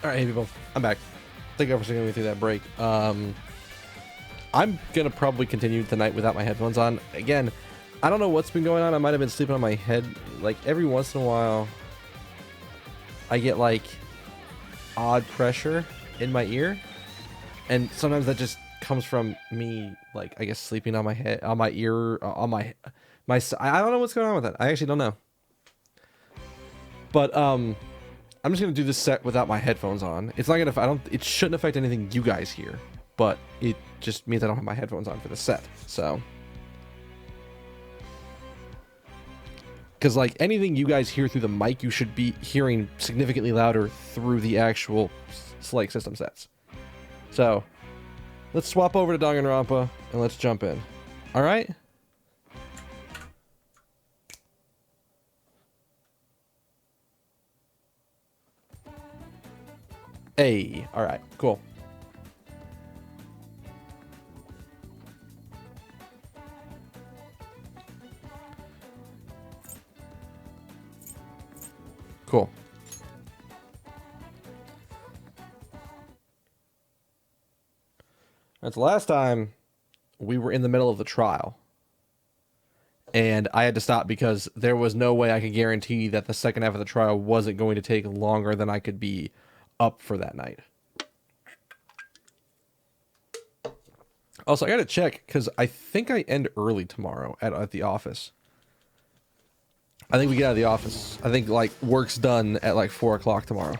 All right, hey people, I'm back. Thank you for sticking me through that break. I'm gonna probably continue tonight without my headphones on. Again, I don't know what's been going on. I might have been sleeping on my head. Like every once in a while, I get like odd pressure in my ear, and sometimes that just comes from me, like I guess sleeping on my head, on my ear, on my. I don't know what's going on with that. I actually don't know. But I'm just gonna do this set without my headphones on. It's not gonna. It shouldn't affect anything you guys hear, but it just means I don't have my headphones on for the set. So, because like anything you guys hear through the mic, you should be hearing significantly louder through the actual like system sets. So, let's swap over to Danganronpa and let's jump in. All right. Hey, all right, cool. Cool. That's the last time we were in the middle of the trial. And I had to stop because there was no way I could guarantee that the second half of the trial wasn't going to take longer than I could be up for that night. Also, I gotta check because I think I end early tomorrow at the office. I think we get out of the office. I think like work's done at like 4 o'clock tomorrow.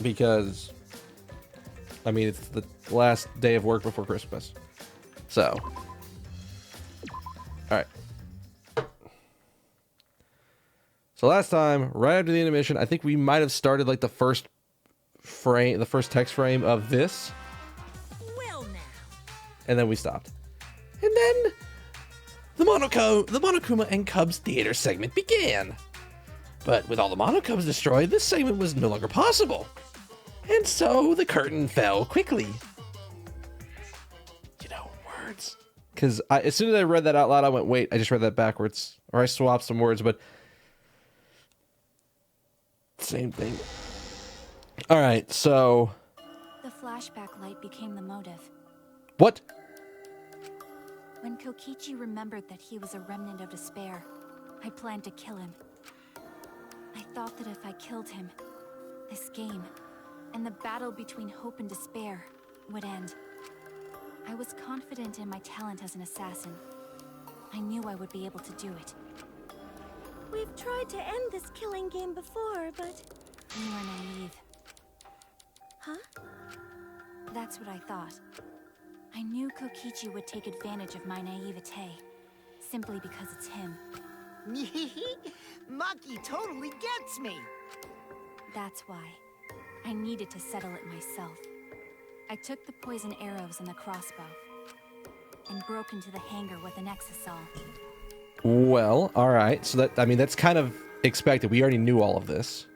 Because, I mean, it's the last day of work before Christmas. So, alright. So last time, right after the intermission, I think we might have started like the first frame, the first text frame of this. Well now. And then we stopped. And then the Monokuma and Cubs theater segment began. But with all the Monokubs destroyed, this segment was no longer possible. And so the curtain fell quickly. You know, words. Because as soon as I read that out loud, I went, wait, I just read that backwards. Or I swapped some words, but same thing. All right, so The flashback light became the motive. what? When Kokichi remembered that he was a remnant of despair, I planned to kill him. I thought that if I killed him, this game, and the battle between hope and despair, would end. I was confident in my talent as an assassin. I knew I would be able to do it. We've tried to end this killing game before, but... We were naive. Huh? That's what I thought. I knew Kokichi would take advantage of my naivete, simply because it's him. Maki totally gets me! That's why. I needed to settle it myself. I took the poison arrows and the crossbow, and broke into the hangar with an exisal. Well, all right. So that, I mean, that's kind of expected. We already knew all of this.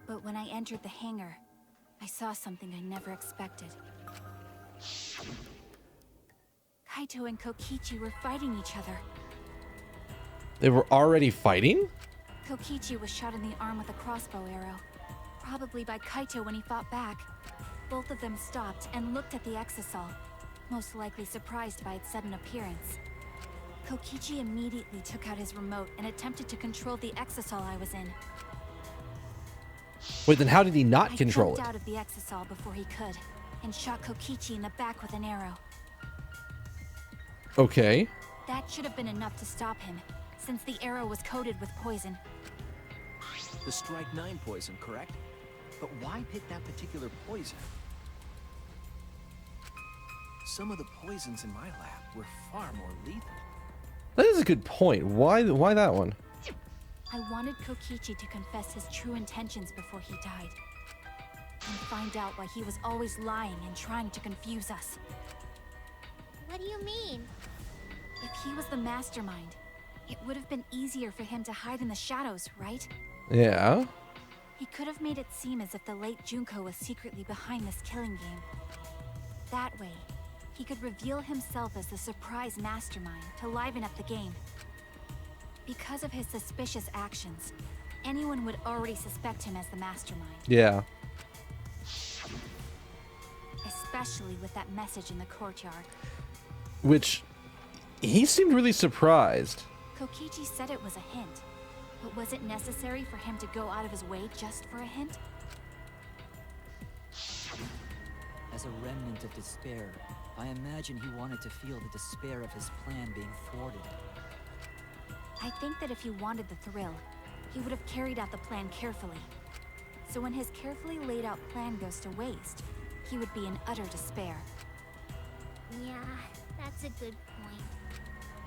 But when I entered the hangar, I saw something I never expected. Kaito and Kokichi were fighting each other. They were already fighting? Kokichi was shot in the arm with a crossbow arrow, probably by Kaito when he fought back. Both of them stopped and looked at the exisal, most likely surprised by its sudden appearance. Kokichi immediately took out his remote and attempted to control the exisal I was in. Wait, then how did he not control it? I jumped out of the exisal before he could, and shot Kokichi in the back with an arrow. Okay. That should have been enough to stop him, since the arrow was coated with poison. The Strike 9 poison, correct? But why pick that particular poison? Some of the poisons in my lab were far more lethal. That is a good point. Why that one? I wanted Kokichi to confess his true intentions before he died. And find out why he was always lying and trying to confuse us. What do you mean? If he was the mastermind, it would have been easier for him to hide in the shadows, right? Yeah. He could have made it seem as if the late Junko was secretly behind this killing game. That way, he could reveal himself as the surprise mastermind to liven up the game. Because of his suspicious actions, anyone would already suspect him as the mastermind. Yeah. Especially with that message in the courtyard. Which, he seemed really surprised. Kokichi said it was a hint, but was it necessary for him to go out of his way just for a hint? As a remnant of despair, I imagine he wanted to feel the despair of his plan being thwarted. I think that if he wanted the thrill, he would have carried out the plan carefully. So when his carefully laid out plan goes to waste, he would be in utter despair. Yeah, that's a good point.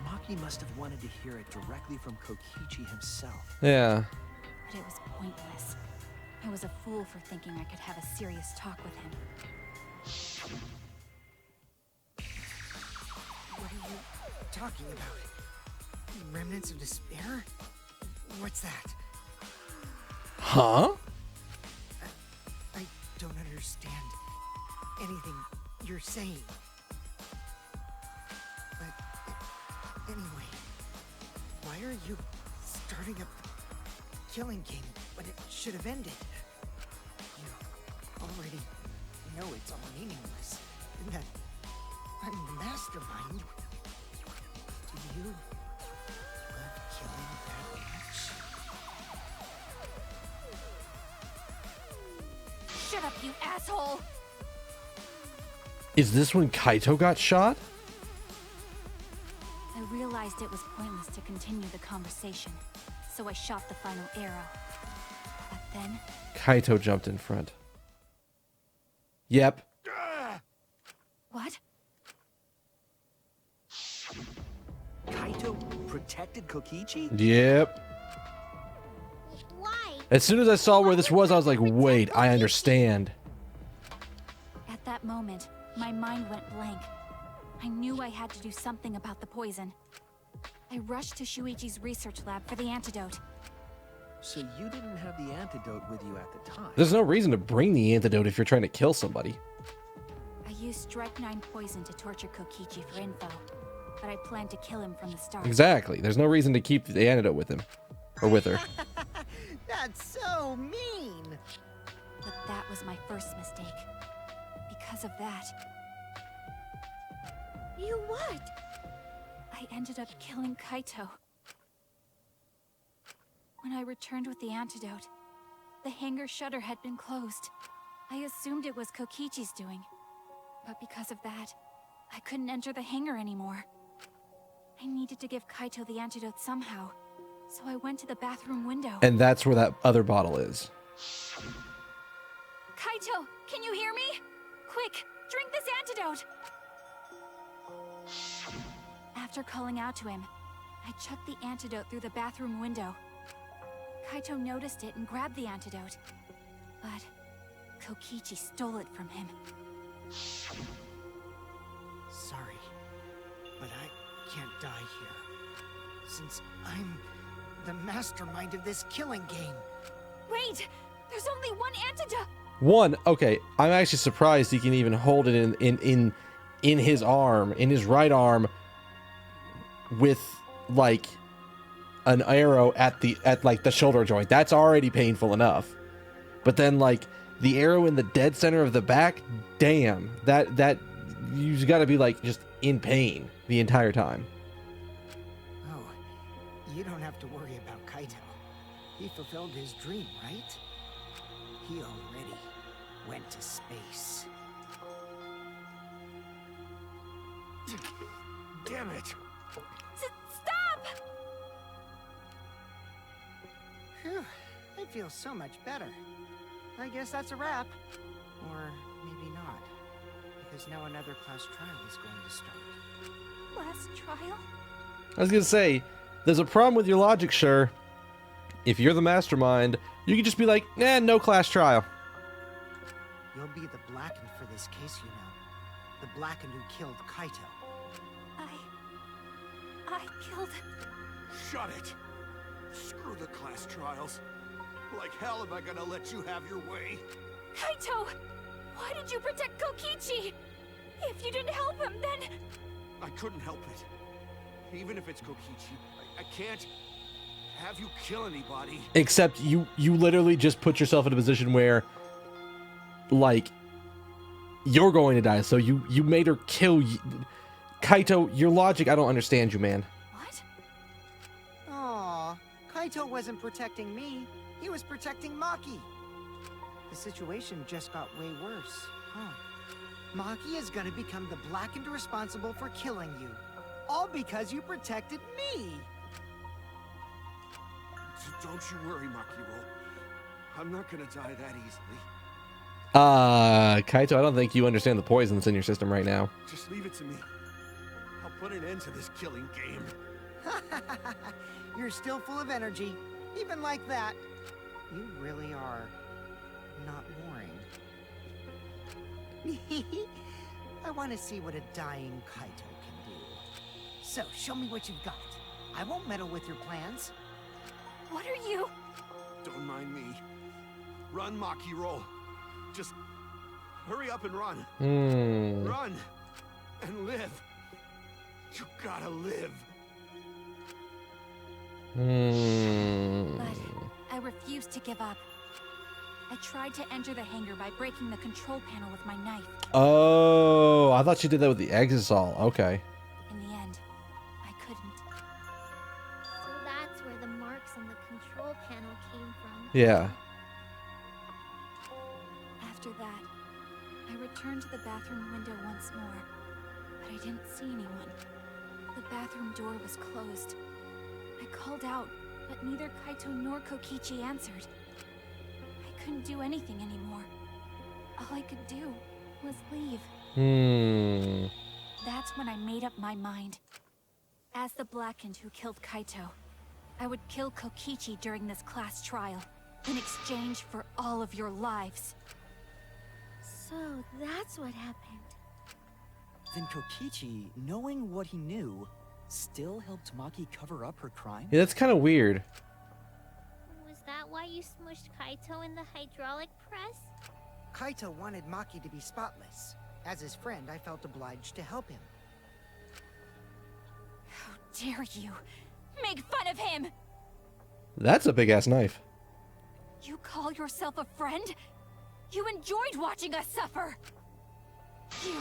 Maki must have wanted to hear it directly from Kokichi himself. Yeah. But it was pointless. I was a fool for thinking I could have a serious talk with him. What are you talking about? Remnants of despair? What's that? Huh? I don't understand anything you're saying. But anyway, why are you starting up the killing game when it should have ended? You already know it's all meaningless, and that I'm the mastermind. Do you love killing that much? Shut up, you asshole! Is this when Kaito got shot? I realized it was pointless to continue the conversation, so I shot the final arrow. But then, Kaito jumped in front. Yep. what? Kaito protected Kokichi? Yep. Why? As soon as I saw where this was, I was like, wait, I understand. At that moment, my mind went blank. I knew I had to do something about the poison. I rushed to Shuichi's research lab for the antidote. So you didn't have the antidote with you at the time? There's no reason to bring the antidote if you're trying to kill somebody. I used Strike 9 poison to torture Kokichi for info, but I planned to kill him from the start. Exactly. There's no reason to keep the antidote with him. Or with her. That's so mean! But that was my first mistake. Because of that, You what? I ended up killing Kaito. When I returned with the antidote, the hangar shutter had been closed. I assumed it was Kokichi's doing. But because of that, I couldn't enter the hangar anymore. I needed to give Kaito the antidote somehow, so I went to the bathroom window. And that's where that other bottle is. Kaito, can you hear me? Quick, drink this antidote! After calling out to him, I chucked the antidote through the bathroom window. Kaito noticed it and grabbed the antidote. But Kokichi stole it from him. Sorry, but I can't die here. Since I'm the mastermind of this killing game. Wait! There's only one antidote! One, okay, I'm actually surprised he can even hold it in his arm, in his right arm, with like an arrow at like the shoulder joint. That's already painful enough. But then like the arrow in the dead center of the back, damn, that you've got to be like just in pain the entire time. Oh, you don't have to worry about Kaito. He fulfilled his dream, right? He already went to space. Damn it! Stop! Phew, I feel so much better. I guess that's a wrap. Or maybe not. Because now another class trial is going to start. Last trial? I was gonna say, there's a problem with your logic, sure. If you're the mastermind, you could just be like, nah, no class trial. You'll be the Blackened for this case, you know. The Blackened who killed Kaito. I killed... Shut it! Screw the class trials. Like hell am I gonna let you have your way? Kaito! Why did you protect Kokichi? If you didn't help him, then... I couldn't help it. Even if it's Kokichi, I can't have you kill anybody. Except you literally just put yourself in a position where, like, you're going to die. So you made her kill you. Kaito, your logic, I don't understand you, man. What? Aw, Kaito wasn't protecting me. He was protecting Maki. The situation just got way worse, huh? Maki is gonna become the blackened responsible for killing you. All because you protected me. Don't you worry, Makiro. I'm not gonna die that easily. Kaito, I don't think you understand the poison that's in your system right now. Just leave it to me. I'll put an end to this killing game. You're still full of energy, even like that. You really are not boring. I want to see what a dying Kaito can do. So, show me what you've got. I won't meddle with your plans. What are you? Don't mind me. Run, Makiro. Just hurry up and run. Run and live. You gotta live. But I refuse to give up. I tried to enter the hangar by breaking the control panel with my knife. Oh, I thought you did that with the exisal. Okay. In the end, I couldn't. So that's where the marks on the control panel came from. Yeah. After that, I returned to the bathroom window once more, but I didn't see anyone. The bathroom door was closed. I called out, but neither Kaito nor Kokichi answered. I couldn't do anything anymore. All I could do was leave. That's when I made up my mind. As the Blackened who killed Kaito, I would kill Kokichi during this class trial, in exchange for all of your lives. So that's what happened. Then Kokichi, knowing what he knew, still helped Maki cover up her crime? Yeah, that's kind of weird. Was that why you smushed Kaito in the hydraulic press? Kaito wanted Maki to be spotless. As his friend, I felt obliged to help him. How dare you make fun of him? That's a big-ass knife. You call yourself a friend? You enjoyed watching us suffer! You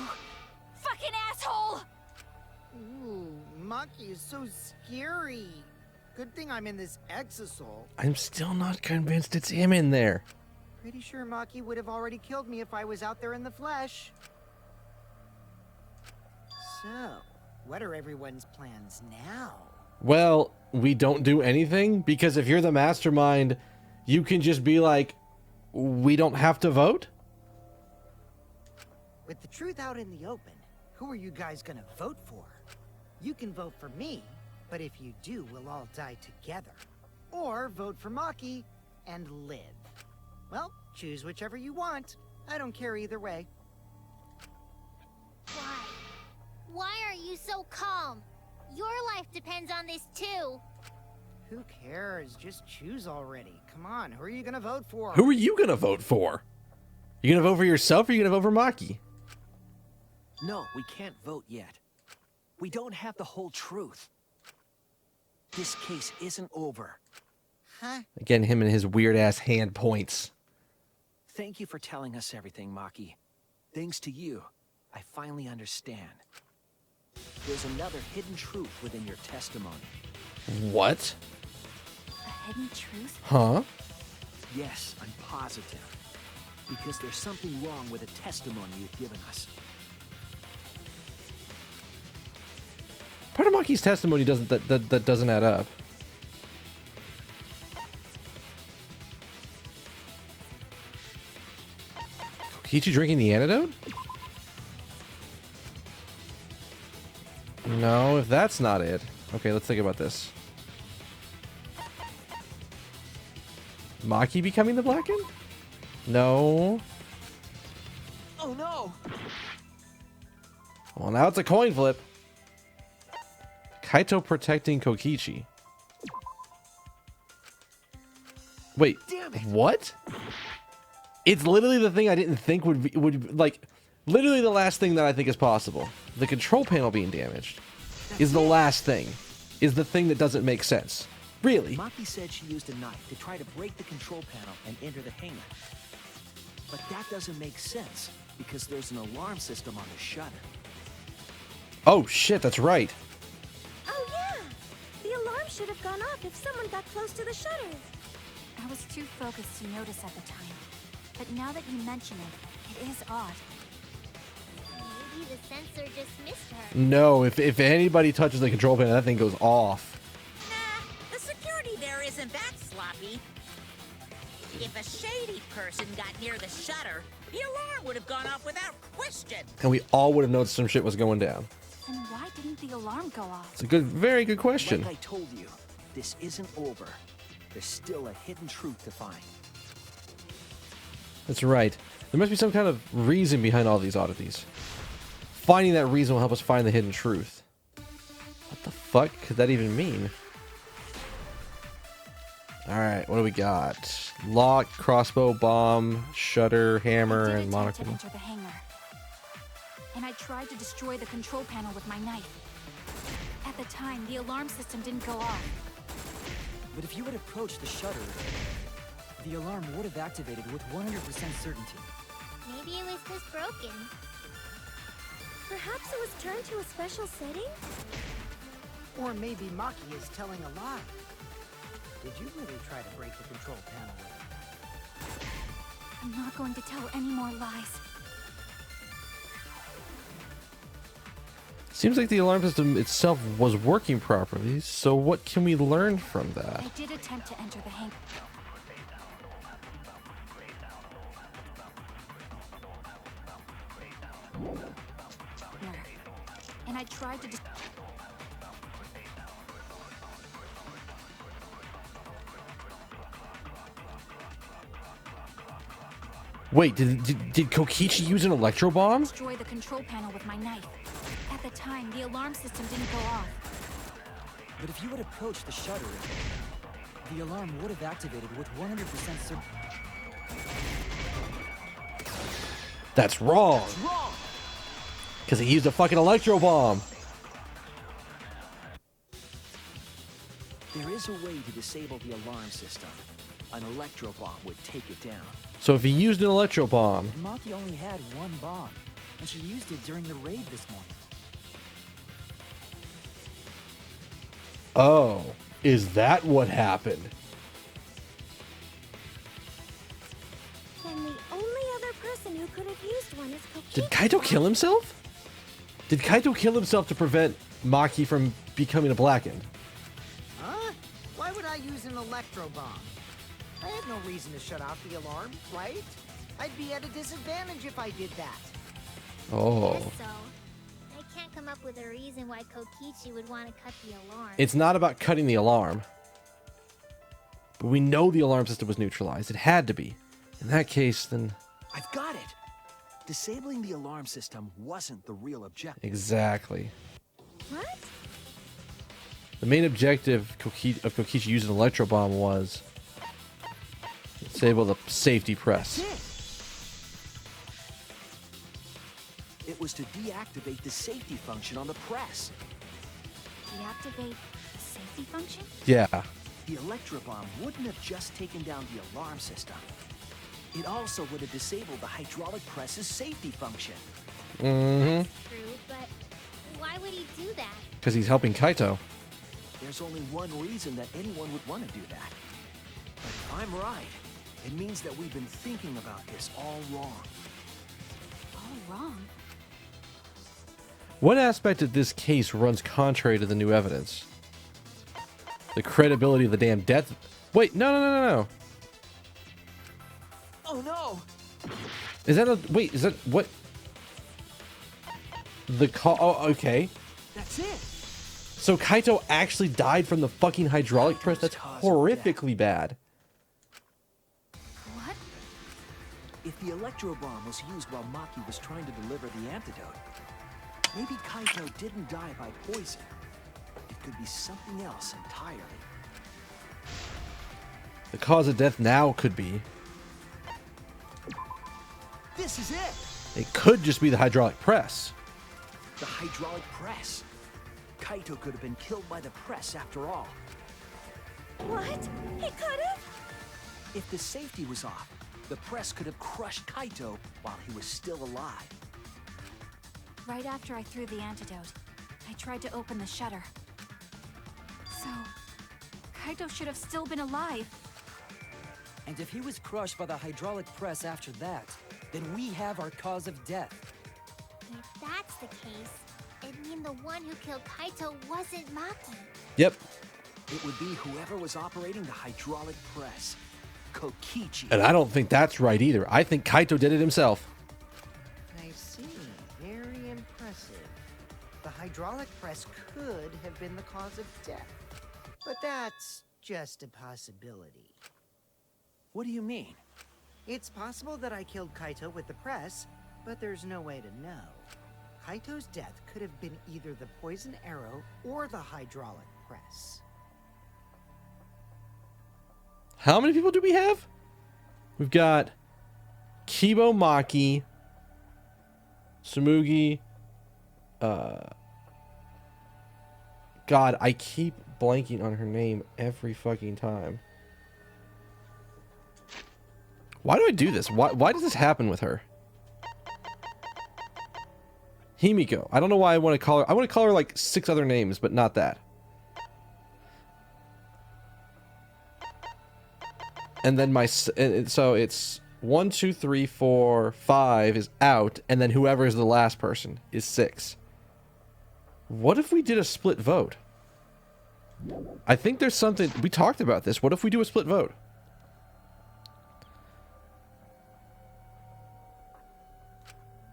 fucking asshole! Ooh, Maki is so scary. Good thing I'm in this exisal. I'm still not convinced it's him in there. Pretty sure Maki would have already killed me if I was out there in the flesh. So, what are everyone's plans now? Well, we don't do anything because if you're the mastermind, you can just be like, we don't have to vote? With the truth out in the open, who are you guys gonna vote for? You can vote for me, but if you do, we'll all die together. Or vote for Maki and live. Well, choose whichever you want. I don't care either way. Why? Why are you so calm? Your life depends on this too. Who cares? Just choose already. Come on, who are you gonna vote for? Who are you gonna vote for? You gonna vote for yourself or you gonna vote for Maki? No, we can't vote yet. We don't have the whole truth. This case isn't over. Huh? Again, him and his weird-ass hand points. Thank you for telling us everything, Maki. Thanks to you, I finally understand. There's another hidden truth within your testimony. What? A hidden truth? Huh? Yes, I'm positive. Because there's something wrong with the testimony you've given us. Part of Maki's testimony that doesn't add up. Kokichi drinking the antidote? No, if that's not it. Okay, let's think about this. Maki becoming the Blackened? No. Oh no! Well, now it's a coin flip. Kaito protecting Kokichi. Wait, Damn it. what? It's literally the thing I didn't think would like literally the last thing that I think is possible. The control panel being damaged is the last thing. Is the thing that doesn't make sense. Really? Maki said she used a knife to try to break the control panel and enter the hangar. But that doesn't make sense, because there's an alarm system on the shutter. Oh shit, that's right. Oh yeah! The alarm should have gone off if someone got close to the shutter. I was too focused to notice at the time. But now that you mention it, it is odd. Maybe the sensor just missed her. No, if anybody touches the control panel, that thing goes off. Nah, the security there isn't that sloppy. If a shady person got near the shutter, the alarm would have gone off without question. And we all would have noticed some shit was going down. Then why didn't the alarm go off? It's a good, very good question. Like I told you, this isn't over. There's still a hidden truth to find. That's right. There must be some kind of reason behind all these oddities. Finding that reason will help us find the hidden truth. What the fuck could that even mean? Alright, what do we got? Lock, crossbow, bomb, shutter, hammer, I did and attempt to monocle. enter the hangar. And I tried to destroy the control panel with my knife. At the time, the alarm system didn't go off. But if you had approached the shutter, the alarm would have activated with 100% certainty. Maybe it was just broken. Perhaps it was turned to a special setting? Or maybe Maki is telling a lie. Did you really try to break the control panel with it? I'm not going to tell any more lies. Seems like the alarm system itself was working properly, so what can we learn from that? I did attempt to enter the hangar. And I tried to Wait, did Kokichi use an electro bomb? destroy the control panel with my knife. At the time, the alarm system didn't go off. But if you had approached the shutter, the alarm would have activated with 100% certainty. That's wrong. Because he used a fucking electro bomb. There is a way to disable the alarm system. An electro bomb would take it down. So if he used an electro bomb, Maki only had one bomb, and she used it during the raid this morning. oh, is that what happened? Then the only other person who could have used one is Kokichi. Did Kaito kill himself? Did Kaito kill himself to prevent Maki from becoming a blackened? Huh? Why would I use an electro bomb? I had no reason to shut off the alarm, right? I'd be at a disadvantage if I did that. Oh. Guess so. I can't come up with a reason why Kokichi would want to cut the alarm. It's not about cutting the alarm. But we know the alarm system was neutralized. It had to be. In that case, then... I've got it! Disabling the alarm system wasn't the real objective. Exactly. What? The main objective of Kokichi using an electro bomb was... disable the safety press. That's it! It was to deactivate the safety function on the press. Deactivate the safety function? Yeah. The electro bomb wouldn't have just taken down the alarm system. It also would have disabled the hydraulic press's safety function. Mm-hmm. True, but why would he do that? Because he's helping Kaito. There's only one reason that anyone would want to do that. But if I'm right, it means that we've been thinking about this all wrong. All wrong. What aspect of this case runs contrary to the new evidence? The credibility of the damn death... Wait, no. Oh no! Is that a... Wait, is that... What? The call... Oh, okay. That's it! So Kaito actually died from the fucking hydraulic press? That's horrifically bad. What? If the electro bomb was used while Maki was trying to deliver the antidote, maybe Kaito didn't die by poison. It could be something else entirely. The cause of death now could be... This is it! It could just be the hydraulic press. The hydraulic press. Kaito could have been killed by the press after all. What? He could've? If the safety was off, the press could have crushed Kaito while he was still alive. Right after I threw the antidote, I tried to open the shutter. So, Kaito should have still been alive. And if he was crushed by the hydraulic press after that, then we have our cause of death. If that's the case, it'd mean the one who killed Kaito wasn't Maki. Yep. It would be whoever was operating the hydraulic press. Kokichi. And I don't think that's right either. I think Kaito did it himself. I see. Very impressive. The hydraulic press could have been the cause of death. But that's just a possibility. What do you mean? It's possible that I killed Kaito with the press, but there's no way to know. Kaito's death could have been either the poison arrow or the hydraulic press. How many people do we have? We've got Kibo Maki, Tsumugi, God, I keep blanking on her name every fucking time. Why do I do this? Why does this happen with her? Himiko. I don't know why I want to call her. I want to call her like 6 other names, but not that. And then so it's 1, 2, 3, 4, 5 is out, and then whoever is the last person is 6. What if we did a split vote? I think there's something we talked about this. What if we do a split vote?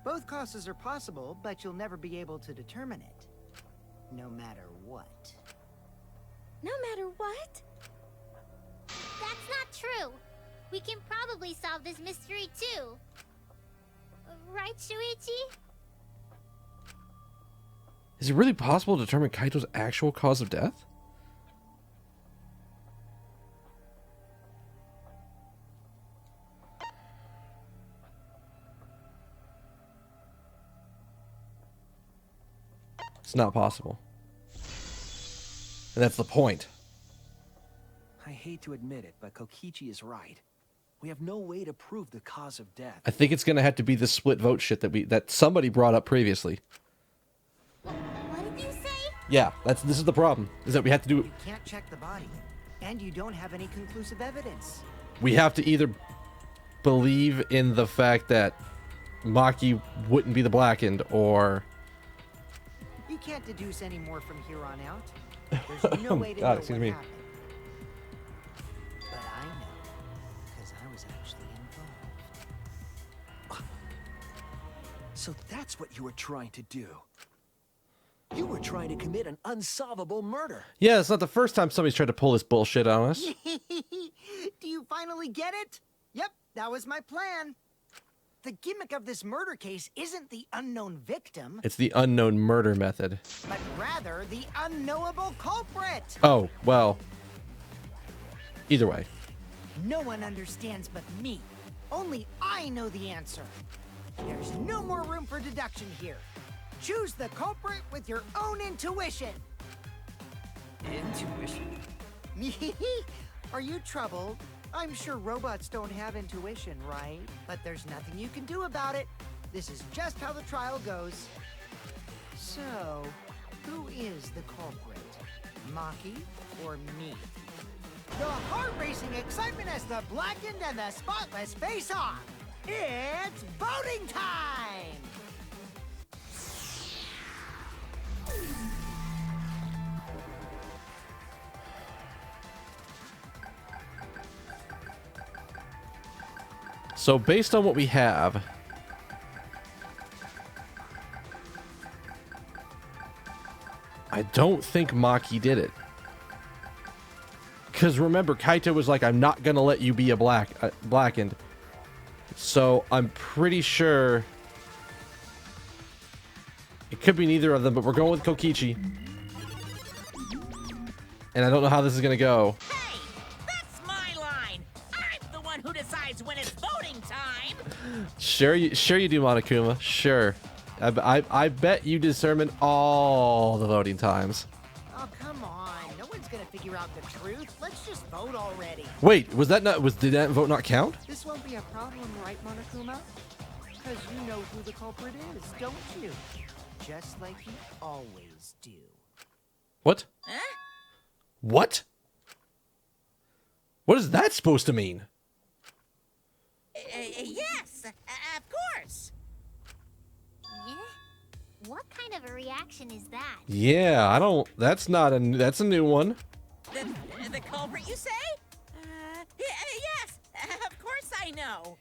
Both causes are possible, but you'll never be able to determine it. No matter what. No matter what? That's not true. We can probably solve this mystery too. Right, Shuichi? Is it really possible to determine Kaito's actual cause of death? It's not possible. And that's the point. I hate to admit it, but Kokichi is right. We have no way to prove the cause of death. I think it's gonna have to be the split vote shit that somebody brought up previously. What did you say? Yeah, this is the problem. Is that we have to do. You can't check the body, and you don't have any conclusive evidence. We have to either believe in the fact that Maki wouldn't be the Blackened, or You can't deduce any more from here on out. There's no way to God, know excuse what me. happened. But I know, because I was actually involved. So that's what you were trying to do. You were trying to commit an unsolvable murder. yeah, it's not the first time somebody's tried to pull this bullshit on us. Do you finally get it? Yep, that was my plan. The gimmick of this murder case isn't the unknown victim, It's the unknown murder method. but rather the unknowable culprit. Oh, well. Either way. No one understands but me. Only I know the answer. There's no more room for deduction here. Choose the culprit with your own intuition. Intuition? Are you troubled? I'm sure robots don't have intuition, right? But there's nothing you can do about it. This is just how the trial goes. So, who is the culprit? Maki or me? The heart-racing excitement as the blackened and the spotless face off. It's voting time! So based on what we have, I don't think Maki did it. Because remember, Kaito was like, I'm not going to let you be a blackened. So I'm pretty sure it could be neither of them, but we're going with Kokichi. And I don't know how this is going to go. Hey, that's my line. I'm the one who decides when it's voting time. Sure you do, Monokuma. Sure. I bet you determine all the voting times. Oh, come on. No one's gonna figure figure out the truth. Let's just vote already. Wait, was that not? Did that vote not count? This won't be a problem, right, Monokuma? Because you know who the culprit is, don't you? Just like you always do. What? Huh? What? What is that supposed to mean? Yes, of course. Yeah? What kind of a reaction is that? Yeah, I don't. That's not a. That's a new one. The culprit, you say? Yes, of course I know.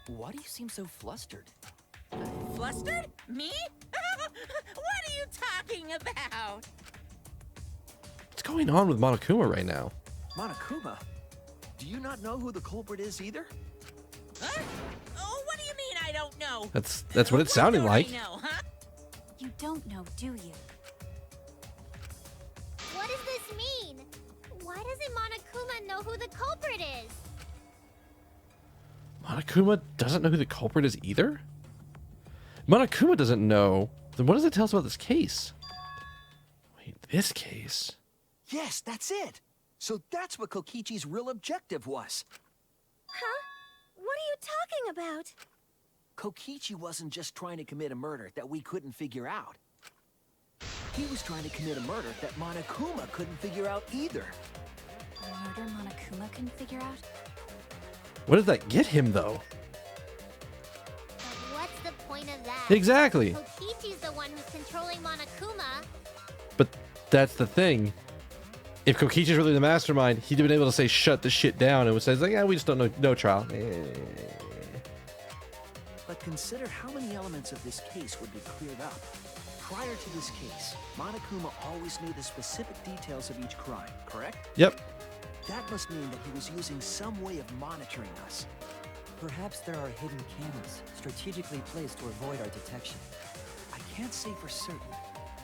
Why do you seem so flustered? Flustered? Me? What are you talking about? What's going on with Monokuma right now? Monokuma? Do you not know who the culprit is either? Huh? Oh, what do you mean I don't know? That's what it sounded don't like. I know, huh? You don't know, do you? What does this mean? Why doesn't Monokuma know who the culprit is? Monokuma doesn't know who the culprit is either? Monokuma doesn't know. Then what does it tell us about this case? Wait, this case? Yes, that's it. So that's what Kokichi's real objective was. Huh? What are you talking about? Kokichi wasn't just trying to commit a murder that we couldn't figure out. He was trying to commit a murder that Monokuma couldn't figure out either. A murder Monokuma couldn't figure out? What does that get him, though? But what's the point of that? Exactly. Kokichi's the one who's controlling Monokuma. But that's the thing. If Kokichi's really the mastermind, he'd have been able to say, shut this shit down, and would say, like, yeah, we just don't know, no trial. But consider how many elements of this case would be cleared up. Prior to this case, Monokuma always knew the specific details of each crime, correct? Yep. That must mean that he was using some way of monitoring us. Perhaps there are hidden cameras strategically placed to avoid our detection. I can't say for certain,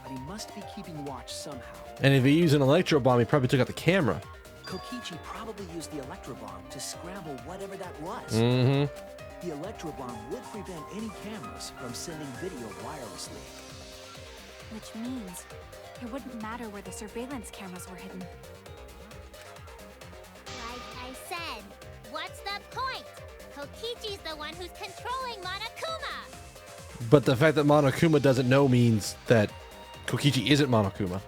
but he must be keeping watch somehow. And if he used an electro bomb, he probably took out the camera. Kokichi probably used the electro bomb to scramble whatever that was. Mm-hmm. The electro bomb would prevent any cameras from sending video wirelessly. Which means it wouldn't matter where the surveillance cameras were hidden. Like I said, what's the point? Kokichi's the one who's controlling Monokuma. But the fact that Monokuma doesn't know means that Kokichi isn't Monokuma.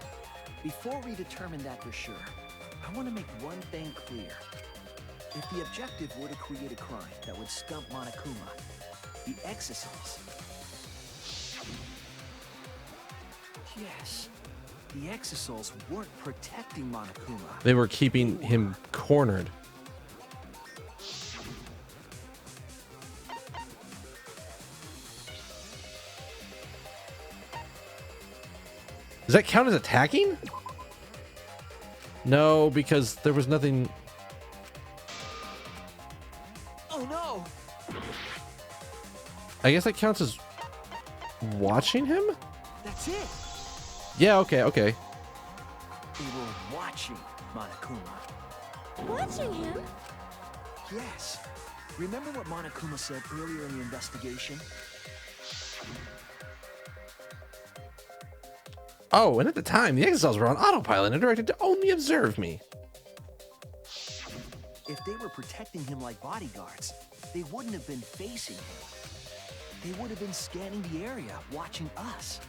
Before we determine that for sure, I want to make one thing clear. If the objective were to create a crime that would stump Monokuma, the exosols... Yes, the exosols weren't protecting Monokuma. They were keeping him cornered. Does that count as attacking? No, because there was nothing. Oh no! I guess that counts as watching him? That's it! Yeah, okay. They were watching Monokuma. Watching him? Yes. Remember what Monokuma said earlier in the investigation? Oh, and at the time, the exosols were on autopilot and directed to only observe me. If they were protecting him like bodyguards, they wouldn't have been facing him. They would have been scanning the area, watching us.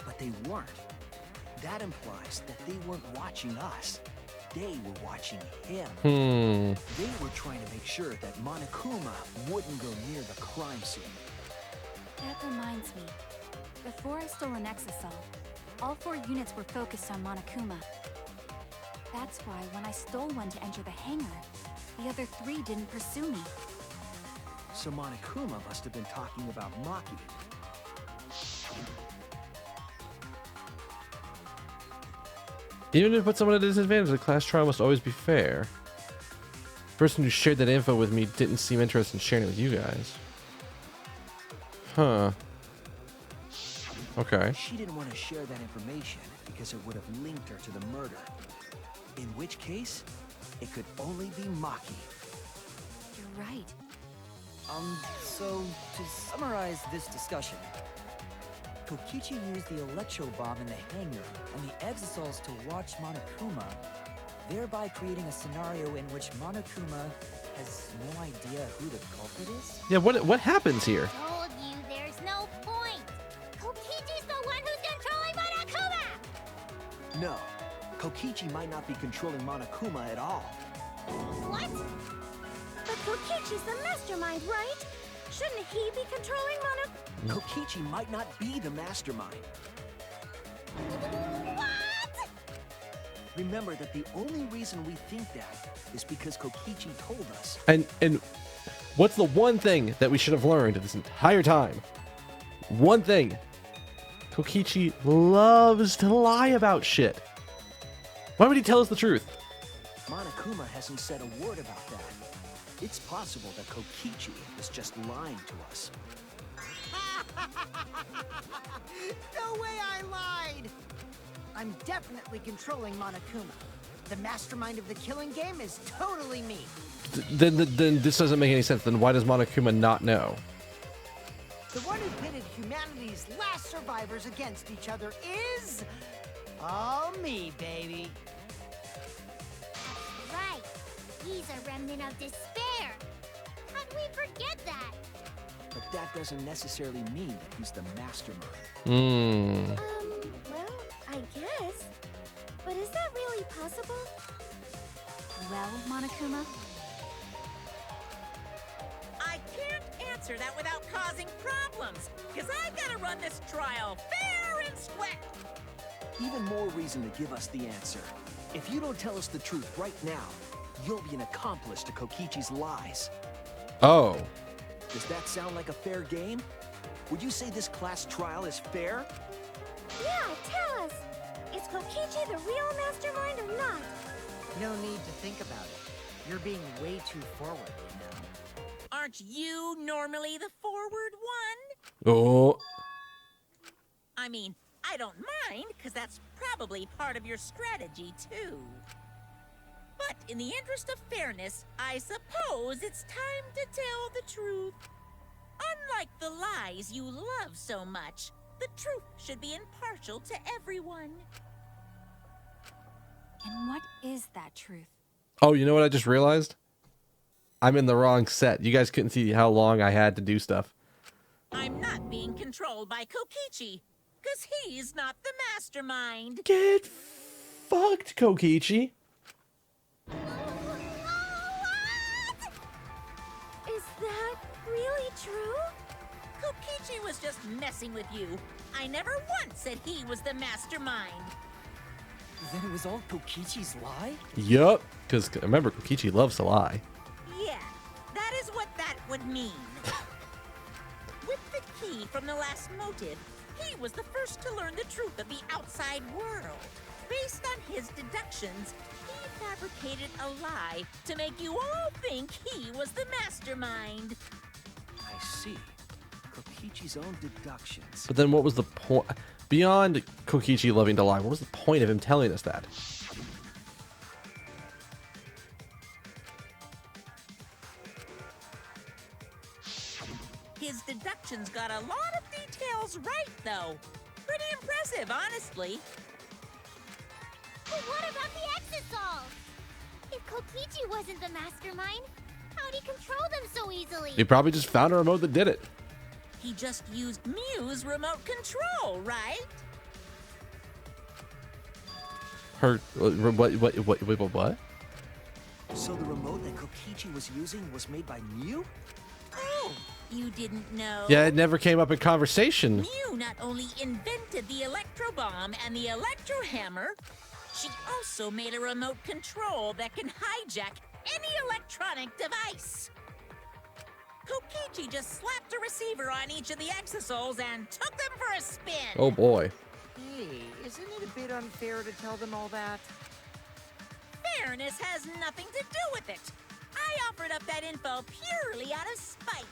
But they weren't. That implies that they weren't watching us. They were watching him. They were trying to make sure that Monokuma wouldn't go near the crime scene. That reminds me. Before I stole an exosol, all 4 units were focused on Monokuma. That's why when I stole one to enter the hangar, the other 3 didn't pursue me. So Monokuma must have been talking about Maki. Even if it puts someone at a disadvantage, the class trial must always be fair. The person who shared that info with me didn't seem interested in sharing it with you guys. Huh. Okay. She didn't want to share that information because it would have linked her to the murder. In which case, it could only be Maki. You're right. So to summarize this discussion, Kokichi used the electro bomb in the hangar and the exosols to watch Monokuma, thereby creating a scenario in which Monokuma has no idea who the culprit is? Yeah, what happens here? Told you there's no point. Kokichi's the one who's controlling Monokuma! No, Kokichi might not be controlling Monokuma at all. What? But Kokichi's the mastermind, right? Shouldn't he be controlling Kokichi might not be the mastermind. What? Remember that the only reason we think that is because Kokichi told us. And what's the one thing that we should have learned this entire time? One thing. Kokichi loves to lie about shit. Why would he tell us the truth? Monokuma hasn't said a word about that. It's possible that Kokichi is just lying to us. No way I lied! I'm definitely controlling Monokuma. The mastermind of the killing game is totally me. Then this doesn't make any sense. Then why does Monokuma not know? The one who pitted humanity's last survivors against each other is... all me, baby. Right. He's a remnant of despair. How'd we forget that? But that doesn't necessarily mean that he's the mastermind. Well, I guess. But is that really possible? Well, Monokuma, I can't answer that without causing problems, because I gotta run this trial fair and square. Even more reason to give us the answer. If you don't tell us the truth right now, you'll be an accomplice to Kokichi's lies. Oh. Does that sound like a fair game? Would you say this class trial is fair? Yeah, tell us. Is Kokichi the real mastermind or not? No need to think about it. You're being way too forward, you know. Aren't you normally the forward one? Oh. I mean, I don't mind, because that's probably part of your strategy, too. But in the interest of fairness, I suppose it's time to tell the truth. Unlike the lies you love so much, the truth should be impartial to everyone. and what is that truth? Oh, you know what I just realized? I'm in the wrong set. You guys couldn't see how long I had to do stuff. I'm not being controlled by Kokichi, because he's not the mastermind. Get fucked, Kokichi. Is that really true? Kokichi was just messing with you. I never once said he was the mastermind. Then it was all Kokichi's lie? Yup. Because remember, Kokichi loves to lie. Yeah, that is what that would mean. With the key from the last motive, he was the first to learn the truth of the outside world. Based on his deductions, he fabricated a lie to make you all think he was the mastermind. I see. Kokichi's own deductions. But then what was the point? Beyond Kokichi loving to lie, what was the point of him telling us that? His deductions got a lot of details right, though. Pretty impressive, honestly. But what about the Exosols? If Kokichi wasn't the mastermind, how'd he control them so easily? He probably just found a remote that did it. He just used Mew's remote control, right? Her what? So the remote that Kokichi was using was made by Mew? Oh, you didn't know? Yeah, it never came up in conversation. Mew not only invented the electro bomb and the electro hammer, she also made a remote control that can hijack any electronic device. Kokichi just slapped a receiver on each of the exosols and took them for a spin. Oh boy. Hey, isn't it a bit unfair to tell them all that? Fairness has nothing to do with it. I offered up that info purely out of spite.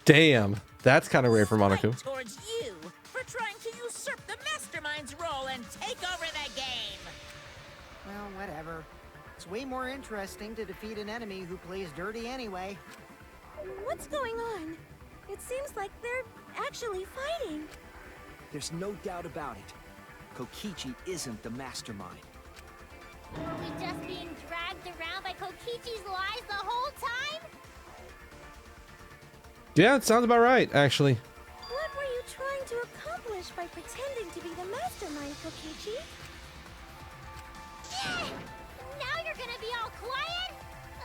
Damn, that's kind of rare for Monaco. Spite towards you for trying to usurp the mastermind's role and take over the game. Well, whatever. It's way more interesting to defeat an enemy who plays dirty anyway. What's going on? It seems like they're actually fighting. There's no doubt about it. Kokichi isn't the mastermind. Were we just being dragged around by Kokichi's lies the whole time? Yeah, it sounds about right, actually. What were you trying to accomplish by pretending to be the mastermind, Kokichi? Yeah! Now you're gonna be all quiet?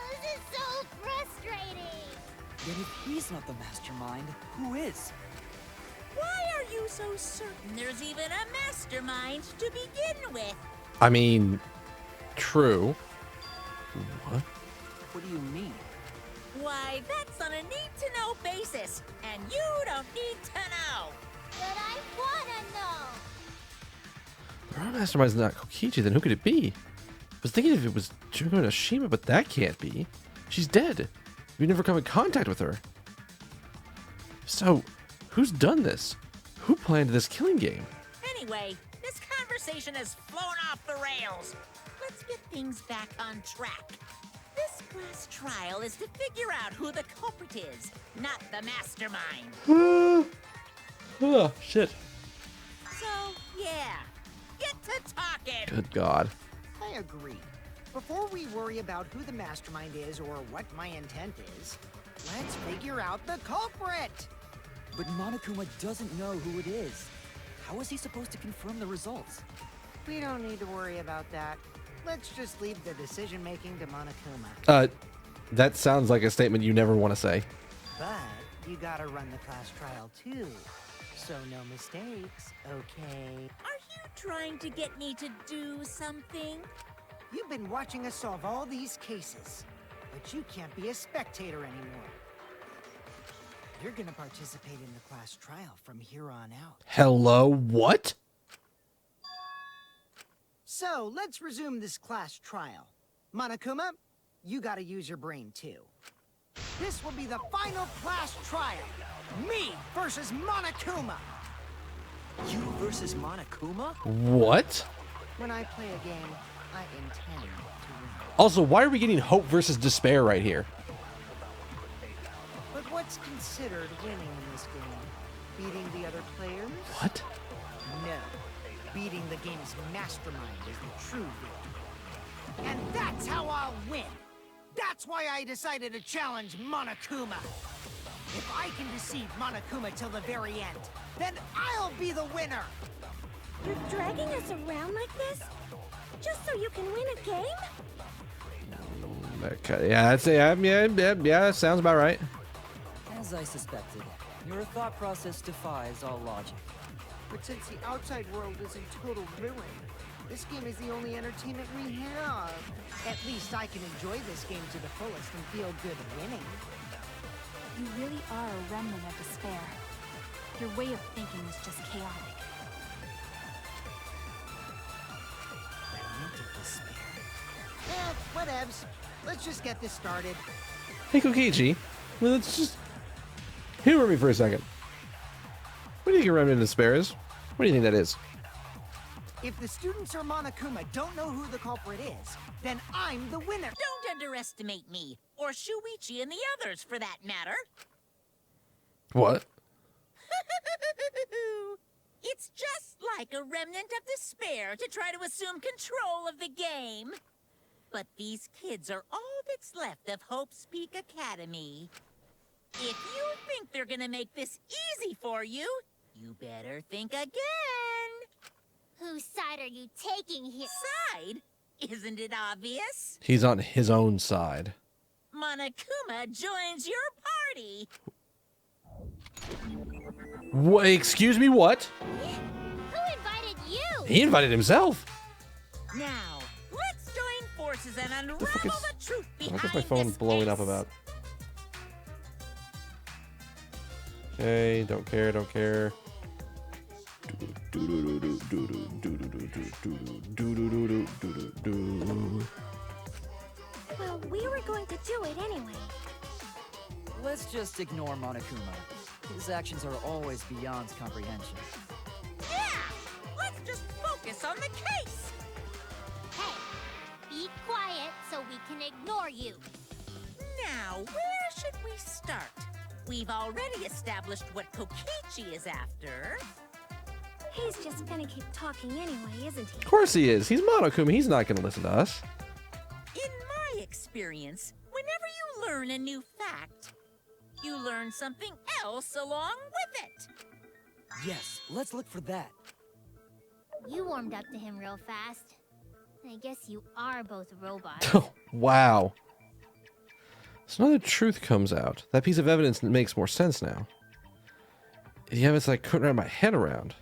This is so frustrating. Yet if he's not the mastermind, who is? Why are you so certain there's even a mastermind to begin with? I mean, true. What? What do you mean? Why, that's on a need-to-know basis, and you don't need to know. But I wanna know. The real mastermind's not Kokichi, then who could it be? I was thinking if it was Junko Nashima, but that can't be. She's dead. We never come in contact with her. So, who's done this? Who planned this killing game? Anyway, this conversation has flown off the rails. Let's get things back on track. This class trial is to figure out who the culprit is, not the mastermind. Oh, shit. So, yeah, get to talking. Good God. I agree. Before we worry about who the mastermind is or what my intent is, let's figure out the culprit! But Monokuma doesn't know who it is. How is he supposed to confirm the results? We don't need to worry about that. Let's just leave the decision-making to Monokuma. That sounds like a statement you never want to say. But you gotta run the class trial too. So no mistakes, okay? Are you trying to get me to do something? You've been watching us solve all these cases, but you can't be a spectator anymore. You're gonna participate in the class trial from here on out. Hello, what? So, let's resume this class trial. Monokuma, you gotta use your brain too. This will be the final class trial. Me versus Monokuma. You versus Monokuma? What? When I play a game, I intend to win. Also, why are we getting hope versus despair right here? But what's considered winning in this game? Beating the other players? What? No. Beating the game's mastermind is the true victory. And that's how I'll win! That's why I decided to challenge Monokuma! If I can deceive Monokuma till the very end, then I'll be the winner! You're dragging us around like this? Just so you can win a game? Okay, yeah, that's yeah, sounds about right. As I suspected, your thought process defies all logic. But since the outside world is in total ruin, this game is the only entertainment we have. At least I can enjoy this game to the fullest and feel good winning. You really are a remnant of despair. Your way of thinking is just chaotic. Remnant of despair. Whatevs. Let's just get this started. Hey, Kokichi, well, let's just humor me for a second. What do you think a remnant of despair is? What do you think that is? If the students or Monokuma don't know who the culprit is, then I'm the winner. Don't underestimate me, or Shuichi and the others, for that matter. What? It's just like a remnant of despair to try to assume control of the game. But these kids are all that's left of Hope's Peak Academy. If you think they're gonna make this easy for you, you better think again. Whose side are you taking here? Side? Isn't it obvious? He's on his own side. Monokuma joins your party. What? Excuse me, what? Who invited you? He invited himself. Now, let's join forces and unravel The fuck is- the truth behind What is my phone this blowing case. up about? Okay, don't care, don't care. Well, we were going to do it anyway. Let's just ignore Monokuma. His actions are always beyond comprehension. Yeah! Let's just focus on the case! Hey, be quiet so we can ignore you. Now, where should we start? We've already established what Kokichi is after. He's just gonna keep talking anyway, isn't he? Of course he is. He's Monokuma. He's not going to listen to us. In my experience, whenever you learn a new fact, you learn something else along with it. Yes, let's look for that. You warmed up to him real fast. I guess you are both robots. Oh, wow. So now the truth comes out. That piece of evidence makes more sense now. The evidence I couldn't wrap my head around.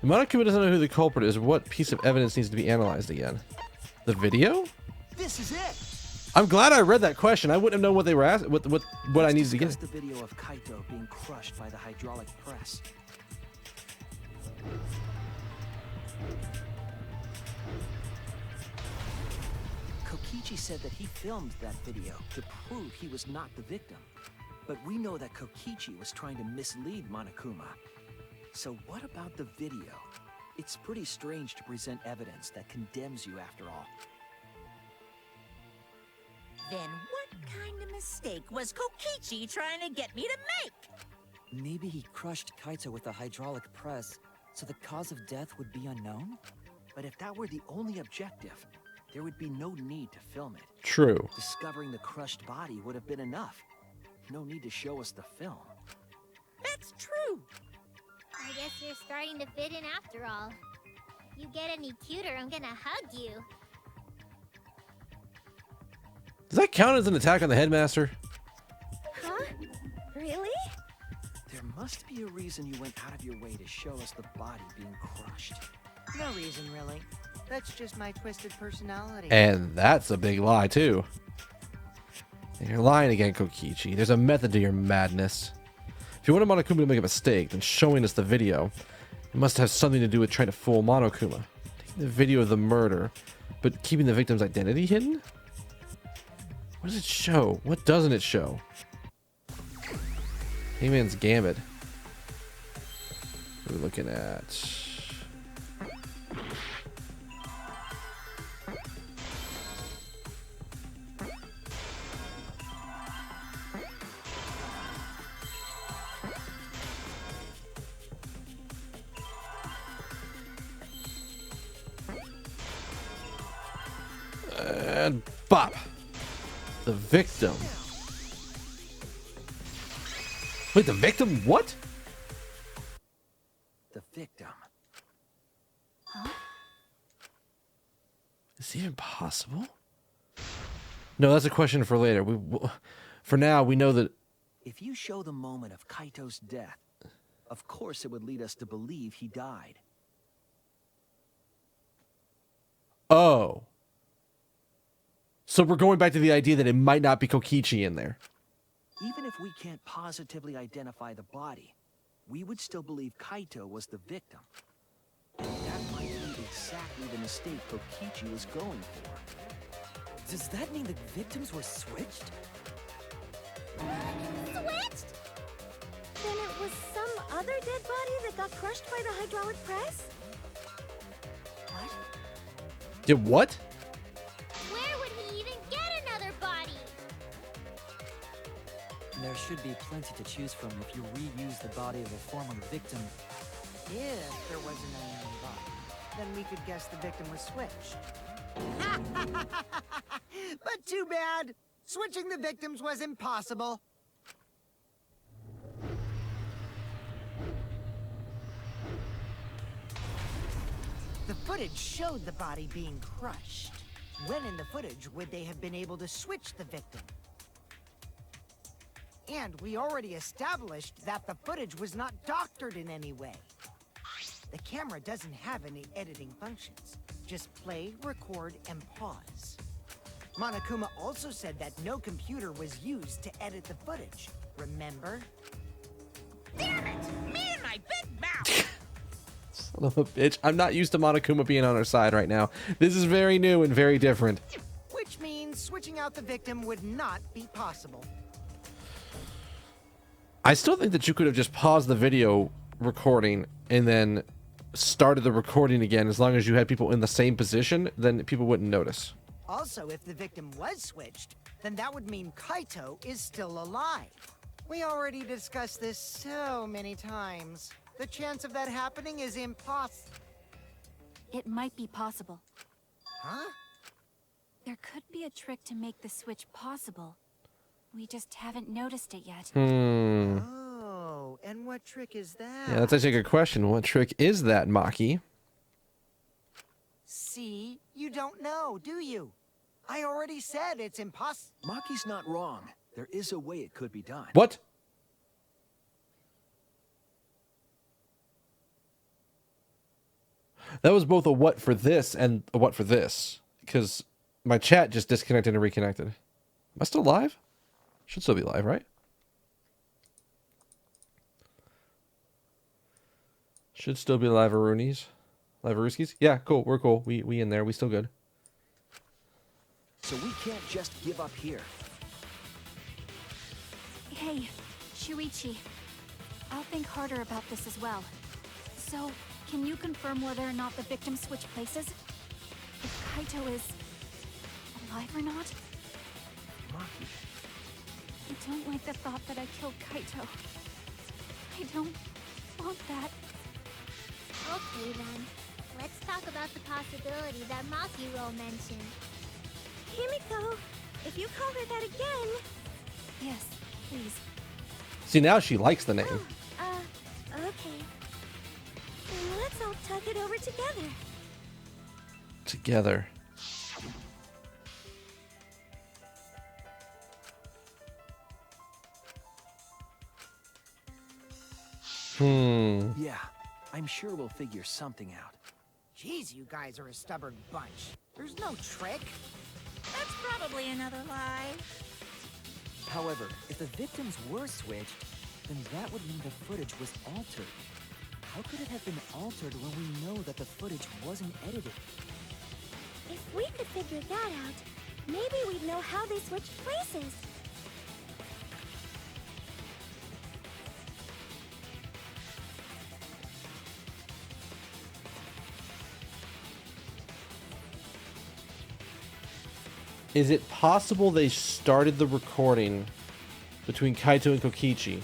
Monokuma doesn't know who the culprit is. What piece of evidence needs to be analyzed again? The video? This is it. I'm glad I read that question. I wouldn't have known what they were asking. What I needed to get. The video of Kaito being crushed by the hydraulic press. Kokichi said that he filmed that video to prove he was not the victim. But we know that Kokichi was trying to mislead Monokuma. So what about the video? It's pretty strange to present evidence that condemns you after all. Then what kind of mistake was Kokichi trying to get me to make? Maybe he crushed Kaito with a hydraulic press, so the cause of death would be unknown? But if that were the only objective, there would be no need to film it. True. Discovering the crushed body would have been enough. No need to show us the film. That's true. I guess you're starting to fit in after all. If you get any cuter, I'm gonna hug you. Does that count as an attack on the headmaster? Huh? Really? There must be a reason you went out of your way to show us the body being crushed. No reason, really. That's just my twisted personality. And that's a big lie, too. And you're lying again, Kokichi. There's a method to your madness. If you wanted Monokuma to make a mistake, then showing us the video, it must have something to do with trying to fool Monokuma. Taking the video of the murder, but keeping the victim's identity hidden? What does it show? What doesn't it show? Hangman's Gambit. What are we looking at? And bop. The victim. Wait, the victim? What? The victim. Huh? Is it even possible? No, that's a question for later. For now, we know that. If you show the moment of Kaito's death, of course it would lead us to believe he died. Oh. So we're going back to the idea that it might not be Kokichi in there. Even if we can't positively identify the body, we would still believe Kaito was the victim. And that might be exactly the mistake Kokichi was going for. Does that mean the victims were switched? Switched? Then it was some other dead body that got crushed by the hydraulic press? What? Did what? Where would he even get another body? There should be plenty to choose from if you reuse the body of a former victim. If there was an unknown body, then we could guess the victim was switched. But too bad. Switching the victims was impossible. The footage showed the body being crushed. When in the footage would they have been able to switch the victim? And we already established that the footage was not doctored in any way. The camera doesn't have any editing functions. Just play, record, and pause. Monokuma also said that no computer was used to edit the footage. Remember? Damn it! Me and my big mouth! Son of a bitch. I'm not used to Monokuma being on our side right now. This is very new and very different. Which means switching out the victim would not be possible. I still think that you could have just paused the video recording and then started the recording again. As long as you had people in the same position, then people wouldn't notice. Also, if the victim was switched, then that would mean Kaito is still alive. We already discussed this so many times. The chance of that happening is impossible. It might be possible. Huh? There could be a trick to make the switch possible. We just haven't noticed it yet. Oh, and what trick is that? Yeah, that's actually a good question. What trick is that, Maki? See? You don't know, do you? I already said it's impossible. Maki's not wrong. There is a way it could be done. What? That was both a what for this and a what for this. Because my chat just disconnected and reconnected. Am I still live? Should still be live, right? Should still be live, Aroonies. Live, Arooskies? Yeah, cool. We're cool. We in there. We still good. So we can't just give up here. Hey, Shuichi. I'll think harder about this as well. So, can you confirm whether or not the victims switch places? If Kaito is alive or not? Maki. I don't like the thought that I killed Kaito. I don't want that. Okay then. Let's talk about the possibility that Makiro mentioned. Himiko, if you call her that again... Yes, please. See, now she likes the name. Okay. Then let's all talk it over together. Together. Yeah, I'm sure we'll figure something out. Jeez, you guys are a stubborn bunch. There's no trick. That's probably another lie. However, if the victims were switched, then that would mean the footage was altered. How could it have been altered when we know that the footage wasn't edited? If we could figure that out, maybe we'd know how they switched places. Is it possible they started the recording between Kaito and Kokichi?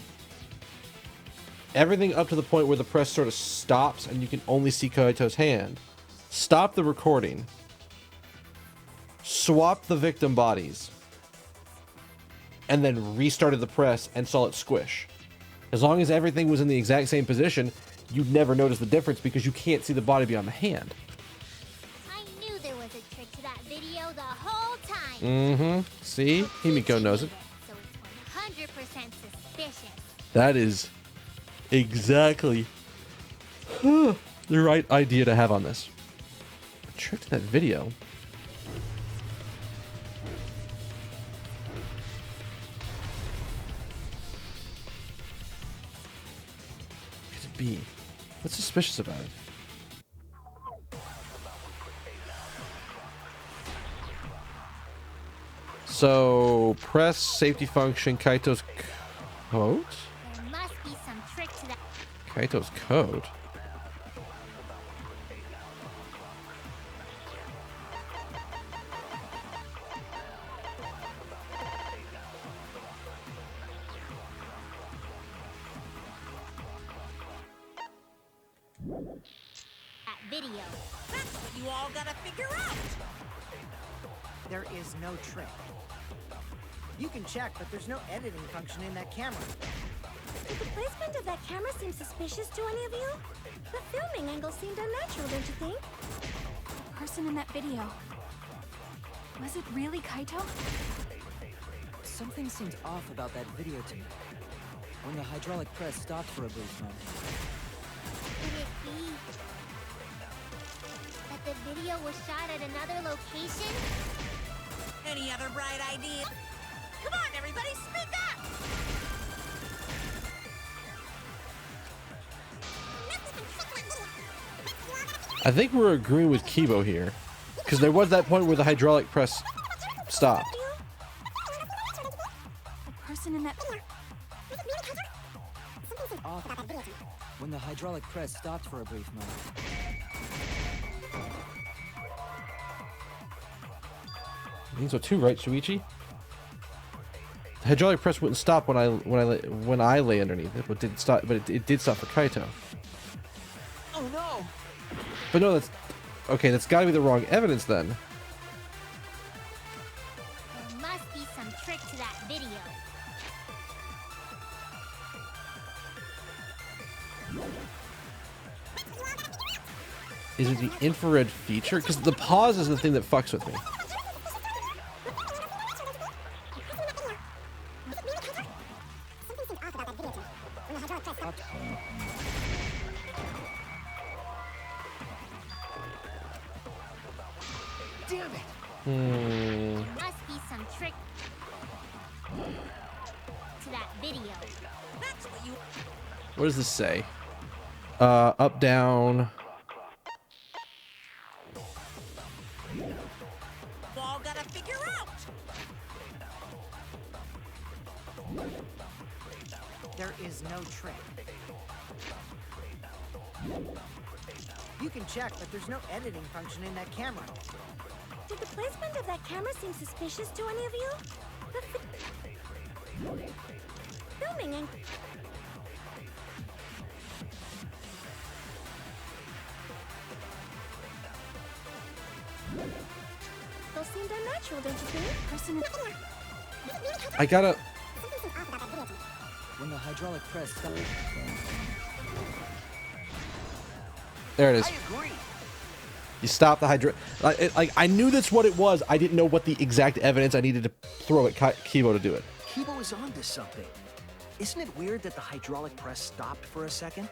Everything up to the point where the press sort of stops and you can only see Kaito's hand. Stop the recording. Swap the victim bodies. And then restarted the press and saw it squish. As long as everything was in the exact same position, you'd never notice the difference because you can't see the body beyond the hand. I knew there was a trick to that video the whole time. Mm-hmm. See? Himiko knows it. So it's 100% suspicious. That is exactly the right idea to have on this. A trick to that video. Could it be? What's suspicious about it? So, press, safety function, Kaito's code? There must be some trick to that. Kaito's code? That video. That's what you all gotta figure out. There is no trick. You can check, but there's no editing function in that camera. Did the placement of that camera seem suspicious to any of you? The filming angle seemed unnatural, don't you think? The person in that video. Was it really Kaito? Something seemed off about that video to me. When the hydraulic press stopped for a brief moment. Could it be that the video was shot at another location? Any other bright ideas? Come on, everybody, speak up! I think we're agreeing with Kibo here. Because there was that point where the hydraulic press stopped. The person in that... Off. When the hydraulic press stopped for a brief moment. I think so too, right, Shuichi? The hydraulic press wouldn't stop when I lay underneath it, but did stop. But it did stop for Kaito. Oh no! But no, that's okay. That's got to be the wrong evidence then. There must be some trick to that video. Is it the infrared feature? Because the pause is the thing that fucks with me. Damn it! There must be some trick to that video. That's what you. What does this say? Up, down. All gotta figure out. There is no trick. You can check, but there's no editing function in that camera. Did the placement of that camera seem suspicious to any of you? The filming and... Those seemed unnatural, don't you think? Person in... I gotta. When the hydraulic press stopped. There it is. I agree. You stop the hydro. Like I knew that's what it was. I didn't know what the exact evidence I needed to throw at Kibo to do it. Kibo is onto something. Isn't it weird that the hydraulic press stopped for a second?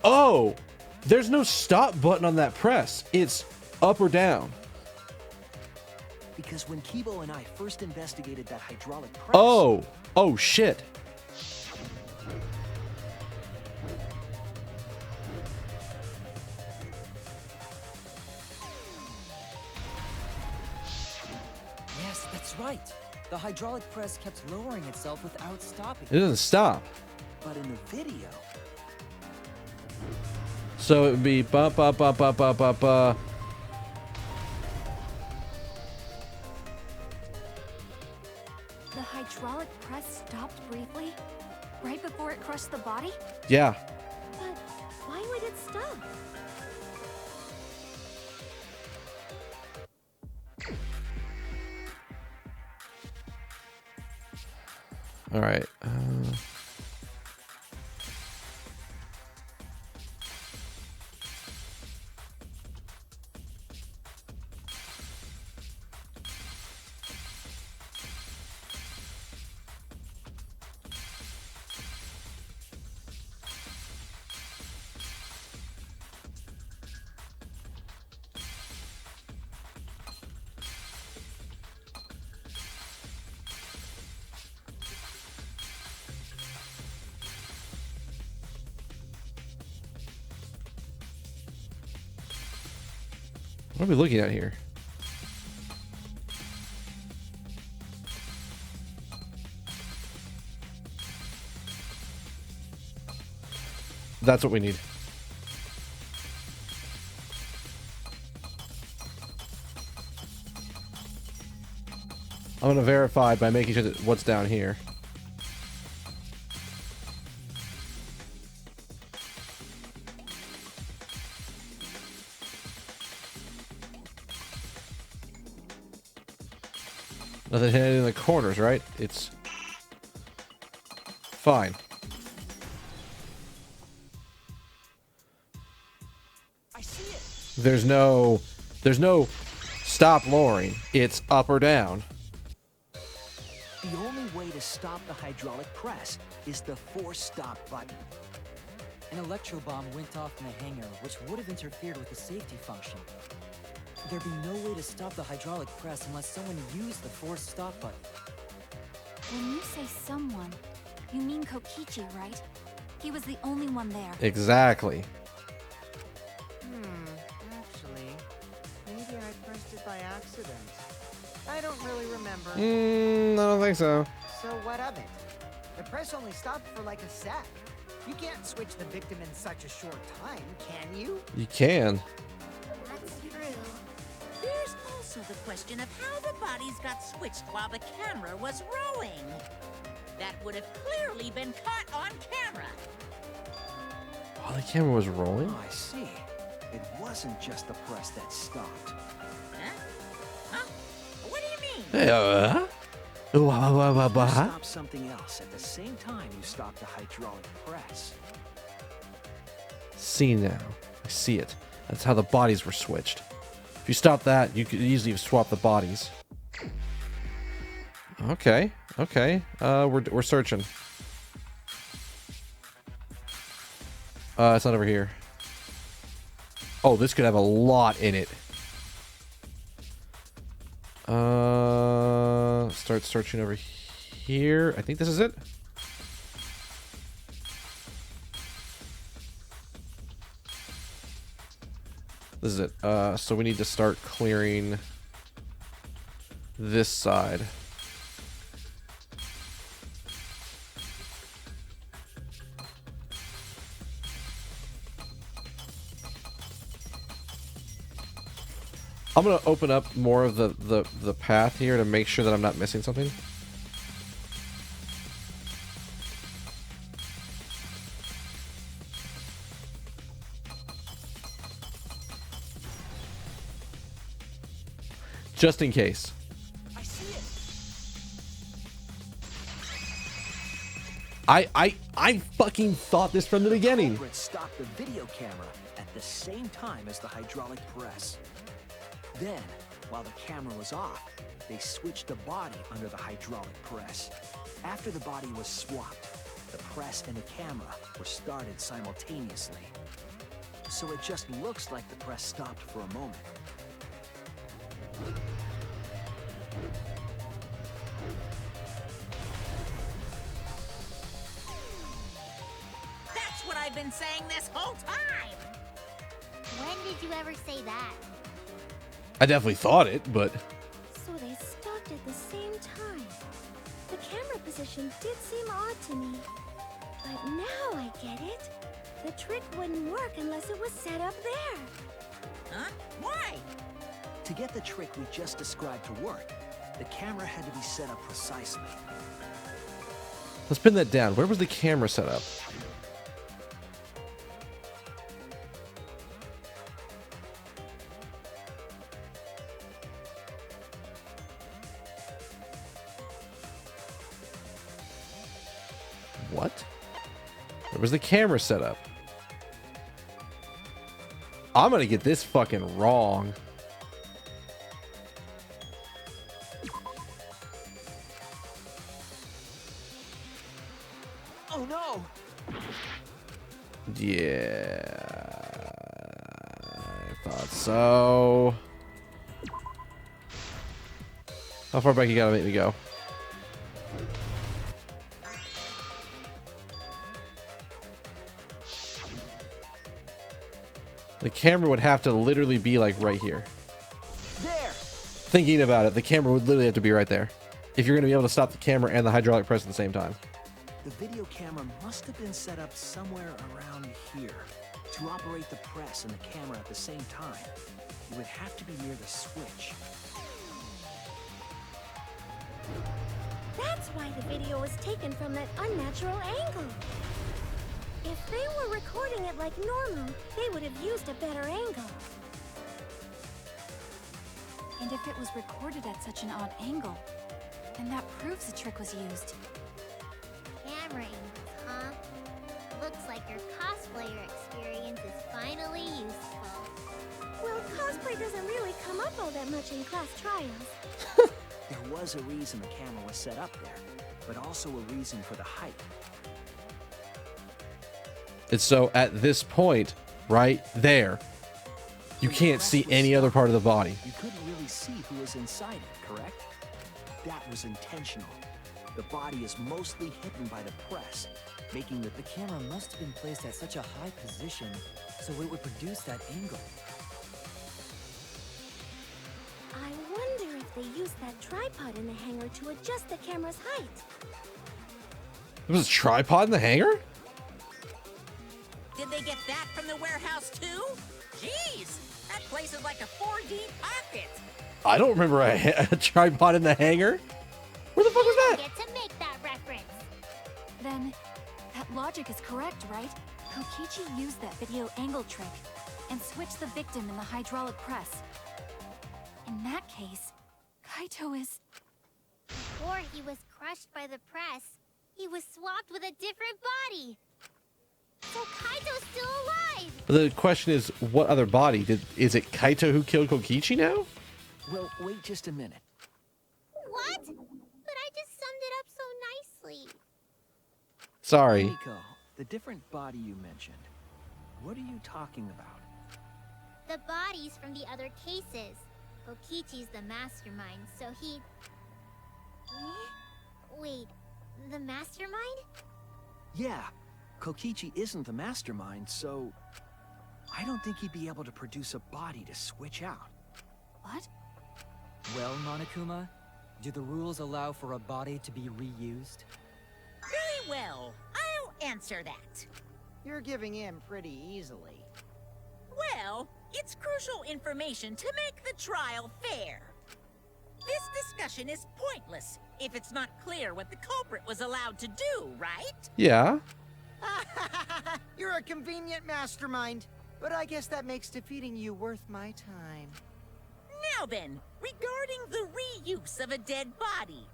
Oh, there's no stop button on that press. It's up or down. Because when Kibo and I first investigated that hydraulic press... Oh shit. Yes, that's right. The hydraulic press kept lowering itself without stopping. It doesn't stop. But in the video... So it would be ba ba ba ba ba ba ba. The hydraulic press stopped briefly, right before it crushed the body? Yeah. But why would it stop? All right. What are we looking at here? That's what we need. I'm going to verify by making sure that what's down here. Nothing hidden in the corners, right? It's fine. I see it! There's no stop lowering. It's up or down. The only way to stop the hydraulic press is the force stop button. An electro bomb went off in the hangar, which would have interfered with the safety function. There'd be no way to stop the hydraulic press unless someone used the force stop button. When you say someone, you mean Kokichi, right? He was the only one there. Exactly. Actually, maybe I pressed it by accident. I don't really remember. I don't think so. So what of it? The press only stopped for like a sec. You can't switch the victim in such a short time, can you? You can. That's true. There's also the question of how the bodies got switched while the camera was rolling. That would have clearly been caught on camera. Oh, the camera was rolling? Oh, I see. It wasn't just the press that stopped. Huh? Huh? What do you mean? Hey, You stopped something else at the same time you stopped the hydraulic press. See now. I see it. That's how the bodies were switched. If you stop that, you could easily swap the bodies. Okay. Okay. We're searching. It's not over here. Oh, this could have a lot in it. Start searching over here. I think this is it. This is it. So we need to start clearing this side. I'm gonna open up more of the path here to make sure that I'm not missing something. Just in case. I see it. I fucking thought this from the beginning. Culprit stopped the video camera at the same time as the hydraulic press. Then, while the camera was off, they switched the body under the hydraulic press. After the body was swapped, the press and the camera were started simultaneously. So it just looks like the press stopped for a moment. That's what I've been saying this whole time. When did you ever say that? I definitely thought it, but So they stopped at the same time. The camera position did seem odd to me. But now I get it. The trick wouldn't work unless it was set up there. Huh? Why? To get the trick we just described to work, the camera had to be set up precisely. let's pin that down. Where was the camera set up? What? Where was the camera set up? I'm gonna get this fucking wrong. Oh no! Yeah, I thought so. How far back you gotta make me go? The camera would have to literally be like right here. There! Thinking about it, the camera would literally have to be right there. If you're gonna be able to stop the camera and the hydraulic press at the same time. The video camera must have been set up somewhere around here. To operate the press and the camera at the same time, it would have to be near the switch. That's why the video was taken from that unnatural angle. If they were recording it like normal, they would have used a better angle. And if it was recorded at such an odd angle, then that proves the trick was used. Camera angles, huh? Looks like your cosplayer experience is finally useful. Well, cosplay doesn't really come up all that much in class trials. There was a reason the camera was set up there, but also a reason for the height. And so at this point, right there, you can't see any other part of the body. You couldn't really see who was inside it, correct? That was intentional. The body is mostly hidden by the press, making The camera must have been placed at such a high position so it would produce that angle. I wonder if they used that tripod in the hangar to adjust the camera's height. There was a tripod in the hangar? Did they get that from the warehouse too? Jeez, that place is like a 4D pocket. I don't remember a tripod in the hangar. Where the fuck was that? Get to make that reference. Then, that logic is correct, right? Kokichi used that video angle trick and switched the victim in the hydraulic press. In that case, Kaito is... Before he was crushed by the press, he was swapped with a different body. So Kaito's still alive. The question is, what other body? Is it Kaito who killed Kokichi now? Well, wait just a minute. What? But I just summed it up so nicely. Sorry. Nico, the different body you mentioned, what are you talking about? The bodies from the other cases. Kokichi's the mastermind, so he... Wait, the mastermind? Yeah, Kokichi isn't the mastermind, so I don't think he'd be able to produce a body to switch out. What? Well, Monokuma, do the rules allow for a body to be reused? Very well, I'll answer that. You're giving in pretty easily. Well, it's crucial information to make the trial fair. This discussion is pointless if it's not clear what the culprit was allowed to do, right? Yeah. You're a convenient mastermind, but I guess that makes defeating you worth my time. Now then, regarding the reuse of a dead body.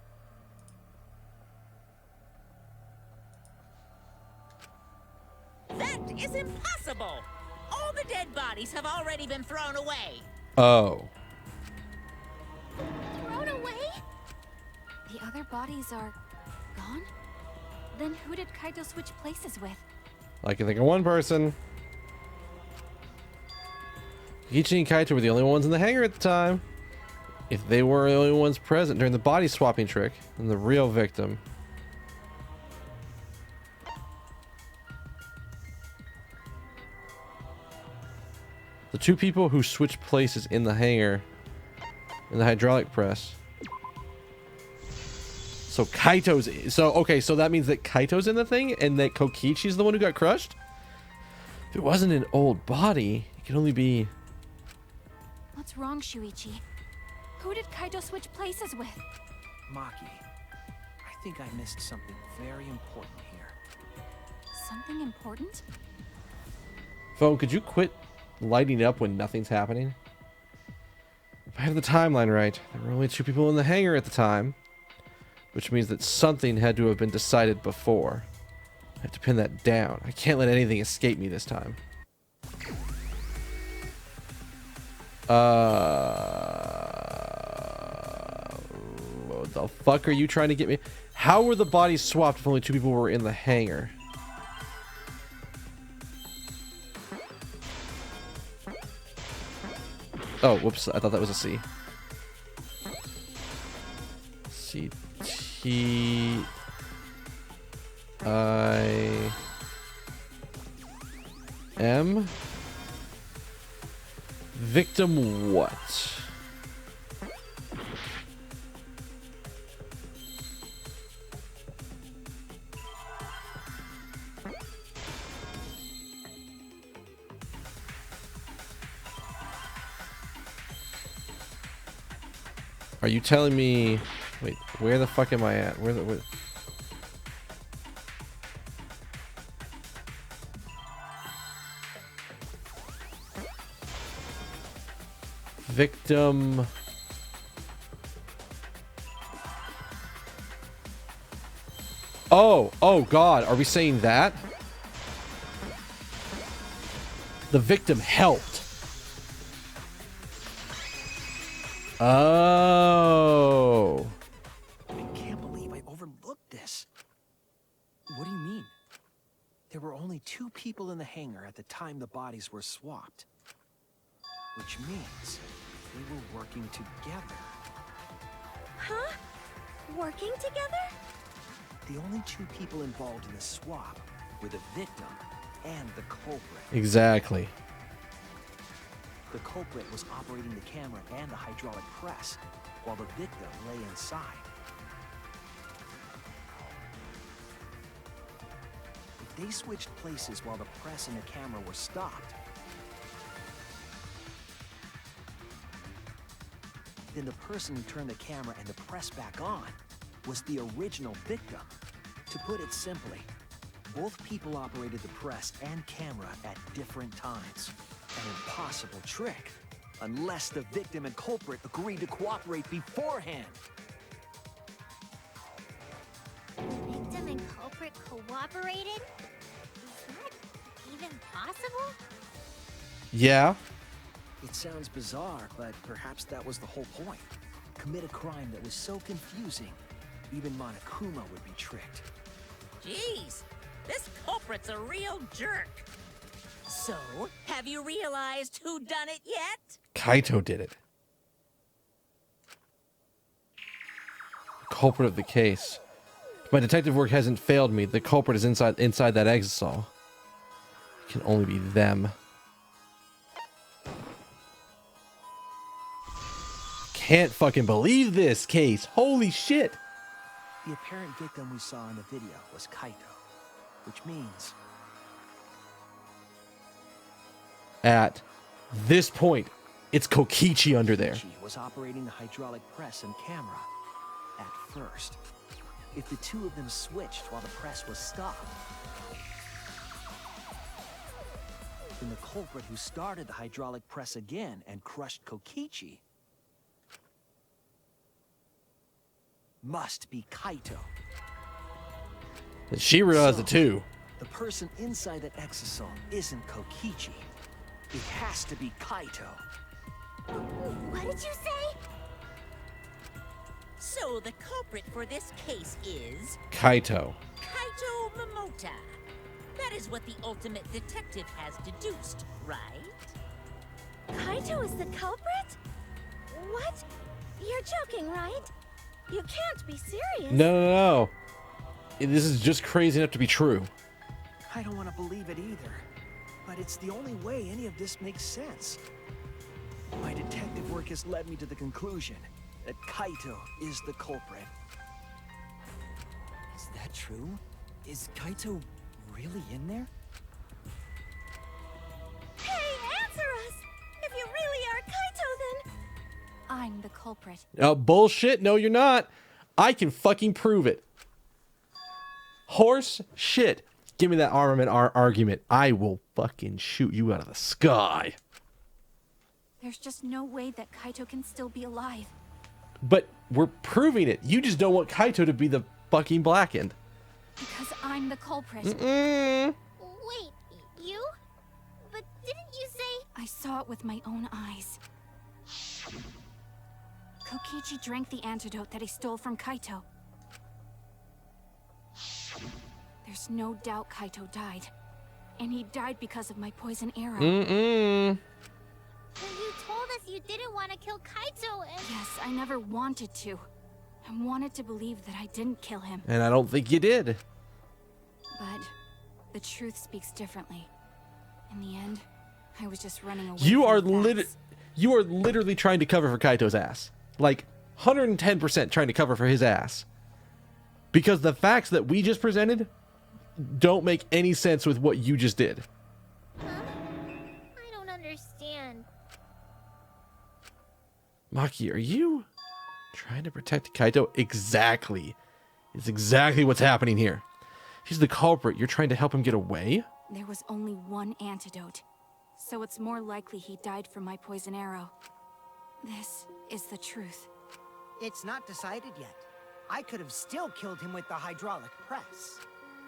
That is impossible! All the dead bodies have already been thrown away. Oh. Thrown away? The other bodies are... gone? Then who did Kaito switch places with? I can think of one person. Kokichi and Kaito were the only ones in the hangar at the time. If they were the only ones present during the body swapping trick, then the real victim... The two people who switched places in the hangar, in the hydraulic press. So Kaito's... So, okay, so that means that Kaito's in the thing and that Kokichi's the one who got crushed? If it wasn't an old body, it could only be... What's wrong, Shuichi? Who did Kaito switch places with? Maki, I think I missed something very important here. Something important? Phone, could you quit lighting up when nothing's happening? If I have the timeline right, there were only two people in the hangar at the time, which means that something had to have been decided before. I have to pin that down. I can't let anything escape me this time. What the fuck are you trying to get me? How were the bodies swapped if only two people were in the hangar? Oh, whoops. I thought that was a C. C T I M. Victim what? Are you telling me... Wait, where the fuck am I at? Where... Victim... Oh god, are we saying that? The victim helped. Oh. I can't believe I overlooked this. What do you mean? There were only two people in the hangar at the time the bodies were swapped. Which means they were working together. Huh? Working together? The only two people involved in the swap were the victim and the culprit. Exactly. The culprit was operating the camera and the hydraulic press, while the victim lay inside. If they switched places while the press and the camera were stopped, then the person who turned the camera and the press back on was the original victim. To put it simply, both people operated the press and camera at different times. An impossible trick, unless the victim and culprit agreed to cooperate beforehand. Victim and culprit cooperated? Is that even possible? Yeah. It sounds bizarre, but perhaps that was the whole point. Commit a crime that was so confusing, even Monokuma would be tricked. Jeez, this culprit's a real jerk. So, have you realized who done it yet? Kaito did it. Culprit of the case. My detective work hasn't failed me. The culprit is inside that exisal. It can only be them. Can't fucking believe this case. Holy shit. The apparent victim we saw in the video was Kaito, which means at this point, it's Kokichi under there. Kokichi was operating the hydraulic press and camera at first. If the two of them switched while the press was stopped, then the culprit who started the hydraulic press again and crushed Kokichi must be Kaito. She realized it too. The person inside that exisal isn't Kokichi. It has to be Kaito. What did you say? So the culprit for this case is Kaito. Kaito Momota. That is what the ultimate detective has deduced, right? Kaito is the culprit? What? You're joking, right? You can't be serious. No. This is just crazy enough to be true. I don't want to believe it either, but it's the only way any of this makes sense. My detective work has led me to the conclusion that Kaito is the culprit. Is that true? Is Kaito really in there? Hey, answer us! If you really are Kaito, then... I'm the culprit. Oh, bullshit. No, you're not. I can fucking prove it. Horse shit. Give me that armament argument. I will fucking shoot you out of the sky. There's just no way that Kaito can still be alive. But we're proving it. You just don't want Kaito to be the fucking blackened. Because I'm the culprit. Mm-mm. Wait, you? But didn't you say... I saw it with my own eyes. Kokichi drank the antidote that he stole from Kaito. There's no doubt Kaito died. And he died because of my poison arrow. Mm-mm. But you told us you didn't want to kill Kaito and... Yes, I never wanted to. I wanted to believe that I didn't kill him. And I don't think you did. But the truth speaks differently. In the end, I was just running away You are from the facts. you are literally trying to cover for Kaito's ass. Like 110% trying to cover for his ass. Because the facts that we just presented don't make any sense with what you just did. Huh? I don't understand. Maki, are you trying to protect Kaito? Exactly. It's exactly what's happening here. He's the culprit. You're trying to help him get away? There was only one antidote. So it's more likely he died from my poison arrow. This is the truth. It's not decided yet. I could have still killed him with the hydraulic press.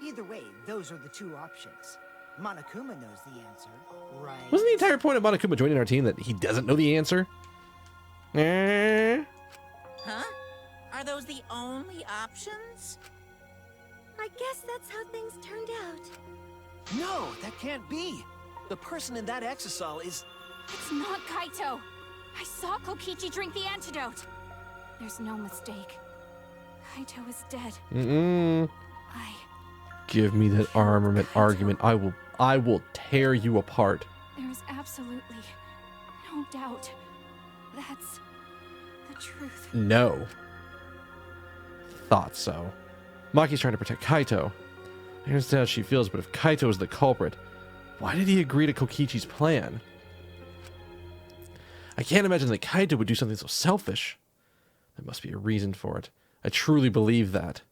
Either way, those are the two options. Monokuma knows the answer, right? Wasn't the entire point of Monokuma joining our team that he doesn't know the answer? Huh? Are those the only options? I guess that's how things turned out. No, that can't be. The person in that exisal is... It's not Kaito. I saw Kokichi drink the antidote. There's no mistake. Kaito is dead. Mm-mm. Give me that armament argument. I will tear you apart. There's absolutely no doubt. That's the truth. No. Thought so. Maki's trying to protect Kaito. I understand how she feels, but if Kaito is the culprit, why did he agree to Kokichi's plan? I can't imagine that Kaito would do something so selfish. There must be a reason for it. I truly believe that.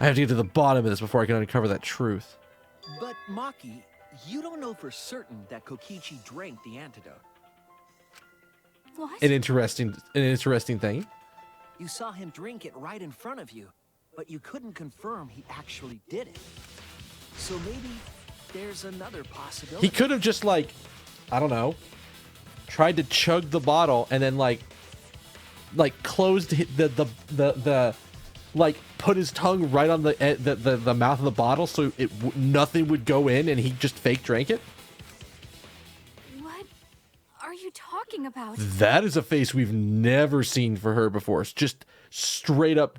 I have to get to the bottom of this before I can uncover that truth. But Maki, you don't know for certain that Kokichi drank the antidote. What? An interesting thing. You saw him drink it right in front of you, but you couldn't confirm he actually did it. So maybe there's another possibility. He could have just, like, I don't know, tried to chug the bottle and then like closed the like put his tongue right on the mouth of the bottle so nothing would go in, and he just fake drank it. What are you talking about? That is a face we've never seen for her before. It's just straight up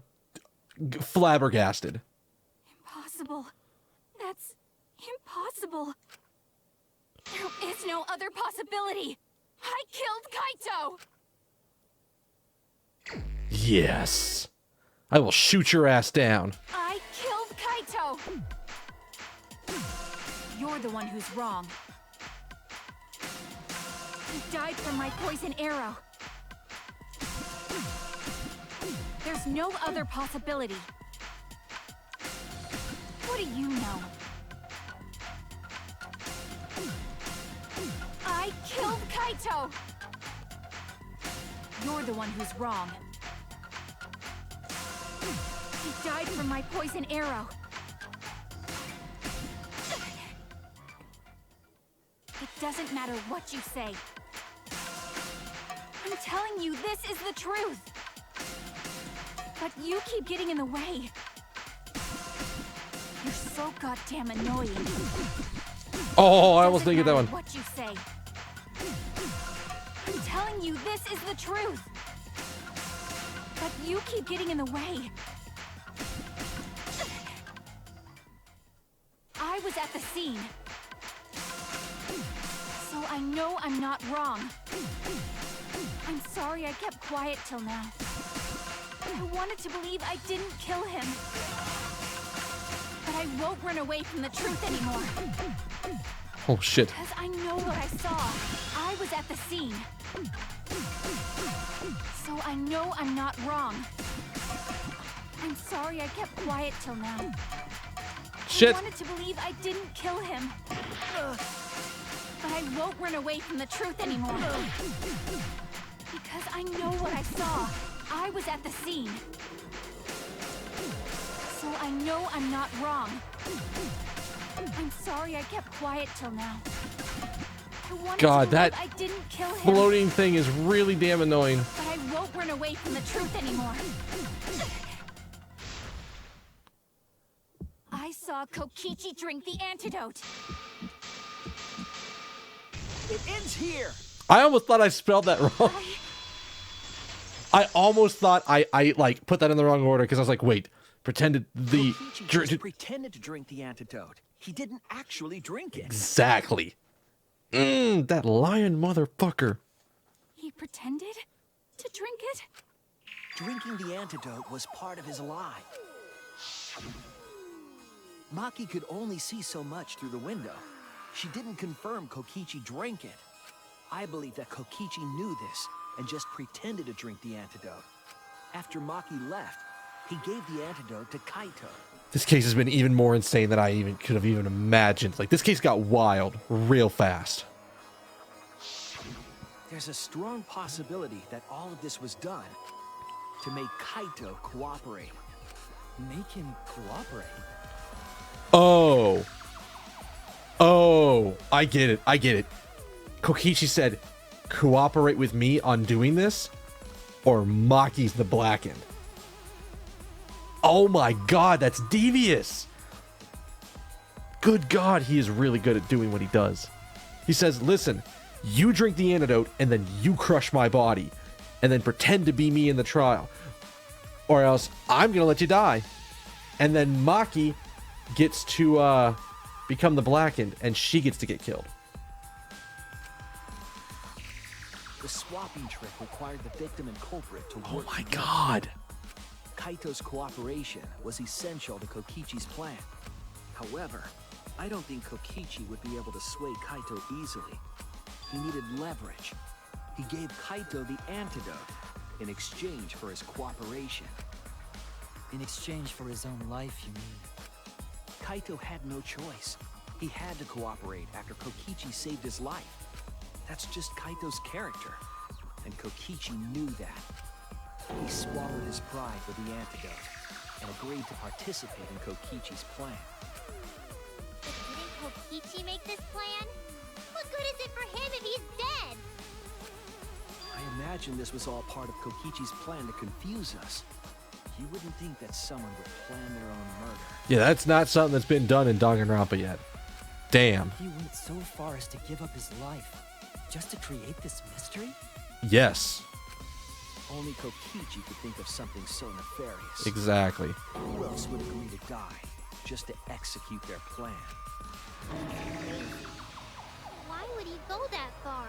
flabbergasted. Impossible. That's impossible. There is no other possibility. I killed Kaito. Yes. I will shoot your ass down. I killed Kaito. You're the one who's wrong. He died from my poison arrow. There's no other possibility. What do you know? I killed Kaito! You're the one who's wrong. He died from my poison arrow. It doesn't matter what you say. I'm telling you, this is the truth. But you keep getting in the way. You're so goddamn annoying. Oh, I almost didn't get that one. What you say. I'm telling you, this is the truth. But you keep getting in the way. I was at the scene. So I know I'm not wrong. I'm sorry I kept quiet till now. I wanted to believe I didn't kill him. But I won't run away from the truth anymore. Oh shit. Because I know what I saw. I was at the scene. So I know I'm not wrong. I'm sorry I kept quiet till now. Shit. I wanted to believe I didn't kill him. But I won't run away from the truth anymore. Because I know what I saw. I was at the scene. So I know I'm not wrong. I'm sorry I kept quiet till now. I wanted God, to that believe I didn't kill him. floating thing is really damn annoying. But I won't run away from the truth anymore. I saw Kokichi drink the antidote. It ends here. I almost thought I spelled that wrong. I almost thought I like put that in the wrong order because I was like, wait, pretended the Kokichi just pretended to drink the antidote. He didn't actually drink it. Exactly. That lion motherfucker. He pretended to drink it? Drinking the antidote was part of his lie. Maki could only see so much through the window. She didn't confirm Kokichi drank it. I believe that Kokichi knew this and just pretended to drink the antidote. After Maki left, he gave the antidote to Kaito. This case has been even more insane than I even could have even imagined. Like, this case got wild real fast. There's a strong possibility that all of this was done to make Kaito cooperate. Make him cooperate? Oh, I get it. I get it. Kokichi said, cooperate with me on doing this, or Maki's the blackened. Oh my god, that's devious. Good god, he is really good at doing what he does. He says, listen, you drink the antidote and then you crush my body and then pretend to be me in the trial, or else I'm gonna let you die. and then Maki gets to become the Blackened, and she gets to get killed. The swapping trick required the victim and culprit to work Oh my together. god. Kaito's cooperation was essential to Kokichi's plan. However, I don't think Kokichi would be able to sway Kaito easily. He needed leverage. He gave Kaito the antidote in exchange for his cooperation. In exchange for his own life, you mean? Kaito had no choice. He had to cooperate after Kokichi saved his life. That's just Kaito's character, and Kokichi knew that. He swallowed his pride with the antidote and agreed to participate in Kokichi's plan. But didn't Kokichi make this plan? What good is it for him if he's dead? I imagine this was all part of Kokichi's plan to confuse us. You wouldn't think that someone would plan their own murder. Yeah, that's not something that's been done in Danganronpa yet. Damn. He went so far as to give up his life just to create this mystery? Yes. Only Kokichi could think of something so nefarious. Exactly. Who else would agree to die just to execute their plan? Why would he go that far?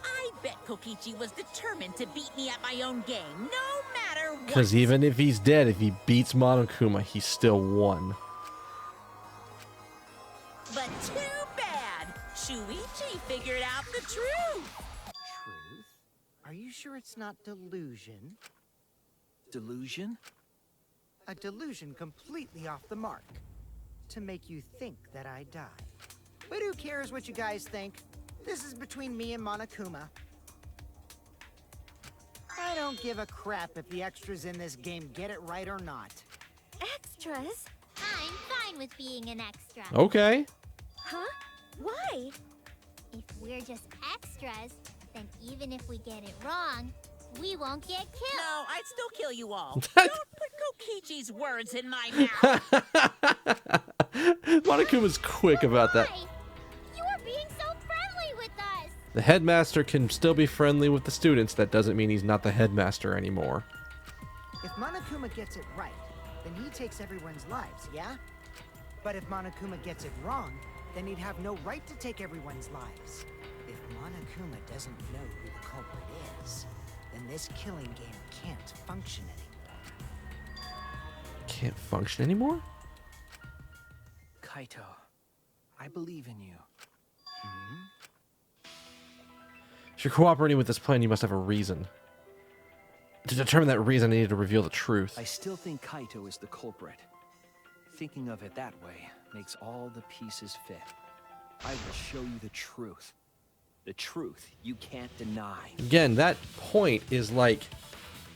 I bet Kokichi was determined to beat me at my own game, no matter what. Because even if he's dead, if he beats Monokuma, he still won. But too bad. Shuichi figured out the truth. Truth? Are you sure it's not delusion? Delusion? A delusion completely off the mark. To make you think that I died. But who cares what you guys think? This is between me and Monokuma. I don't give a crap if the extras in this game get it right or not. Extras? I'm fine with being an extra. Okay. Huh? Why? If we're just extras, then even if we get it wrong, we won't get killed. No, I'd still kill you all. Don't put Kokichi's words in my mouth. Monokuma's quick about that. Why? You are being so friendly with us. The headmaster can still be friendly with the students. That doesn't mean he's not the headmaster anymore. If Monokuma gets it right, then he takes everyone's lives, yeah? But if Monokuma gets it wrong, then he'd have no right to take everyone's lives. If Monokuma doesn't know who the culprit is, then this killing game can't function anymore. Can't function anymore? Kaito, I believe in you. If you're cooperating with this plan, you must have a reason. To determine that reason, I need to reveal the truth. I still think Kaito is the culprit. Thinking of it that way makes all the pieces fit. I will show you the truth. The truth you can't deny. Again, that point is like,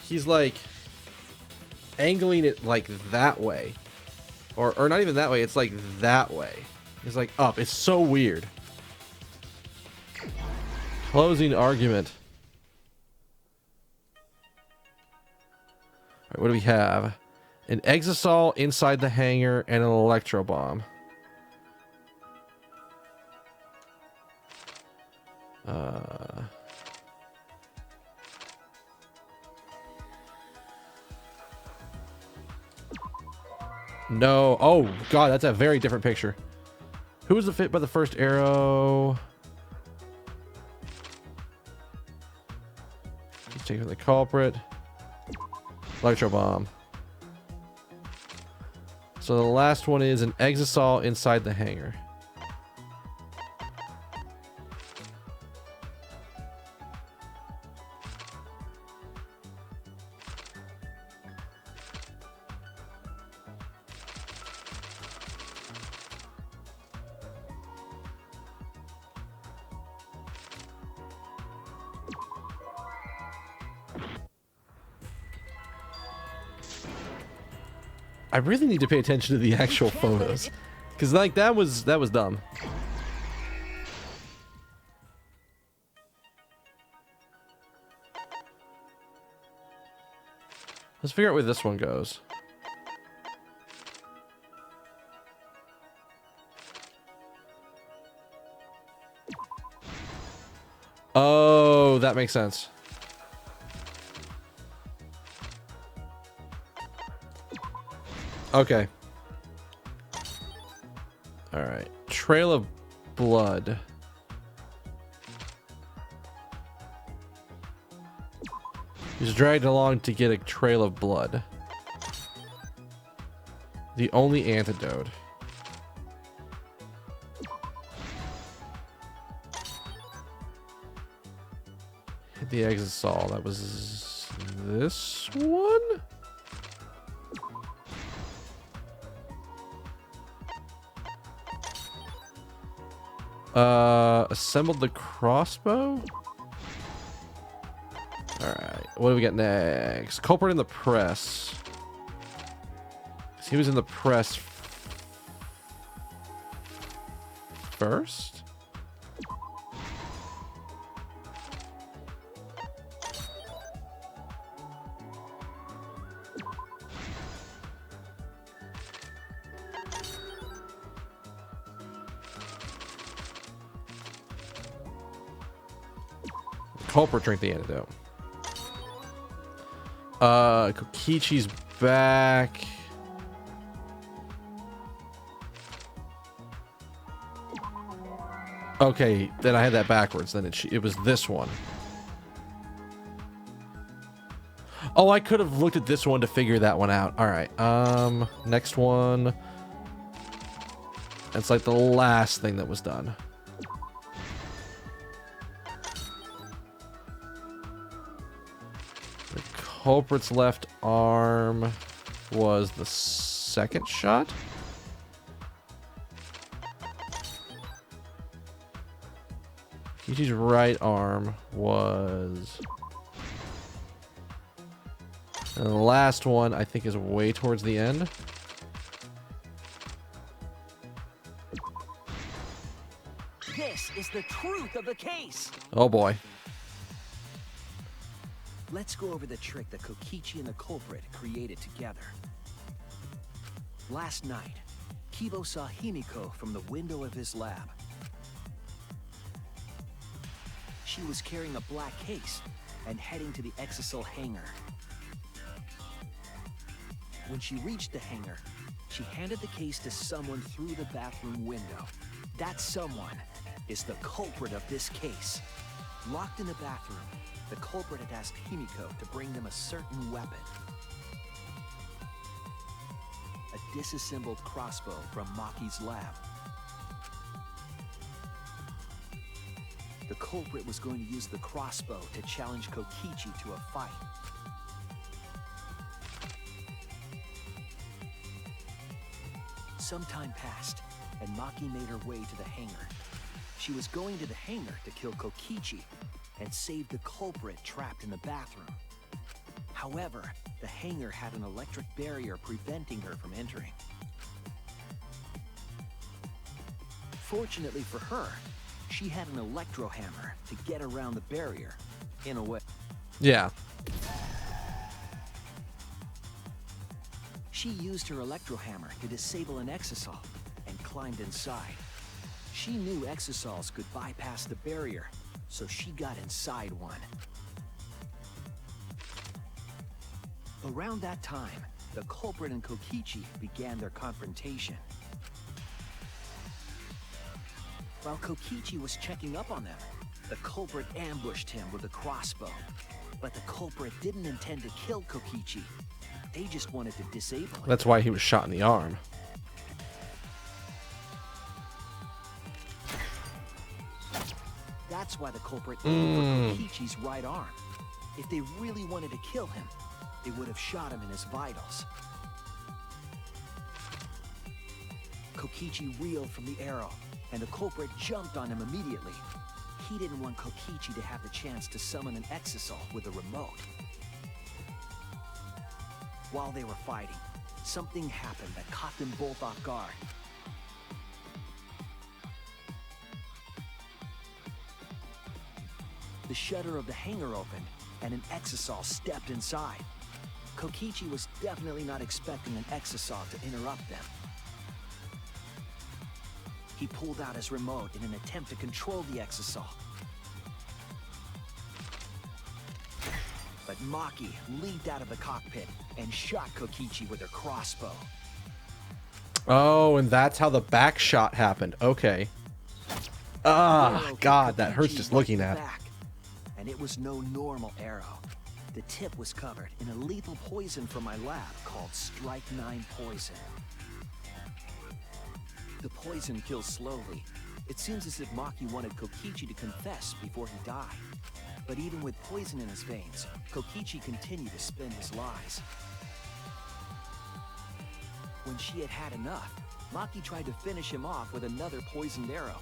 he's like angling it like that way. Or not even that way, it's like that way. It's like up. It's so weird. Closing argument. Alright, what do we have? An Exisol inside the hangar and an electro bomb. No. Oh, God, that's a very different picture. Who was the fit by the first arrow? Let's take the culprit. Electro bomb. So the last one is an Exisol inside the hangar. I really need to pay attention to the actual photos, because like that was dumb. Let's figure out where this one goes. Oh, that makes sense. Okay. Alright. Trail of blood. He's dragged along to get a trail of blood. The only antidote. Hit the exisal. That was this one? Assembled the crossbow? Alright, what do we got next? Culprit in the press. He was in the press first? Culprit drink the antidote. Kokichi's back. Okay, then I had that backwards. Then it was this one. Oh, I could have looked at this one to figure that one out. All right. Next one. It's like the last thing that was done. The culprit's left arm was the second shot. Kichi's right arm was... And the last one, I think, is way towards the end. This is the truth of the case. Oh boy. Let's go over the trick that Kokichi and the culprit created together. Last night, Kibo saw Himiko from the window of his lab. She was carrying a black case and heading to the exisal hangar. When she reached the hangar, she handed the case to someone through the bathroom window. That someone is the culprit of this case. Locked in the bathroom, the culprit had asked Himiko to bring them a certain weapon. A disassembled crossbow from Maki's lab. The culprit was going to use the crossbow to challenge Kokichi to a fight. Some time passed, and Maki made her way to the hangar. She was going to the hangar to kill Kokichi and save the culprit trapped in the bathroom. However, the hangar had an electric barrier preventing her from entering. Fortunately for her, she had an electro hammer to get around the barrier, in a way. Yeah. She used her electro hammer to disable an exisal and climbed inside. She knew exisals could bypass the barrier, so she got inside one. Around that time, the culprit and Kokichi began their confrontation. While Kokichi was checking up on them, the culprit ambushed him with a crossbow. But the culprit didn't intend to kill Kokichi. They just wanted to disable him. That's why he was shot in the arm. That's why the culprit aimed for Kokichi's right arm. If they really wanted to kill him, they would have shot him in his vitals. Kokichi reeled from the arrow, and the culprit jumped on him immediately. He didn't want Kokichi to have the chance to summon an exisal with a remote. While they were fighting, something happened that caught them both off guard. The shutter of the hangar opened, and an exisal stepped inside. Kokichi was definitely not expecting an exisal to interrupt them. He pulled out his remote in an attempt to control the exisal. But Maki leaped out of the cockpit and shot Kokichi with her crossbow. Oh, and that's how the back shot happened. Okay. Ah, God, that hurts just looking at. And it was no normal arrow. The tip was covered in a lethal poison from my lab called Strike 9 poison. The poison kills slowly. It seems as if Maki wanted Kokichi to confess before he died. But even with poison in his veins, Kokichi continued to spin his lies. When she had had enough, Maki tried to finish him off with another poisoned arrow.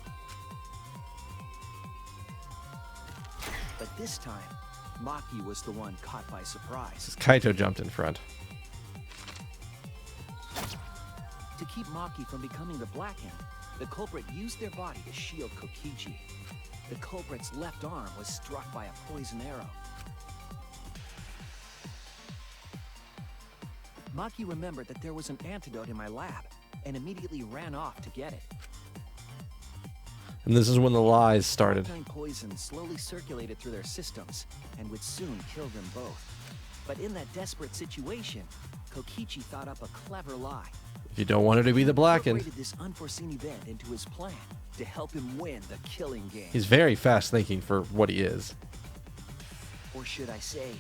But this time, Maki was the one caught by surprise. Kaito jumped in front. To keep Maki from becoming the Blackened, the culprit used their body to shield Kokichi. The culprit's left arm was struck by a poison arrow. Maki remembered that there was an antidote in my lab, and immediately ran off to get it. And this is when the lies started. Poison slowly circulated through their systems, and would soon kill them both. But in that desperate situation, Kokichi thought up a clever lie. If you don't want her to be the Blackened. He incorporated this unforeseen event into his plan to help him win the killing game. He's very fast thinking for what he is. Or should I say,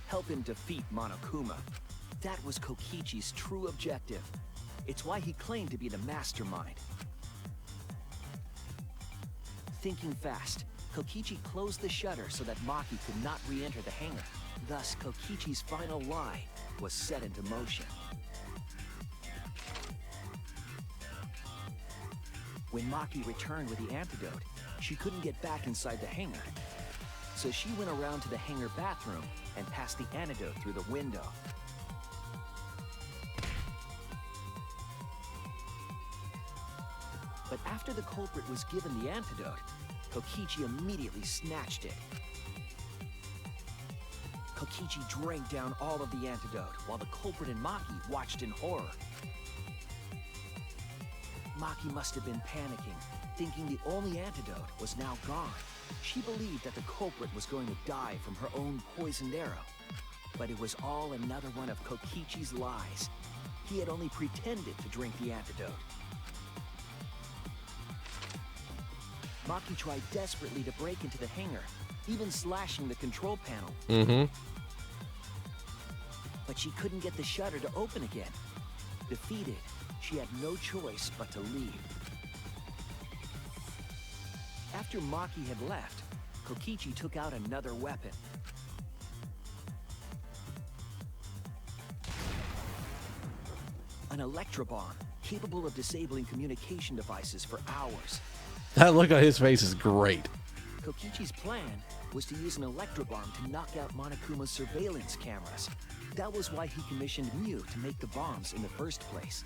help him defeat Monokuma. That was Kokichi's true objective. It's why he claimed to be the mastermind. Thinking fast, Kokichi closed the shutter so that Maki could not re-enter the hangar. Thus, Kokichi's final lie was set into motion. When Maki returned with the antidote, she couldn't get back inside the hangar. So she went around to the hangar bathroom and passed the antidote through the window. But after the culprit was given the antidote, Kokichi immediately snatched it. Kokichi drank down all of the antidote, while the culprit and Maki watched in horror. Maki must have been panicking, thinking the only antidote was now gone. She believed that the culprit was going to die from her own poisoned arrow. But it was all another one of Kokichi's lies. He had only pretended to drink the antidote. Maki tried desperately to break into the hangar, even slashing the control panel. But she couldn't get the shutter to open again. Defeated, she had no choice but to leave. After Maki had left, Kokichi took out another weapon. An electrobomb, capable of disabling communication devices for hours. That look on his face is great. Kokichi's plan was to use an electrobomb to knock out Monokuma's surveillance cameras. That was why he commissioned Mew to make the bombs in the first place.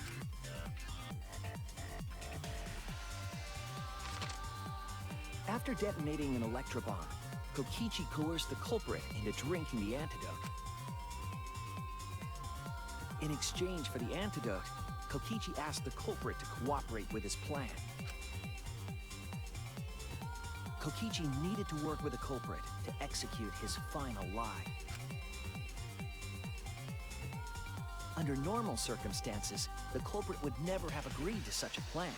After detonating an electrobomb, Kokichi coerced the culprit into drinking the antidote. In exchange for the antidote, Kokichi asked the culprit to cooperate with his plan. Kokichi needed to work with the culprit to execute his final lie. Under normal circumstances, the culprit would never have agreed to such a plan.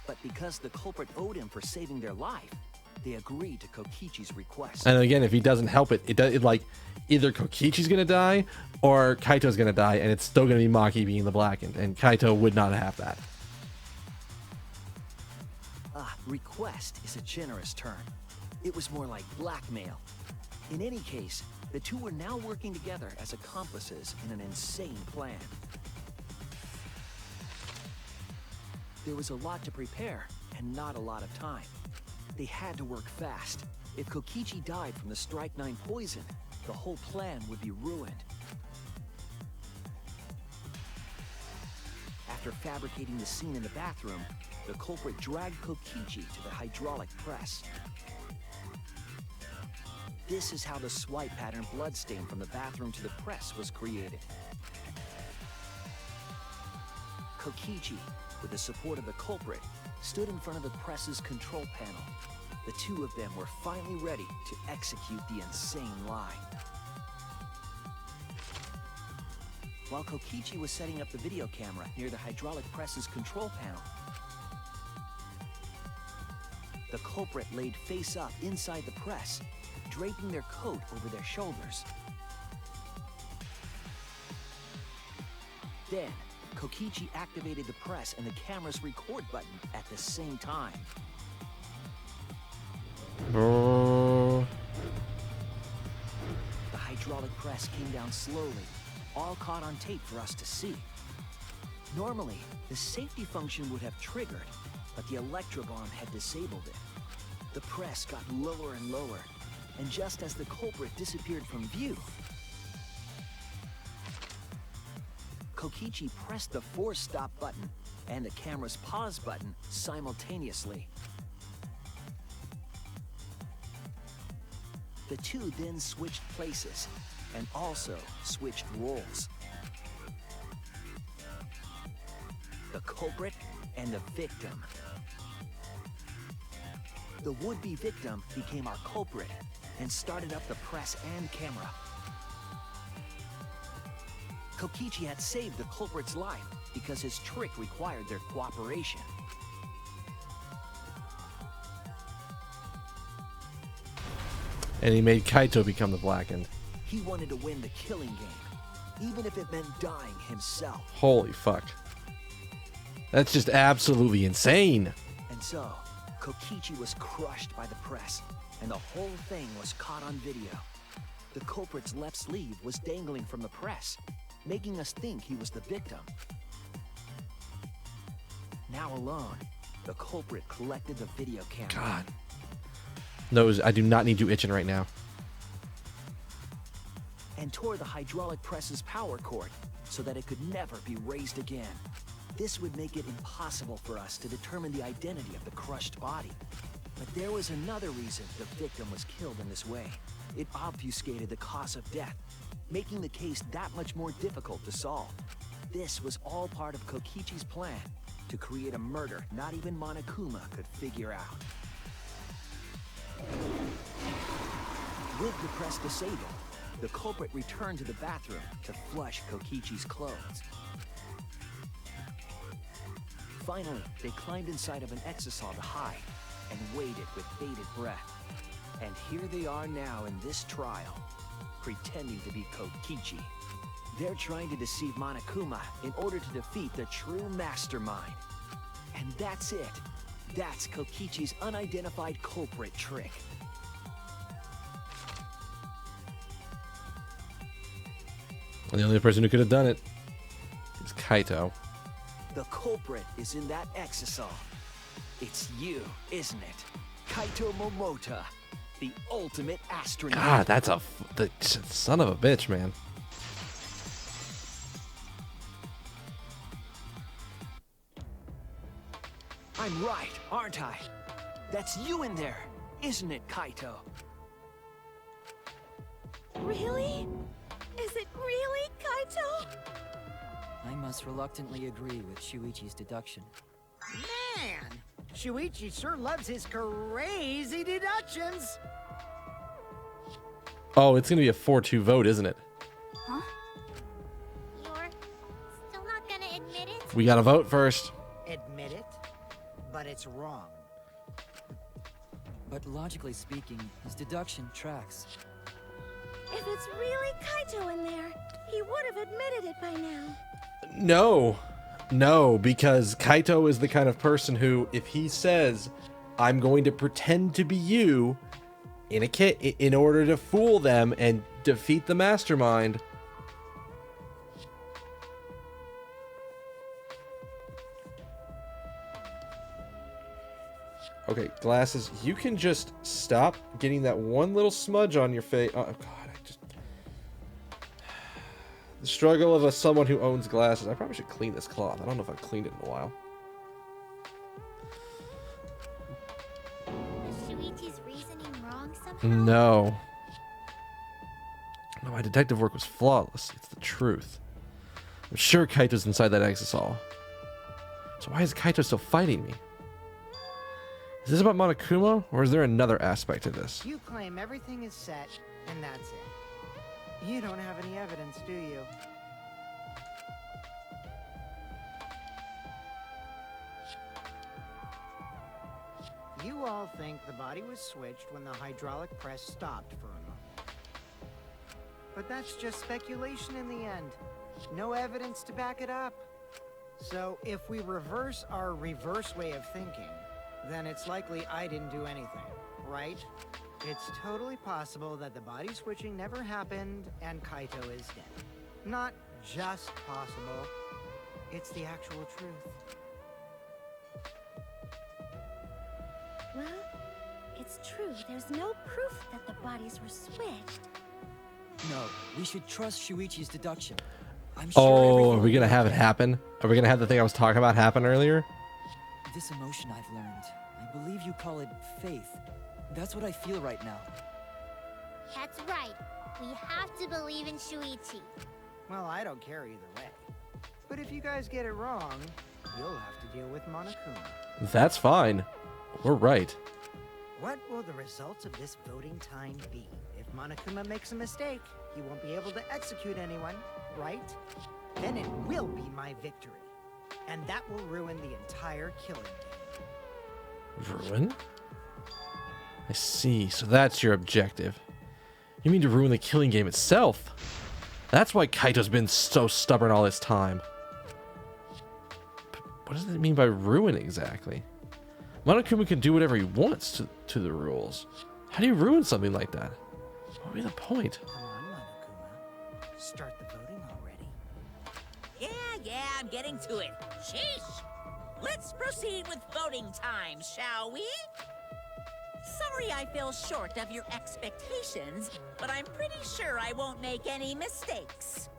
But because the culprit owed him for saving their life, they agreed to Kokichi's request. And again, if he doesn't help it, it like either Kokichi's gonna die or Kaito's gonna die, and it's still gonna be Maki being the Blackened, and Kaito would not have that. Request is a generous term. It was more like blackmail. In any case, the two were now working together as accomplices in an insane plan. There was a lot to prepare, and not a lot of time. They had to work fast. If Kokichi died from the Strike 9 poison, the whole plan would be ruined. After fabricating the scene in the bathroom, the culprit dragged Kokichi to the hydraulic press. This is how the swipe pattern bloodstain from the bathroom to the press was created. Kokichi, with the support of the culprit, stood in front of the press's control panel. The two of them were finally ready to execute the insane lie. while Kokichi was setting up the video camera near the hydraulic press's control panel. The culprit laid face up inside the press, draping their coat over their shoulders. Then, Kokichi activated the press and the camera's record button at the same time. Oh. The hydraulic press came down slowly, all caught on tape for us to see. Normally, the safety function would have triggered, but the electrobomb had disabled it. The press got lower and lower, and just as the culprit disappeared from view, Kokichi pressed the force stop button and the camera's pause button simultaneously. The two then switched places and also switched roles. The culprit and the victim. The would-be victim became our culprit and started up the press and camera. Kokichi had saved the culprit's life because his trick required their cooperation. And he made Kaito become the Blackened. He wanted to win the killing game, even if it meant dying himself. Holy fuck. That's just absolutely insane. And so, Kokichi was crushed by the press, and the whole thing was caught on video. The culprit's left sleeve was dangling from the press, making us think he was the victim. Now alone, the culprit collected the video camera. God. Nose, I do not need you itching right now. And tore the hydraulic press's power cord so that it could never be raised again. This would make it impossible for us to determine the identity of the crushed body. But there was another reason the victim was killed in this way. It obfuscated the cause of death, making the case that much more difficult to solve. This was all part of Kokichi's plan to create a murder not even Monokuma could figure out. With the press disabled, the culprit returned to the bathroom to flush Kokichi's clothes. Finally, they climbed inside of an exisal to hide and waited with bated breath. And here they are now in this trial, pretending to be Kokichi. They're trying to deceive Monokuma in order to defeat the true mastermind. And that's it. That's Kokichi's unidentified culprit trick. And the only person who could have done it is Kaito. The culprit is in that exisal. It's you, isn't it? Kaito Momota, the ultimate astronaut. God, that's the son of a bitch, man. I'm right, aren't I? That's you in there, isn't it, Kaito? Really? Is it really Kaito? I must reluctantly agree with Shuichi's deduction. Man, Shuichi sure loves his crazy deductions. Oh, it's gonna be a 4-2 vote, isn't it? Huh? You're still not gonna admit it? We gotta vote first. Admit it, but it's wrong. But logically speaking, his deduction tracks. If it's really Kaito in there, he would have admitted it by now. No, because Kaito is the kind of person who, if he says, I'm going to pretend to be you in order to fool them and defeat the mastermind. Okay, Glasses, you can just stop getting that one little smudge on your face. Oh, God, the struggle of someone who owns glasses. I probably should clean this cloth. I don't know if I've cleaned it in a while. Was Shuichi's reasoning wrong somehow? No, my detective work was flawless. It's the truth. I'm sure Kaito's inside that exisal. So why is Kaito still fighting me? Is this about Monokuma, or is there another aspect to this? You claim everything is set, and that's it. You don't have any evidence, do you? You all think the body was switched when the hydraulic press stopped for a moment. But that's just speculation in the end. No evidence to back it up. So if we reverse our reverse way of thinking, then it's likely I didn't do anything, right? It's totally possible that the body switching never happened and Kaito is dead. Not just possible, it's the actual truth. Well, it's true. There's no proof that the bodies were switched. No, we should trust Shuichi's deduction. I'm Oh, sure are everything we gonna will have it work out. happen? Are we gonna have the thing I was talking about happen earlier? This emotion I've learned, I believe you call it faith. That's what I feel right now. That's right. We have to believe in Shuichi. Well, I don't care either way. But if you guys get it wrong, you'll have to deal with Monokuma. That's fine. We're right. What will the results of this voting time be? If Monokuma makes a mistake, he won't be able to execute anyone, right? Then it will be my victory. And that will ruin the entire killing game. Ruin? I see. So that's your objective. You mean to ruin the killing game itself? That's why Kaito's been so stubborn all this time. But what does it mean by ruin exactly? Monokuma can do whatever he wants to the rules. How do you ruin something like that? What would be the point? Come on, Monokuma. Start the voting already. Yeah, I'm getting to it. Sheesh! Let's proceed with voting time, shall we? Sorry I fell short of your expectations, but I'm pretty sure I won't make any mistakes.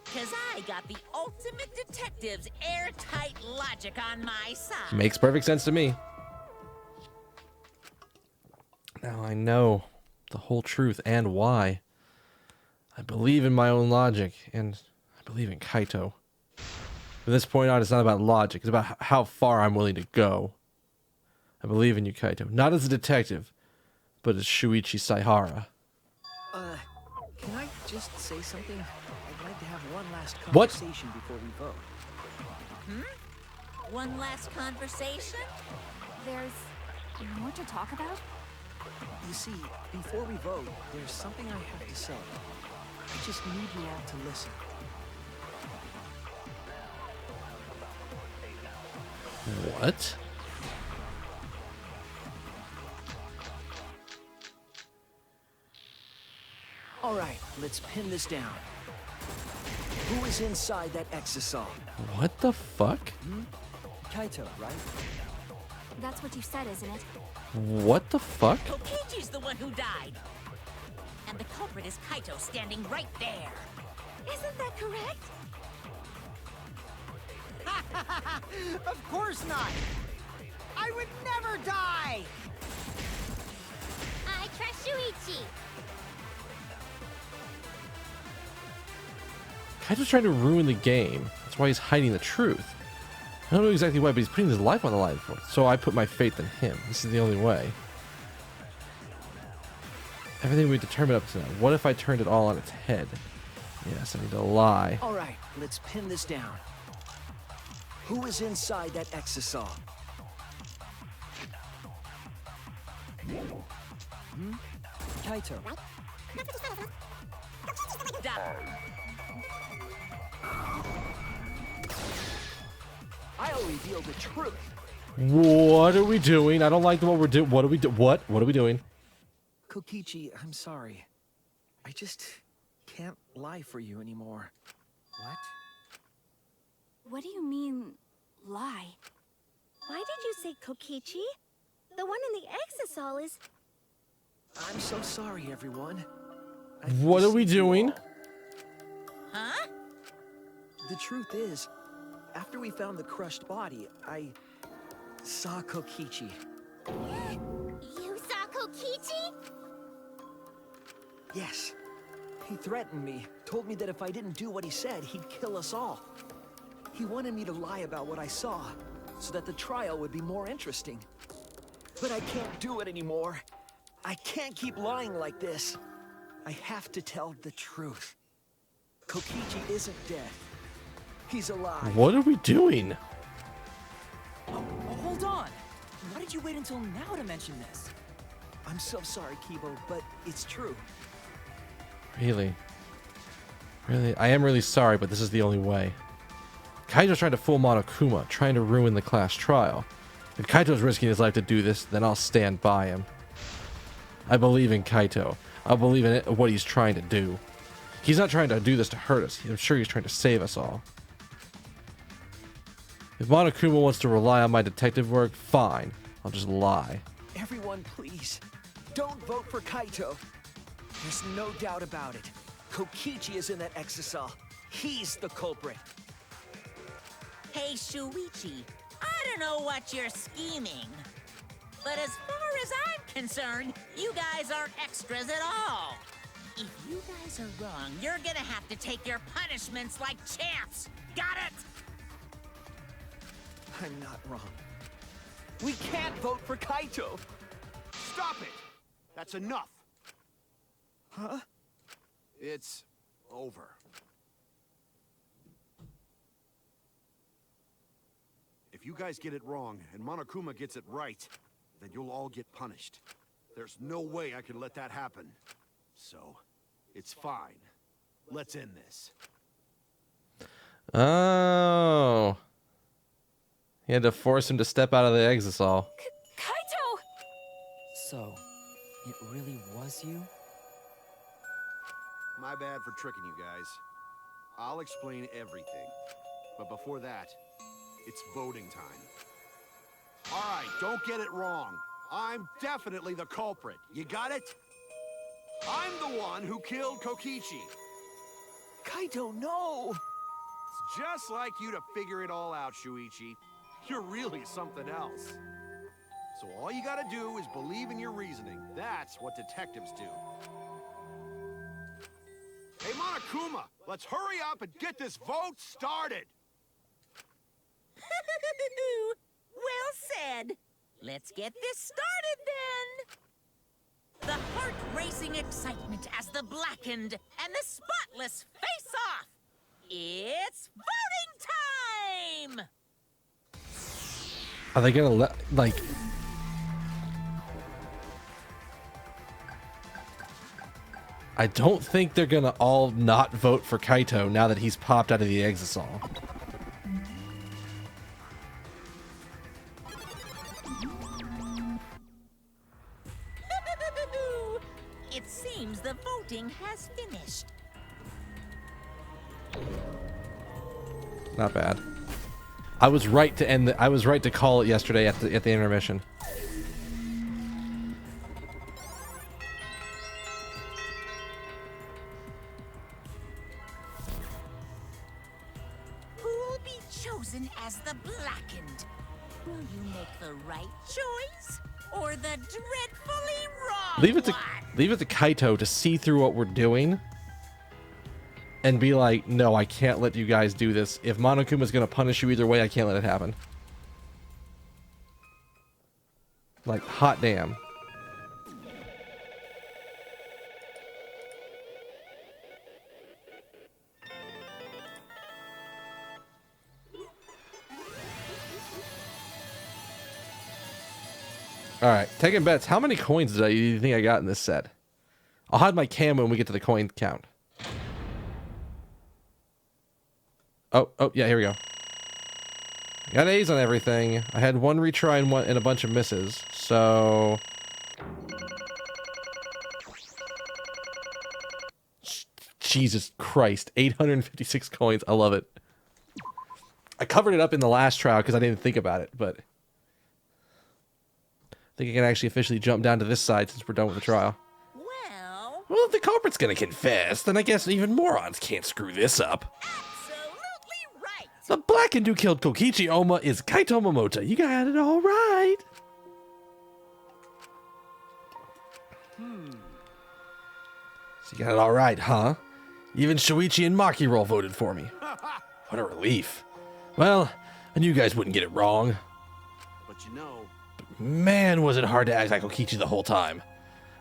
'Cause I got the ultimate detective's airtight logic on my side. Makes perfect sense to me. Now I know the whole truth and why. I believe in my own logic, and I believe in Kaito. From this point on, it's not about logic. It's about how far I'm willing to go. I believe in you, Kaito. Not as a detective, but as Shuichi Saihara. Can I just say something? I'd like to have one last What? conversation before we vote. One last conversation? There's more to talk about? You see, before we vote, there's something I have to say. I just need you all to listen. What? All right, let's pin this down. Who is inside that exisal? What the fuck? Kaito, right? That's what you said, isn't it? What the fuck? Kokichi's the one who died. And the culprit is Kaito standing right there. Isn't that correct? Of course not! I would never die! I trust Shuichi. Kaito's trying to ruin the game. That's why he's hiding the truth. I don't know exactly why, but he's putting his life on the line for it. So I put my faith in him. This is the only way. Everything we determined up to now. What if I turned it all on its head? Yes, I need to lie. All right, let's pin this down. Who is inside that exisal? Kaito. Die. I'll reveal the truth. What are we doing? I don't like what we're doing. What are we do? What are we doing? Kokichi, I'm sorry. I just can't lie for you anymore. What? What do you mean, lie? Why did you say Kokichi? The one in the exisal is... I'm so sorry, everyone. I What are we deceived you doing? all. Huh? The truth is, after we found the crushed body, I saw Kokichi. You saw Kokichi? Yes. He threatened me, told me that if I didn't do what he said, he'd kill us all. He wanted me to lie about what I saw, so that the trial would be more interesting. But I can't do it anymore. I can't keep lying like this. I have to tell the truth. Kokichi isn't dead. He's alive. What are we doing? Oh, hold on. How did you wait until now to mention this? I'm so sorry, Kibo, but it's true. Really? Really? I am really sorry, but this is the only way. Kaito's trying to fool Monokuma, trying to ruin the class trial. If Kaito's risking his life to do this, then I'll stand by him. I believe in Kaito. I believe in what he's trying to do. He's not trying to do this to hurt us. I'm sure he's trying to save us all. If Monokuma wants to rely on my detective work, fine. I'll just lie. Everyone, please, don't vote for Kaito. There's no doubt about it. Kokichi is in that exisal. He's the culprit. Hey, Shuichi, I don't know what you're scheming, but as far as I'm concerned, you guys aren't extras at all. If you guys are wrong, you're gonna have to take your punishments like champs. Got it? I'm not wrong. We can't vote for Kaito. Stop it! That's enough. Huh? It's over. If you guys get it wrong and Monokuma gets it right, then you'll all get punished. There's no way I can let that happen. So, it's fine. Let's end this. Oh. He had to force him to step out of the exisal. Kaito! So, it really was you? My bad for tricking you guys. I'll explain everything. But before that, it's voting time. Alright, don't get it wrong. I'm definitely the culprit. You got it? I'm the one who killed Kokichi. Kaito, no! It's just like you to figure it all out, Shuichi. You're really something else. So all you gotta do is believe in your reasoning. That's what detectives do. Hey, Monokuma, let's hurry up and get this vote started! Well said. Let's get this started then. The heart-racing excitement as the blackened and the spotless face off. It's voting time! Are they gonna let, like... I don't think they're gonna all not vote for Kaito now that he's popped out of the exisal. It seems the voting has finished. Not bad. I was right to end I was right to call it yesterday at the intermission. Who'll be chosen as the blackened? Will you make the right choice or the dreadfully wrong Leave it to Kaito to see through what we're doing and be like, no, I can't let you guys do this. If Monokuma's gonna punish you either way, I can't let it happen. Like, hot damn. Alright, taking bets. How many coins do you think I got in this set? I'll hide my cam when we get to the coin count. Oh, yeah, here we go. Got A's on everything. I had one retry and a bunch of misses, so... Jesus Christ, 856 coins. I love it. I covered it up in the last trial because I didn't think about it, but... I think I can actually officially jump down to this side since we're done with the trial. Well, if the culprit's gonna confess, then I guess even morons can't screw this up. Absolutely right. The blackened who killed Kokichi Oma is Kaito Momota. You got it all right. So you got it all right, huh? Even Shuichi and Maki Roll voted for me. What a relief. Well, I knew you guys wouldn't get it wrong. But you know... Man, was it hard to act like Kokichi the whole time.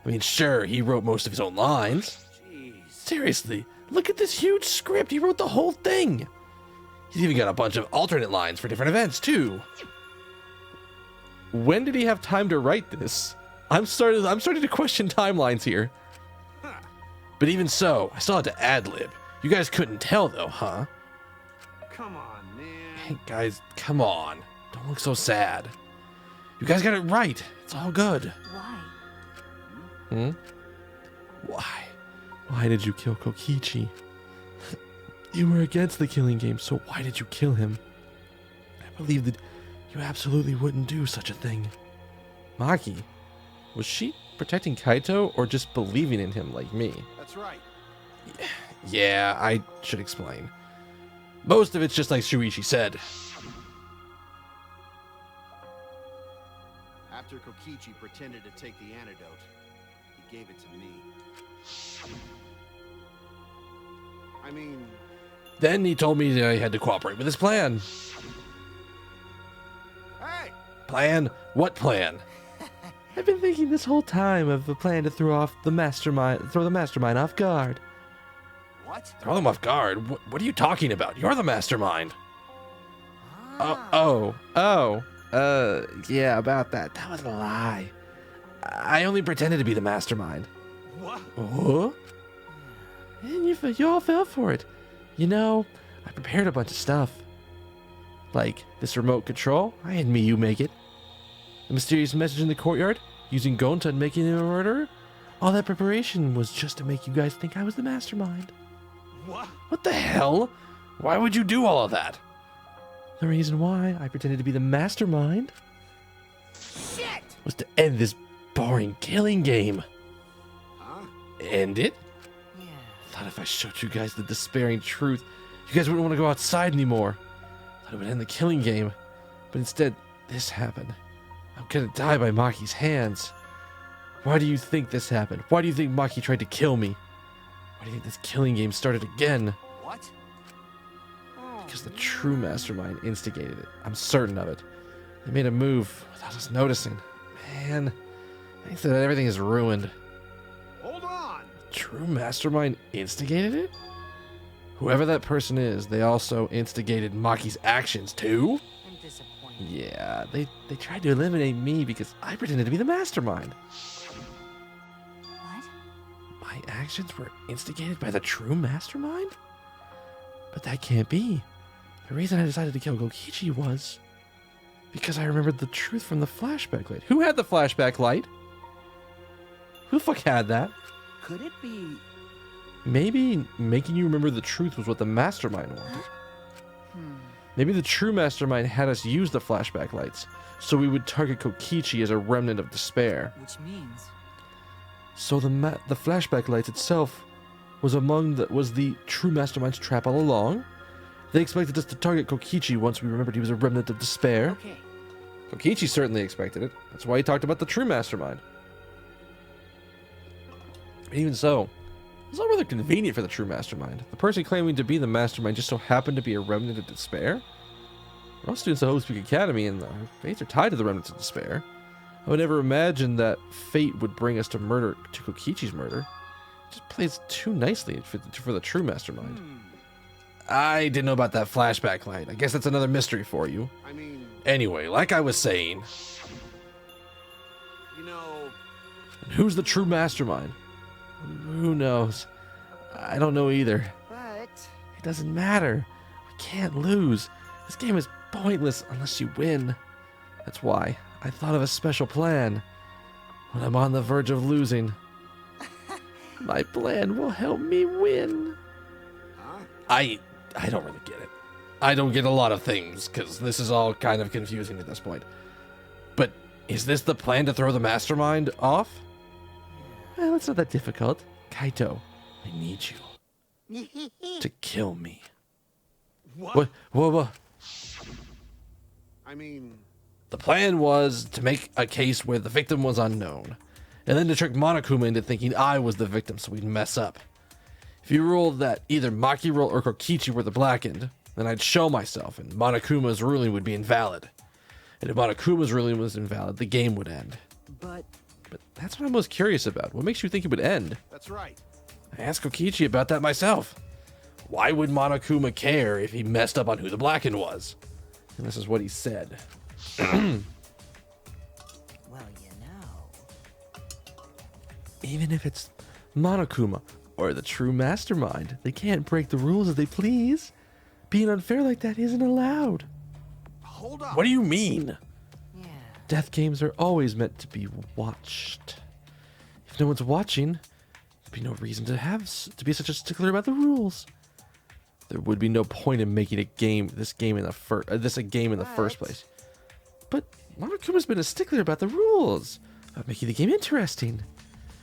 I mean, sure, he wrote most of his own lines. Jeez. Seriously, look at this huge script. He wrote the whole thing. He's even got a bunch of alternate lines for different events, too. when did he have time to write this? I'm starting to question timelines here. But even so, I still had to ad-lib. You guys couldn't tell though, huh? Come on, man. Hey guys, come on. Don't look so sad. You guys got it right. It's all good. Why? Why? Why did you kill Kokichi? You were against the killing game, so why did you kill him? I believe that you absolutely wouldn't do such a thing. Maki, was she protecting Kaito or just believing in him like me? That's right. Yeah, I should explain. Most of it's just like Shuichi said. After Kokichi pretended to take the antidote, he gave it to me. I mean... Then he told me that I had to cooperate with his plan. Hey! Plan? What plan? I've been thinking this whole time of a plan to throw the mastermind off guard. What? Throw them off guard? What are you talking about? You're the mastermind. Yeah, about that. That was a lie. I only pretended to be the mastermind. What? Huh? And you all fell for it. You know, I prepared a bunch of stuff. Like this remote control, I had Miyu make it. The mysterious message in the courtyard, using Gonta and making him a murderer. All that preparation was just to make you guys think I was the mastermind. What? What the hell? Why would you do all of that? The reason why I pretended to be the mastermind Shit! was to end this boring killing game. Huh? End it? Yeah. Thought if I showed you guys the despairing truth, you guys wouldn't want to go outside anymore. Thought it would end the killing game. But instead, this happened. I'm gonna die by Maki's hands. Why do you think this happened? Why do you think Maki tried to kill me? Why do you think this killing game started again? What? Because the true mastermind instigated it. I'm certain of it. They made a move without us noticing. Man, thanks to that, everything is ruined. Hold on! True mastermind instigated it? Whoever that person is, they also instigated Maki's actions too? I'm disappointed. Yeah, they tried to eliminate me because I pretended to be the mastermind. What? My actions were instigated by the true mastermind? But that can't be. The reason I decided to kill Kokichi was because I remembered the truth from the flashback light. Who had the flashback light? Who the fuck had that? Could it be... Maybe making you remember the truth was what the mastermind wanted. Maybe the true mastermind had us use the flashback lights, so we would target Kokichi as a remnant of despair. Which means... So the flashback lights itself was the true mastermind's trap all along. They expected us to target Kokichi once we remembered he was a remnant of despair. Okay. Kokichi certainly expected it. That's why he talked about the true mastermind. But even so, it's not rather convenient for the true mastermind. The person claiming to be the mastermind just so happened to be a remnant of despair. We're all students of Hope Speak Academy, and our fates are tied to the remnants of despair. I would never imagine that fate would bring us to Kokichi's murder. It just plays too nicely for the true mastermind. I didn't know about that flashback light. I guess that's another mystery for you. I mean, Anyway, like I was saying, you know... who's the true mastermind? Who knows? I don't know either. But It doesn't matter. We can't lose. This game is pointless unless you win. That's why I thought of a special plan. When I'm on the verge of losing, my plan will help me win. Huh? I don't really get it. I don't get a lot of things, because this is all kind of confusing at this point. But is this the plan to throw the mastermind off? Well, it's not that difficult. Kaito, I need you to kill me. What? What? I mean... The plan was to make a case where the victim was unknown, and then to trick Monokuma into thinking I was the victim so we'd mess up. If you ruled that either Maki or Kokichi were the blackened, then I'd show myself, and Monokuma's ruling would be invalid. And if Monokuma's ruling was invalid, the game would end. But... But that's what I'm most curious about. What makes you think it would end? That's right. I asked Kokichi about that myself. Why would Monokuma care if he messed up on who the blackened was? And this is what he said. Even if it's Monokuma or the true mastermind, they can't break the rules as they please. Being unfair like that isn't allowed. Hold up. What do you mean? Yeah. Death games are always meant to be watched. If no one's watching, there'd be no reason to be such a stickler about the rules. There would be no point in making this game in the first place. But Monokuma's been a stickler about the rules, about making the game interesting.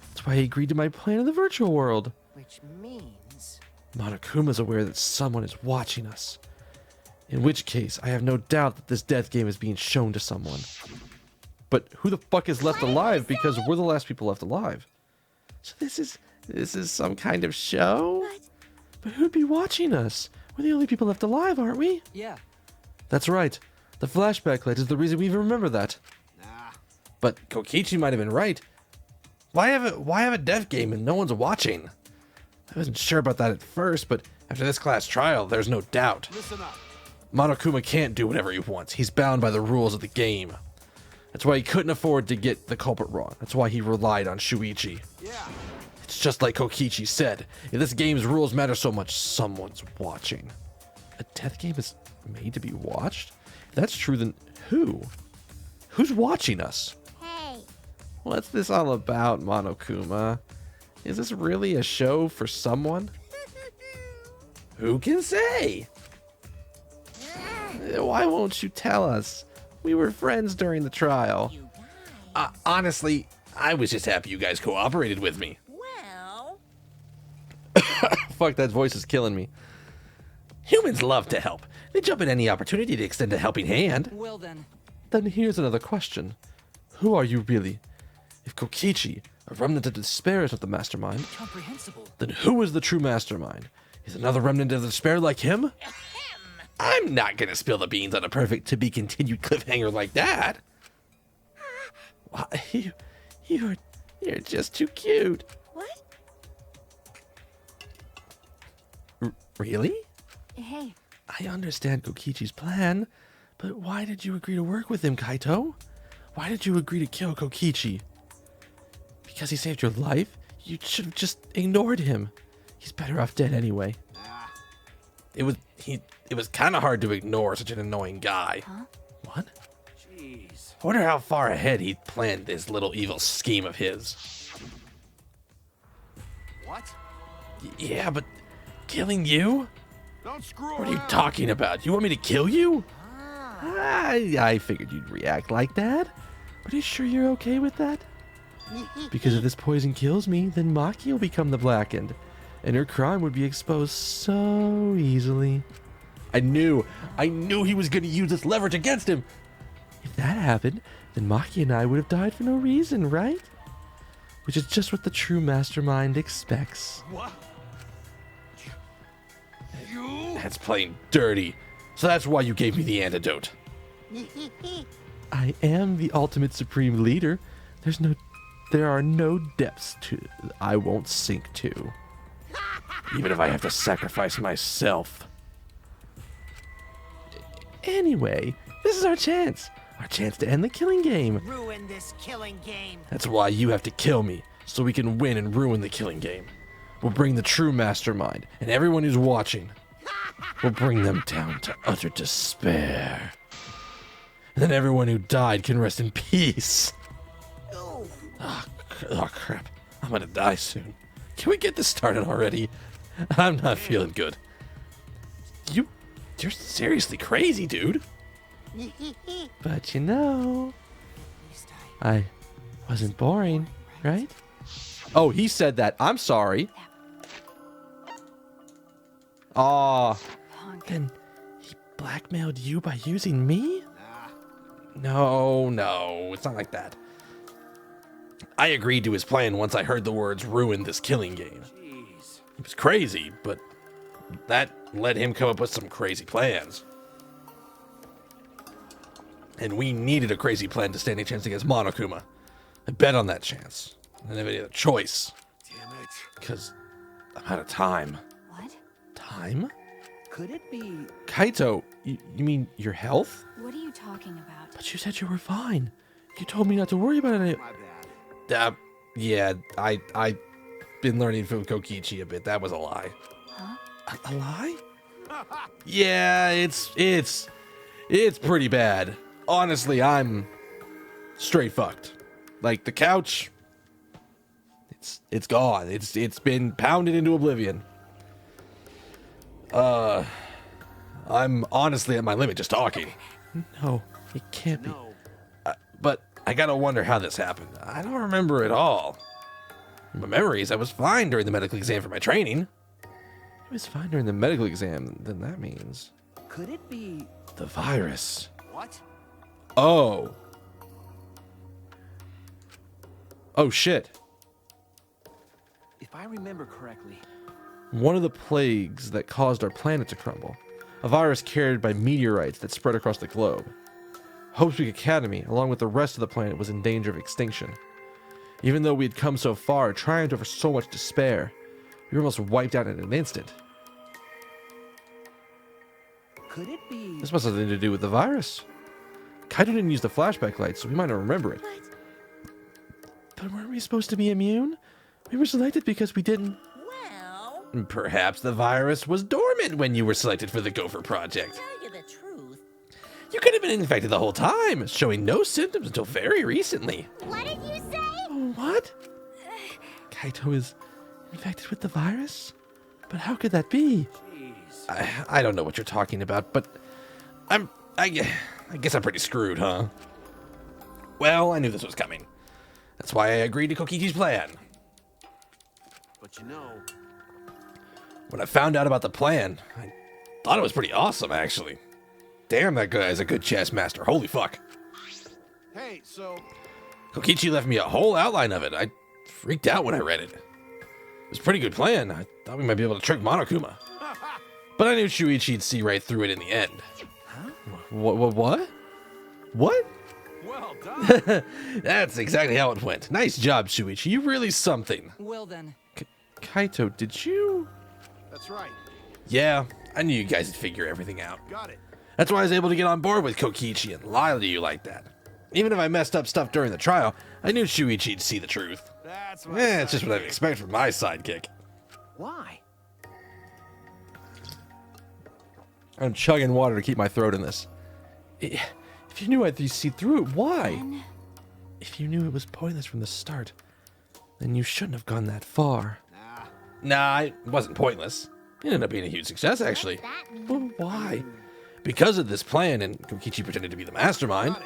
That's why he agreed to my plan in the virtual world. Which means... Monokuma's aware that someone is watching us. In which case, I have no doubt that this death game is being shown to someone. But who the fuck is left alive? Because we're the last people left alive. So this is some kind of show? But who'd be watching us? We're the only people left alive, aren't we? Yeah. That's right. The flashback light is the reason we even remember that. Nah. But Kokichi might have been right. Why have a death game and no one's watching? I wasn't sure about that at first, but after this class trial, there's no doubt. Listen up. Monokuma can't do whatever he wants. He's bound by the rules of the game. That's why he couldn't afford to get the culprit wrong. That's why he relied on Shuichi. Yeah. It's just like Kokichi said. If this game's rules matter so much, someone's watching. A death game is made to be watched? If that's true, then who? Who's watching us? Hey, What's this all about, Monokuma? Is this really a show for someone? Who can say? Why won't you tell us? We were friends during the trial. You guys. Honestly, I was just happy you guys cooperated with me. Well, Fuck, that voice is killing me. Humans love to help. They jump at any opportunity to extend a helping hand. Well then. Then here's another question. Who are you really? If Kokichi, a remnant of despair, is not the mastermind, Incomprehensible. then who is the true mastermind? Is another remnant of despair like him? I'm not gonna spill the beans on a perfect to-be-continued cliffhanger like that. Why, you're just too cute. What? Really? Hey, I understand Kokichi's plan, but why did you agree to work with him, Kaito? Why did you agree to kill Kokichi? Because he saved your life? You should have just ignored him. He's better off dead anyway. Nah. It was kind of hard to ignore such an annoying guy. Huh? What? Jeez. I wonder how far ahead he planned this little evil scheme of his. What? Yeah, but killing you? Don't screw What are you around. talking about? You want me to kill you? I figured you'd react like that. But are you sure you're okay with that? Because if this poison kills me, then Maki will become the Blackened, and her crime would be exposed so easily. I knew he was going to use this leverage against him. If that happened, then Maki and I would have died for no reason, right? Which is just what the true mastermind expects. What? You? That's plain dirty. So that's why you gave me the antidote. I am the ultimate supreme leader. There are no depths I won't sink to. Even if I have to sacrifice myself. Anyway, this is our chance. Our chance to end the killing game. Ruin this killing game. That's why you have to kill me, so we can win and ruin the killing game. We'll bring the true mastermind, and everyone who's watching. We'll bring them down to utter despair. And then everyone who died can rest in peace. Oh, Oh crap, I'm gonna die soon. Can we get this started already? I'm not feeling good. You're seriously crazy, dude. But you know, I wasn't boring, right? Oh, he said that. I'm sorry. Aw. Then he blackmailed you by using me? No, it's not like that. I agreed to his plan once I heard the words ruin this killing game. Jeez. It was crazy, but that let him come up with some crazy plans. And we needed a crazy plan to stand a chance against Monokuma. I bet on that chance. I didn't have any other choice. Damn it. Because I'm out of time. what? Time? Could it be? Kaito, you mean your health? What are you talking about? But you said you were fine. You told me not to worry about it. My bad. Yeah, I've been learning from Kokichi a bit. That was a lie. Huh? A lie? Yeah, it's pretty bad. Honestly, I'm straight fucked. Like the couch, it's gone. It's been pounded into oblivion. I'm honestly at my limit just talking. No, it can't be. No. But I gotta wonder how this happened. I don't remember it all. My memories, I was fine during the medical exam for my training. I was fine during the medical exam, then that means... Could it be... the virus. What? Oh. Oh, shit. If I remember correctly, One of the plagues that caused our planet to crumble. A virus carried by meteorites that spread across the globe. Hope's Peak Academy, along with the rest of the planet, was in danger of extinction. Even though we had come so far, triumphed over so much despair, we were almost wiped out in an instant. could it be... This must have something to do with the virus. Kaito didn't use the flashback light, so we might not remember it. But weren't we supposed to be immune? We were selected because we didn't... Well, Perhaps the virus was dormant when you were selected for the Gopher Project. to tell you the truth, You could have been infected the whole time, showing no symptoms until very recently. What did you say? What? Kaito is infected with the virus? But how could that be? I don't know what you're talking about, but I guess I'm pretty screwed, huh? Well, I knew this was coming. That's why I agreed to Kokichi's plan. But you know, When I found out about the plan, I thought it was pretty awesome, actually. Damn, that guy's a good chess master. Holy fuck. hey, so Kokichi left me a whole outline of it. I freaked out when I read it. It was a pretty good plan. I thought we might be able to trick Monokuma. But I knew Shuichi'd see right through it in the end. Huh? What? What? well done. That's exactly how it went. Nice job, Shuichi. You really something. Well then, Kaito, did you... That's right. Yeah, I knew you guys would figure everything out. Got it. That's why I was able to get on board with Kokichi and lie to you like that. Even if I messed up stuff during the trial, I knew Shuichi'd see the truth. That's what It's just what I'd expect from my sidekick. why? I'm chugging water to keep my throat in this. If you knew I'd see through it, why? Then If you knew it was pointless from the start, then you shouldn't have gone that far. Nah, it wasn't pointless. It ended up being a huge success, actually. That means Well, why? Because of this plan, and Kokichi pretended to be the mastermind,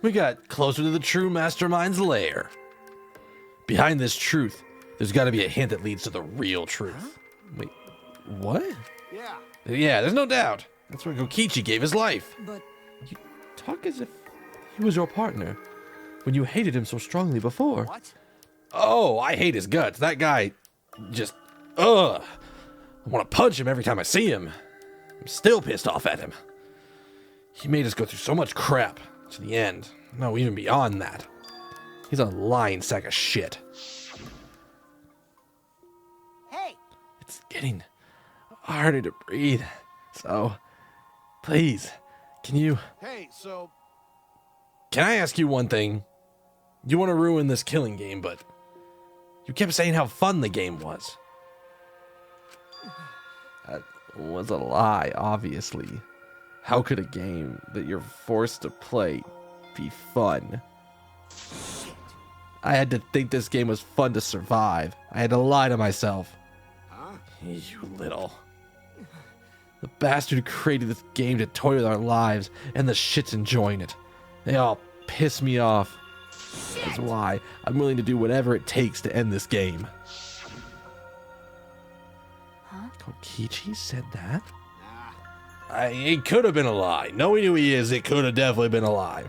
we got closer to the true mastermind's lair. Behind this truth, there's got to be a hint that leads to the real truth. Wait, what? Yeah. Yeah, there's no doubt. That's where Kokichi gave his life. But You talk as if he was your partner, when you hated him so strongly before. What? Oh, I hate his guts. That guy, just, ugh. I want to punch him every time I see him. I'm still pissed off at him. He made us go through so much crap to the end. No, even beyond that. He's a lying sack of shit. Hey, It's getting harder to breathe. So, please, can I ask you one thing? You want to ruin this killing game, but you kept saying how fun the game was. That was a lie, obviously. How could a game that you're forced to play be fun? I had to think this game was fun to survive. I had to lie to myself. Huh? You little... The bastard who created this game to toy with our lives, and the shit's enjoying it. They all piss me off. That's why I'm willing to do whatever it takes to end this game. Huh? Kokichi said that? Nah. It could have been a lie. Knowing who he is, it could have definitely been a lie.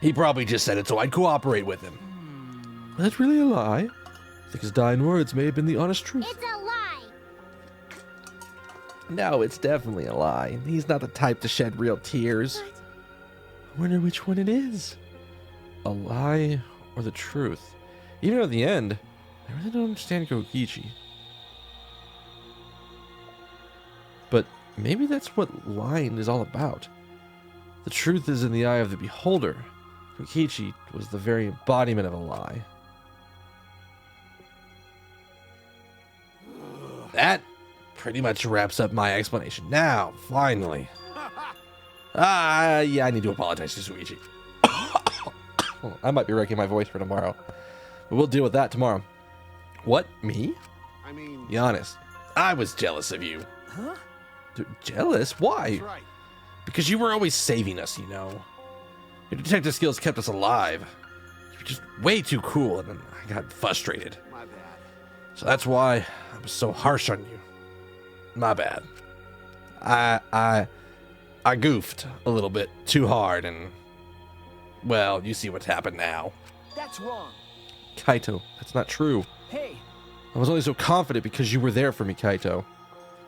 He probably just said it so I'd cooperate with him. That's really a lie? I think his dying words may have been the honest truth. it's a lie. No, it's definitely a lie. He's not the type to shed real tears. I wonder which one it is. A lie or the truth? Even at the end, I really don't understand Kokichi. But maybe that's what lying is all about. The truth is in the eye of the beholder. Kokichi was the very embodiment of a lie. That pretty much wraps up my explanation. Now, finally. Yeah, I need to apologize to Suichi. I might be wrecking my voice for tomorrow. But we'll deal with that tomorrow. What? Me? I mean... Be honest. I was jealous of you. Huh? Jealous? Why? That's right. Because you were always saving us, you know. Your detective skills kept us alive. You were just way too cool, and then I got frustrated. My bad. So that's why I was so harsh on you. My bad. I goofed a little bit too hard, and well, you see what's happened now. That's wrong. Kaito, that's not true. Hey, I was only so confident because you were there for me, Kaito.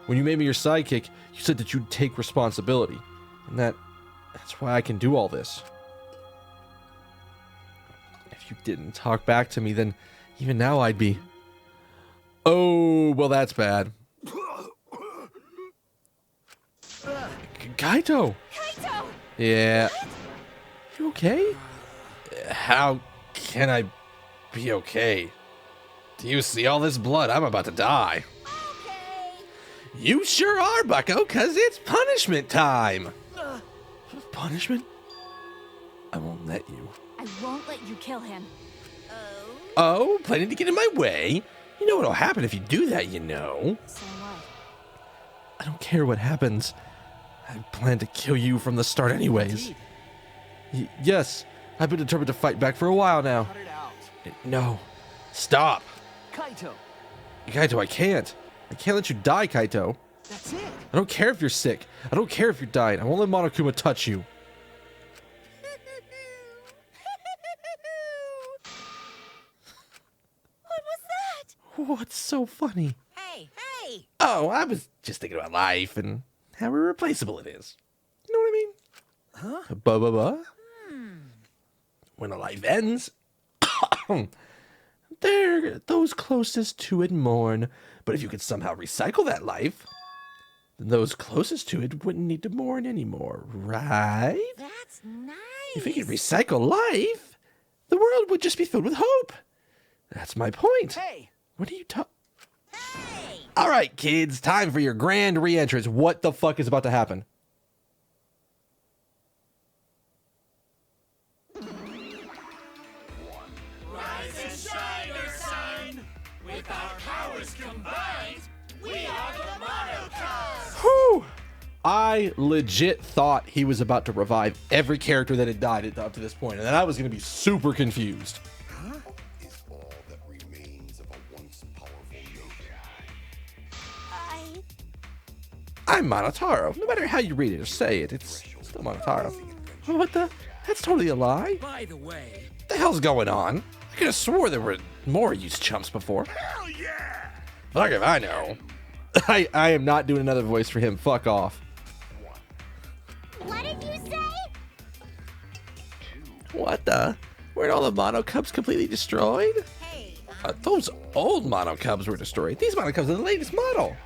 When you made me your sidekick, you said that you'd take responsibility. And that's why I can do all this. If you didn't talk back to me, then even now I'd be... Oh, well, that's bad. Kaito! Kaito! Yeah. You okay? How can I be okay? Do you see all this blood? I'm about to die. Okay. You sure are, bucko, because it's punishment time. Punishment? I won't let you. I won't let you kill him. Oh, planning to get in my way? You know what'll happen if you do that, you know. So what? I don't care what happens. I plan to kill you from the start anyways. Yes, I've been determined to fight back for a while now. cut it out. No. Stop. Kaito, Kaito, I can't. I can't let you die, Kaito. that's it. I don't care if you're sick. I don't care if you're dying. I won't let Monokuma touch you. What was that? What's so funny? Hey, hey! Oh, I was just thinking about life and how irreplaceable it is. You know what I mean? Huh? Ba-ba-ba. When a life ends, they're those closest to it mourn. But if you could somehow recycle that life, then those closest to it wouldn't need to mourn anymore, right? That's nice. If we could recycle life, the world would just be filled with hope. That's my point. Hey, What are you talking? Hey! All right, kids, time for your grand re-entrance. What the fuck is about to happen? Whew! I legit thought he was about to revive every character that had died up to this point, and then I was going to be super confused. Is all that remains of a once powerful nation. I'm Monotaro. No matter how you read it or say it, it's still Monotaro. What the? That's totally a lie. By the way, What the hell's going on? I could have swore there were more of you chumps before. Hell yeah! Fuck if I know. I am not doing another voice for him. Fuck off. What did you say? What the? Weren't all the Mono Cubs completely destroyed? Hey! Those old Mono Cubs were destroyed. These Mono Cubs are the latest model.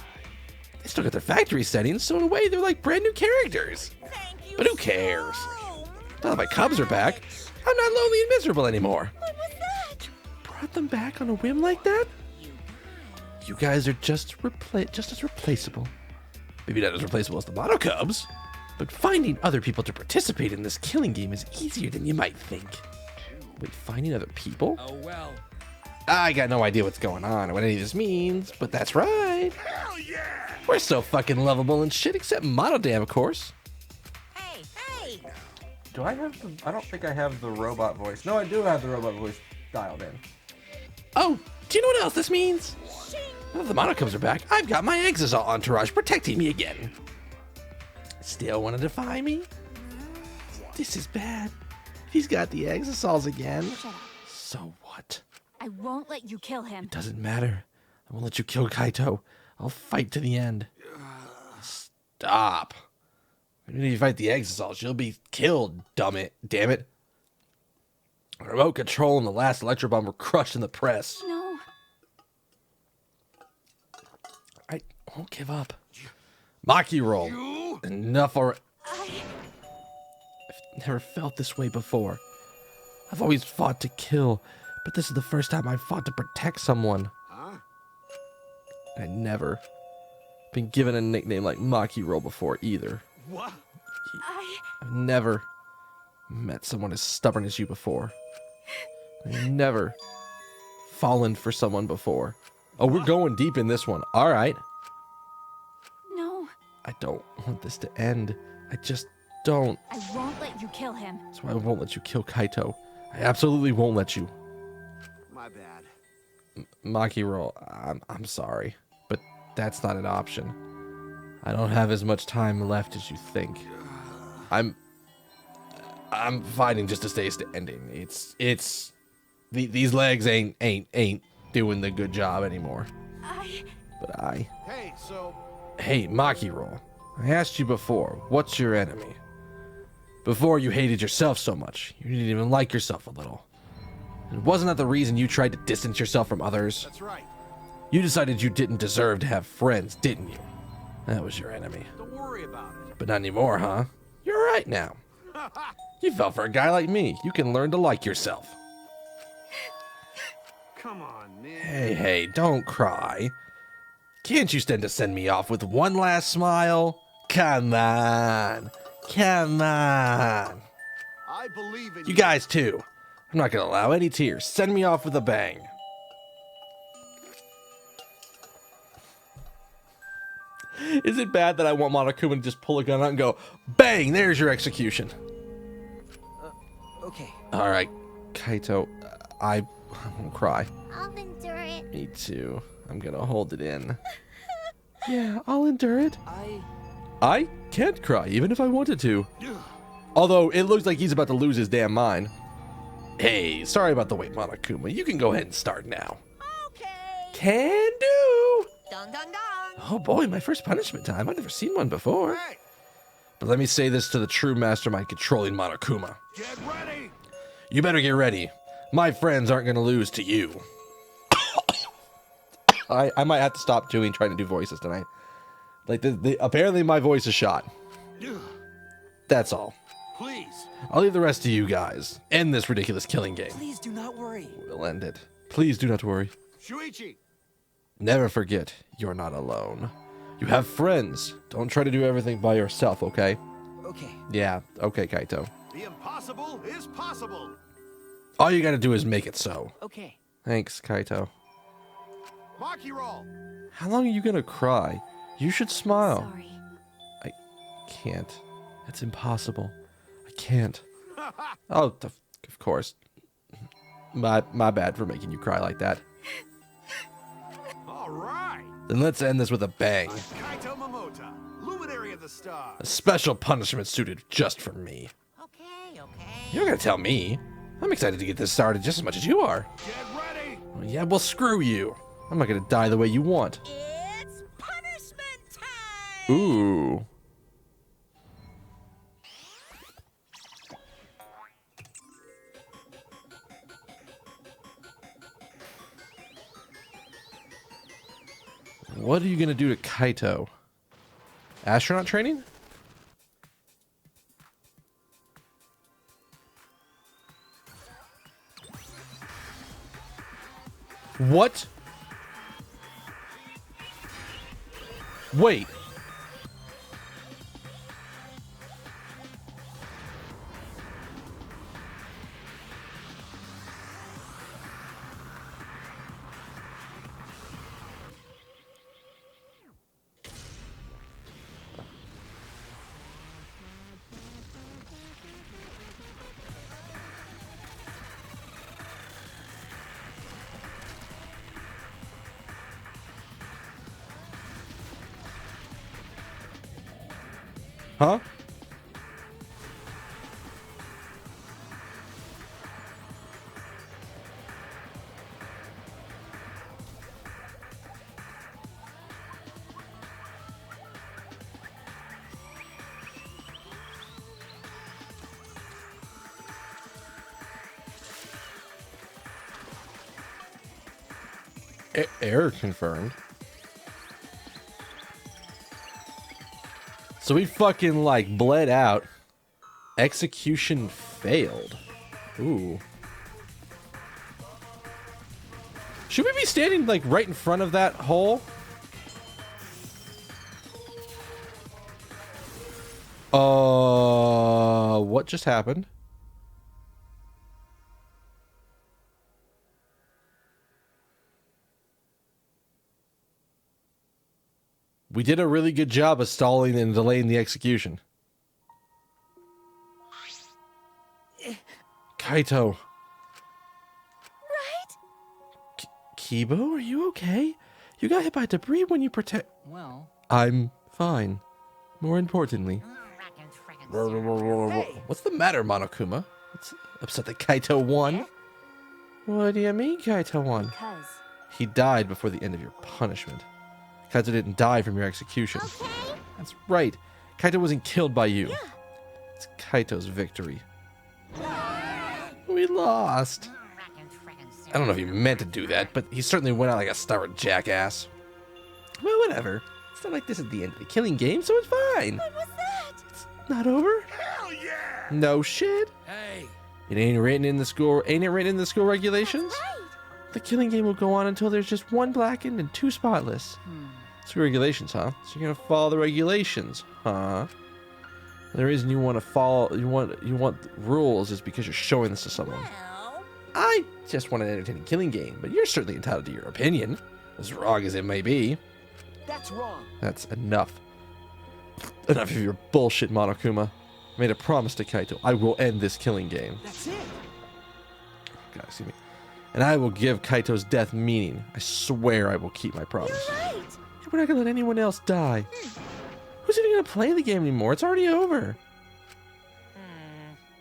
They still got their factory settings, so in a way they're like brand new characters. Thank you But who cares? so Now that my Cubs are back, I'm not lonely and miserable anymore. What was that? Brought them back on a whim like that? You guys are just as replaceable. Maybe not as replaceable as the Mono Cubs, but finding other people to participate in this killing game is easier than you might think. Wait, finding other people? oh well. I got no idea what's going on or what any of this means, but that's right. Hell yeah! We're so fucking lovable and shit, except Monodam, of course. Hey, hey! Do I have the... I don't think I have the robot voice. No, I do have the robot voice dialed in. Oh, do you know what else this means? Now that the Mono Cubs are back, I've got my Exisal entourage protecting me again. Still want to defy me? This is bad. He's got the Exisals again. Shut up. So what? I won't let you kill him. Doesn't matter. I won't let you kill Kaito. I'll fight to the end. Stop. Even if you fight the Exisals, you'll be killed, damn it. The remote control and the last Electro Bomb were crushed in the press. No. I won't give up. Maki roll. Enough already. I've never felt this way before. I've always fought to kill, but this is the first time I've fought to protect someone. Huh? I never been given a nickname like Maki Roll before either. What? I've never met someone as stubborn as you before. I've never fallen for someone before. Oh, we're going deep in this one. All right. No, I don't want this to end. I just don't. I won't let you kill him. That's why I won't let you kill Kaito. I absolutely won't let you. My bad. Maki Roll, I'm sorry, but that's not an option. I don't have as much time left as you think. I'm fighting just to stay standing. These legs ain't doing the good job anymore. Hey, Maki Roll, I asked you before, what's your enemy? Before you hated yourself so much, you didn't even like yourself a little. And wasn't that the reason you tried to distance yourself from others? That's right. You decided you didn't deserve to have friends, didn't you? That was your enemy. Don't worry about it. But not anymore, huh? You're right now. You fell for a guy like me. You can learn to like yourself. Come on, man. Hey, don't cry. Can't you stand to send me off with one last smile? Come on. Come on. I believe in You guys too. I'm not gonna allow any tears. Send me off with a bang. Is it bad that I want Monokuma to just pull a gun out and go, bang, there's your execution? Okay. Alright, Kaito, I won't cry. I'll endure it. Me too. I'm gonna hold it in. Yeah, I'll endure it. I can't cry, even if I wanted to. Although, it looks like he's about to lose his damn mind. Hey, sorry about the wait, Monokuma. You can go ahead and start now. Okay. Can do! Dun dun dun. Oh boy, my first punishment time. I've never seen one before. Hey, But let me say this to the true mastermind controlling Monokuma. get ready. You better get ready. My friends aren't gonna lose to you. I might have to stop trying to do voices tonight. Like, apparently my voice is shot. That's all. Please. I'll leave the rest to you guys. End this ridiculous killing game. Please do not worry. We'll end it. Please do not worry. Shuichi. Never forget, you're not alone. You have friends. Don't try to do everything by yourself, okay? Okay. Yeah, okay, Kaito. The impossible is possible. All you gotta do is make it so. Okay. Thanks, Kaito. Maki Roll. How long are you gonna cry? You should smile. Sorry. I can't. It's impossible. I can't. Oh, of course. My bad for making you cry like that. All right. Then let's end this with a bang. I'm Kaito Momota, luminary of the stars. A special punishment suited just for me. Okay. You're gonna tell me. I'm excited to get this started just as much as you are. Get ready. Well, yeah, well, screw you. I'm not gonna die the way you want. It's punishment time. Ooh. What are you gonna do to Kaito? Astronaut training? What? Wait. Huh? Error confirmed. So we fucking, like, bled out. Execution failed. Ooh. Should we be standing, like, right in front of that hole? What just happened? We did a really good job of stalling and delaying the execution. Kaito. Right? Kibo, are you okay? You got hit by debris when you protect... Well, I'm fine. More importantly... What's the matter, Monokuma? What's upset that Kaito won? What do you mean Kaito won? Because He died before the end of your punishment. Kaito didn't die from your execution. Okay. That's right. Kaito wasn't killed by you. Yeah. It's Kaito's victory. We lost. I don't know if he meant to do that, but he certainly went out like a stubborn jackass. Well, whatever. It's not like this is the end of the killing game, so it's fine. What was that? It's not over. Hell yeah! No shit. hey, It ain't written in the school. Ain't it written in the school regulations? Right. The killing game will go on until there's just one blackened and two spotless. School regulations, huh? So you're gonna follow the regulations, huh? The reason you want to follow, you want rules is because you're showing this to someone. Well, I just want an entertaining killing game, but you're certainly entitled to your opinion, as wrong as it may be. That's wrong. That's enough. Enough of your bullshit, Monokuma. I made a promise to Kaito. I will end this killing game. That's it. God, excuse me. And I will give Kaito's death meaning. I swear I will keep my promise. Right. We're not gonna let anyone else die. Who's even gonna play the game anymore? It's already over.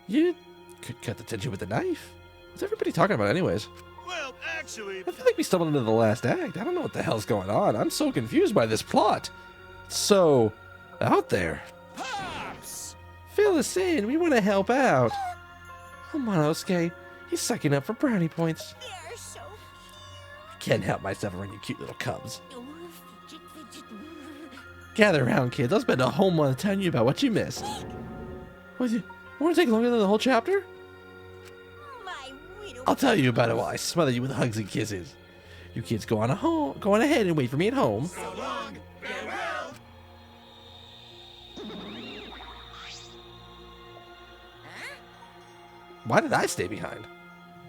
You could cut the tension with a knife. What's everybody talking about anyways? Well, actually, I feel like we stumbled into the last act. I don't know what the hell's going on. I'm so confused by this plot. It's so out there. Pops! Fill us in. We want to help out. Oh, Monosuke. He's sucking up for brownie points. They're so Can't help myself around you cute little cubs. cute. Fidget. Gather around, kids. I'll spend a whole month telling you about what you missed. What, you want to take longer than the whole chapter? My widow. I'll tell you about it while I smother you with hugs and kisses. You kids go on ahead and wait for me at home. So long! Farewell! Why did I stay behind?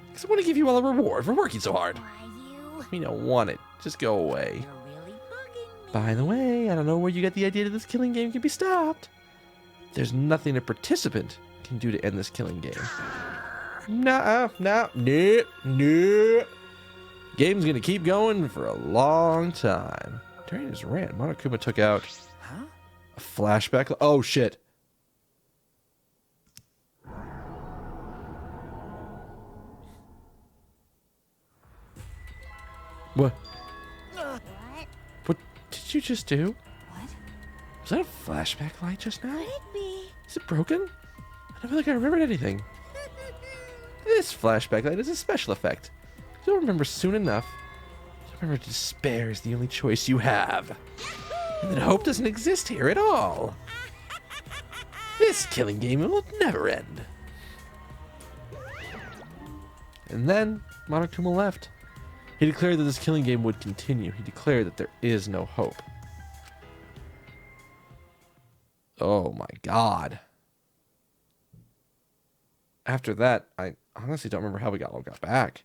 Because I want to give you all a reward for working so hard. Why you? We don't want it. Just go away. You're really bugging me. By the way, I don't know where you got the idea that this killing game can be stopped. There's nothing a participant can do to end this killing game. Nope. Game's gonna keep going for a long time. During his rant, Monokuma took out huh? a flashback. Oh shit. What? What? What did you just do? what? Was that a flashback light just now? Could it be? Is it broken? I don't feel like I remembered anything. This flashback light is a special effect. You'll remember soon enough. Remember, despair is the only choice you have. And that hope doesn't exist here at all. This killing game will never end. And then Monokuma left. He declared that this killing game would continue. He declared that there is no hope. Oh my god. After that, I honestly don't remember how we got back.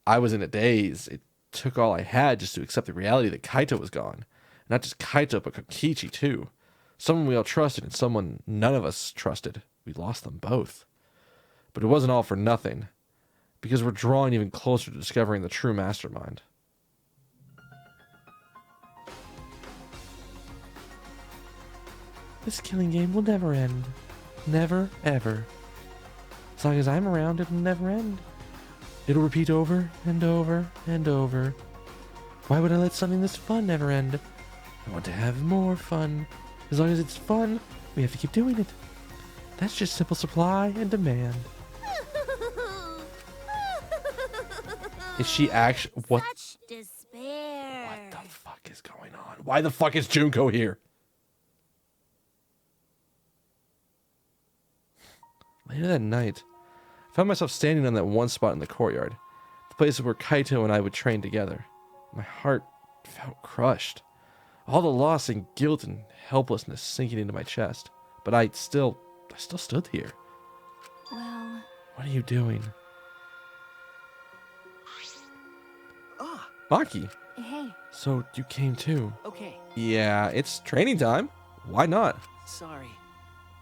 I was in a daze. It took all I had just to accept the reality that Kaito was gone. Not just Kaito, but Kokichi too. Someone we all trusted and someone none of us trusted. We lost them both. But it wasn't all for nothing, because we're drawing even closer to discovering the true mastermind. This killing game will never end. Never, ever. As long as I'm around, it'll never end. It'll repeat over and over and over. Why would I let something this fun never end? I want to have more fun. As long as it's fun, we have to keep doing it. That's just simple supply and demand. Is she actually... What? Such despair. What the fuck is going on? Why the fuck is Junko here? Later that night, I found myself standing on that one spot in the courtyard, the place where Kaito and I would train together. My heart felt crushed, all the loss and guilt and helplessness sinking into my chest. but I still stood here. Well, What are you doing? Ah, Maki, hey, so you came too. okay. Yeah, it's training time. Why not? Sorry.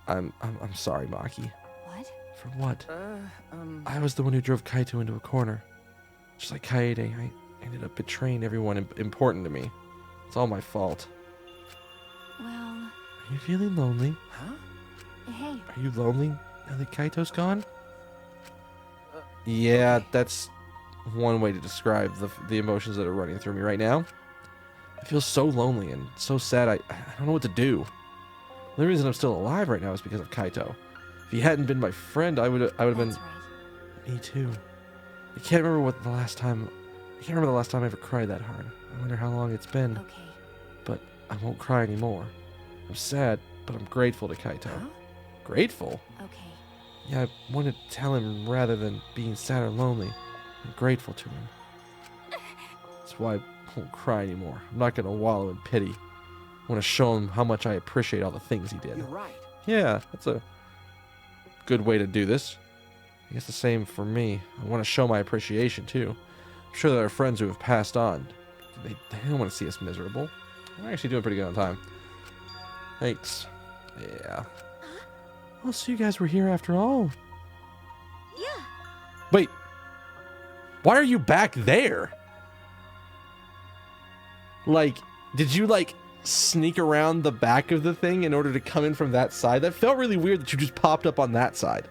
I'm sorry, Maki. what? For what? Uh, I was the one who drove Kaito into a corner. Just like Kaede, I ended up betraying everyone important to me. It's all my fault. Well, Are you feeling lonely? Huh? hey, Are you lonely now that Kaito's gone? Yeah, okay. that's one way to describe the emotions that are running through me right now. I feel so lonely and so sad. I don't know what to do. The reason I'm still alive right now is because of Kaito. If he hadn't been my friend, I would have been. that's right. Me too. I can't remember the last time I ever cried that hard. I wonder how long it's been. Okay. But I won't cry anymore. I'm sad, but I'm grateful to Kaito. Huh? Grateful? Okay. Yeah, I wanted to tell him rather than being sad or lonely. I'm grateful to him. That's why I won't cry anymore. I'm not gonna wallow in pity. I want to show him how much I appreciate all the things he did. You're right. Yeah, that's a good way to do this. I guess the same for me. I want to show my appreciation too. I'm sure there are friends who have passed on. They don't want to see us miserable. We're actually doing pretty good on time. Thanks. Yeah. Oh, so you guys were here after all. Yeah. Wait. Why are you back there? Like, did you like sneak around the back of the thing in order to come in from that side? That felt really weird that you just popped up on that side.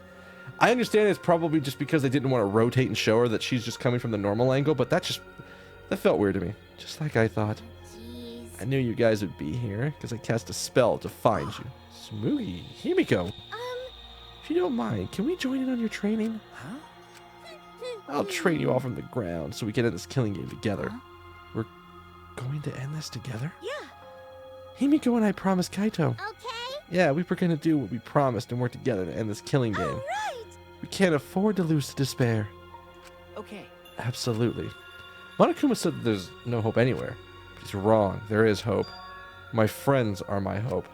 I understand it's probably just because they didn't want to rotate and show her that she's just coming from the normal angle, but that felt weird to me. Just like I thought. Jeez. I knew you guys would be here because I cast a spell to find you. Smoogie. Himiko. If you don't mind, can we join in on your training? Huh? I'll train you all from the ground so we can end this killing game together. Huh? We're going to end this together? Yeah. Himiko and I promised Kaito. Okay. Yeah, we were going to do what we promised and work together to end this killing game. All right. We can't afford to lose to despair. Okay. Absolutely. Monokuma said that there's no hope anywhere. But he's wrong. There is hope. My friends are my hope.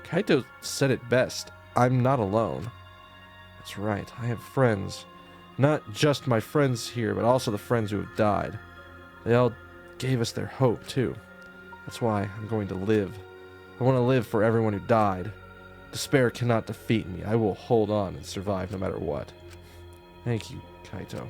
Kaito said it best. I'm not alone. That's right. I have friends. Not just my friends here, but also the friends who have died. They all gave us their hope, too. That's why I'm going to live. I want to live for everyone who died. Despair cannot defeat me. I will hold on and survive no matter what. Thank you, Kaito.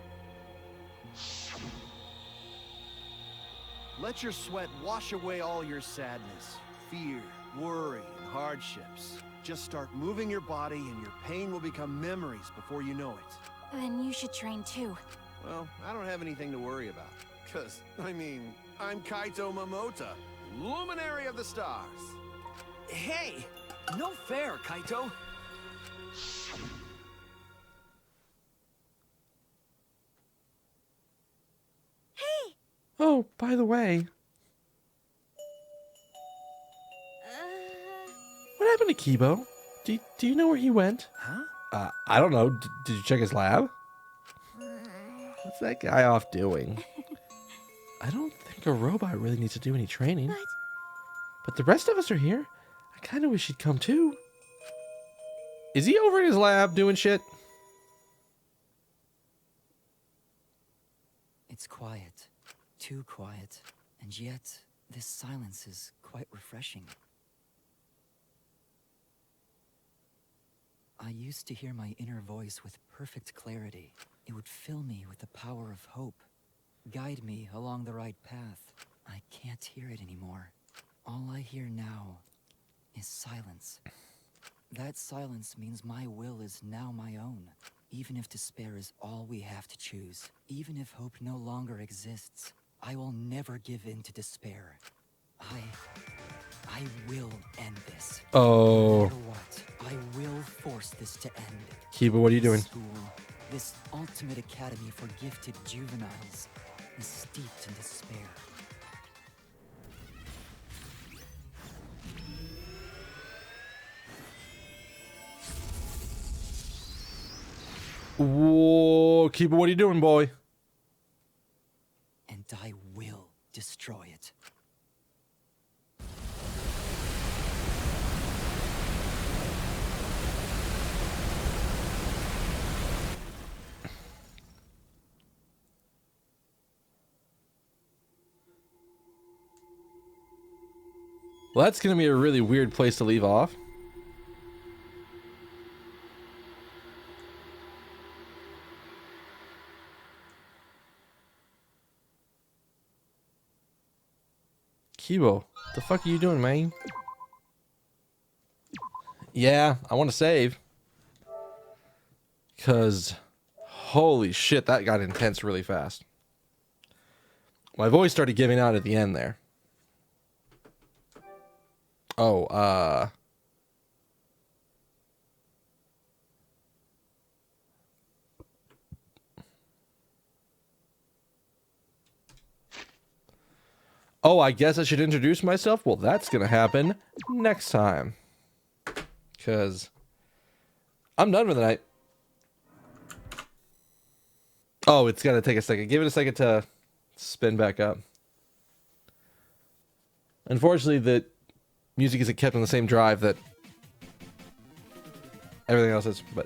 Let your sweat wash away all your sadness, fear, worry, and hardships. Just start moving your body and your pain will become memories before you know it. Then you should train too. Well, I don't have anything to worry about. Cause, I mean, I'm Kaito Momota, luminary of the stars. Hey! No fair, Kaito! Oh, by the way, what happened to Kibo? Do you know where he went? Huh? I don't know. Did you check his lab? What's that guy off doing? I don't think a robot really needs to do any training. But the rest of us are here. I kind of wish he'd come too. Is he over in his lab doing shit? It's quiet. Too quiet. And yet, this silence is quite refreshing. I used to hear my inner voice with perfect clarity. It would fill me with the power of hope, guide me along the right path. I can't hear it anymore. All I hear now is silence. That silence means my will is now my own. Even if despair is all we have to choose, even if hope no longer exists, I will never give in to despair. I will end this. Oh. No matter what, I will force this to end. Kiba, what are you doing? School, this ultimate academy for gifted juveniles, is steeped in despair. Whoa, Kiba, what are you doing, boy? And I will destroy it. Well, that's going to be a really weird place to leave off. Kibo, the fuck are you doing, man? Yeah, I want to save. Because, holy shit, that got intense really fast. My voice started giving out at the end there. Oh, oh, I guess I should introduce myself? Well, that's going to happen next time. Because I'm done for the night. Oh, it's going to take a second. Give it a second to spin back up. Unfortunately, the music isn't kept on the same drive that everything else is. But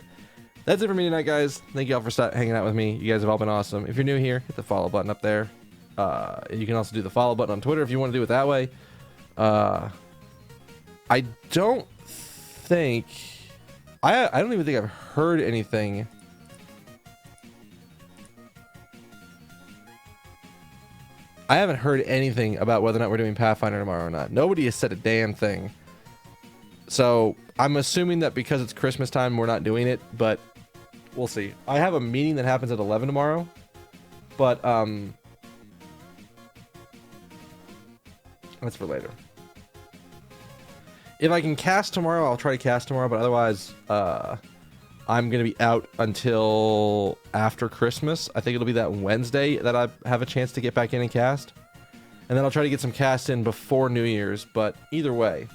that's it for me tonight, guys. Thank you all for hanging out with me. You guys have all been awesome. If you're new here, hit the follow button up there. You can also do the follow button on Twitter if you want to do it that way. I don't think... I don't even think I've heard anything... I haven't heard anything about whether or not we're doing Pathfinder tomorrow or not. Nobody has said a damn thing. So, I'm assuming that because it's Christmas time, we're not doing it, but we'll see. I have a meeting that happens at 11 tomorrow, but, that's for later. If I can cast tomorrow, I'll try to cast tomorrow, but otherwise, I'm going to be out until after Christmas. I think it'll be that Wednesday that I have a chance to get back in and cast. And then I'll try to get some cast in before New Year's, but either way,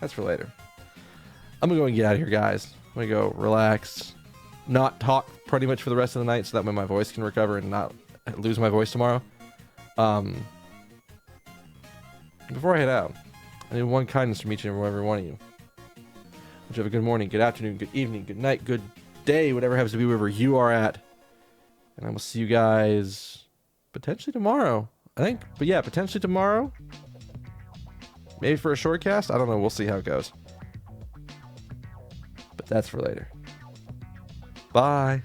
that's for later. I'm going to go and get out of here, guys. I'm going to go relax, not talk pretty much for the rest of the night so that way my voice can recover and not lose my voice tomorrow. Before I head out, I need one kindness from each and every one of you. Would you have a good morning, good afternoon, good evening, good night, good day, whatever happens to be wherever you are at. And I will see you guys potentially tomorrow, I think. But yeah, potentially tomorrow. Maybe for a short cast. I don't know. We'll see how it goes. But that's for later. Bye.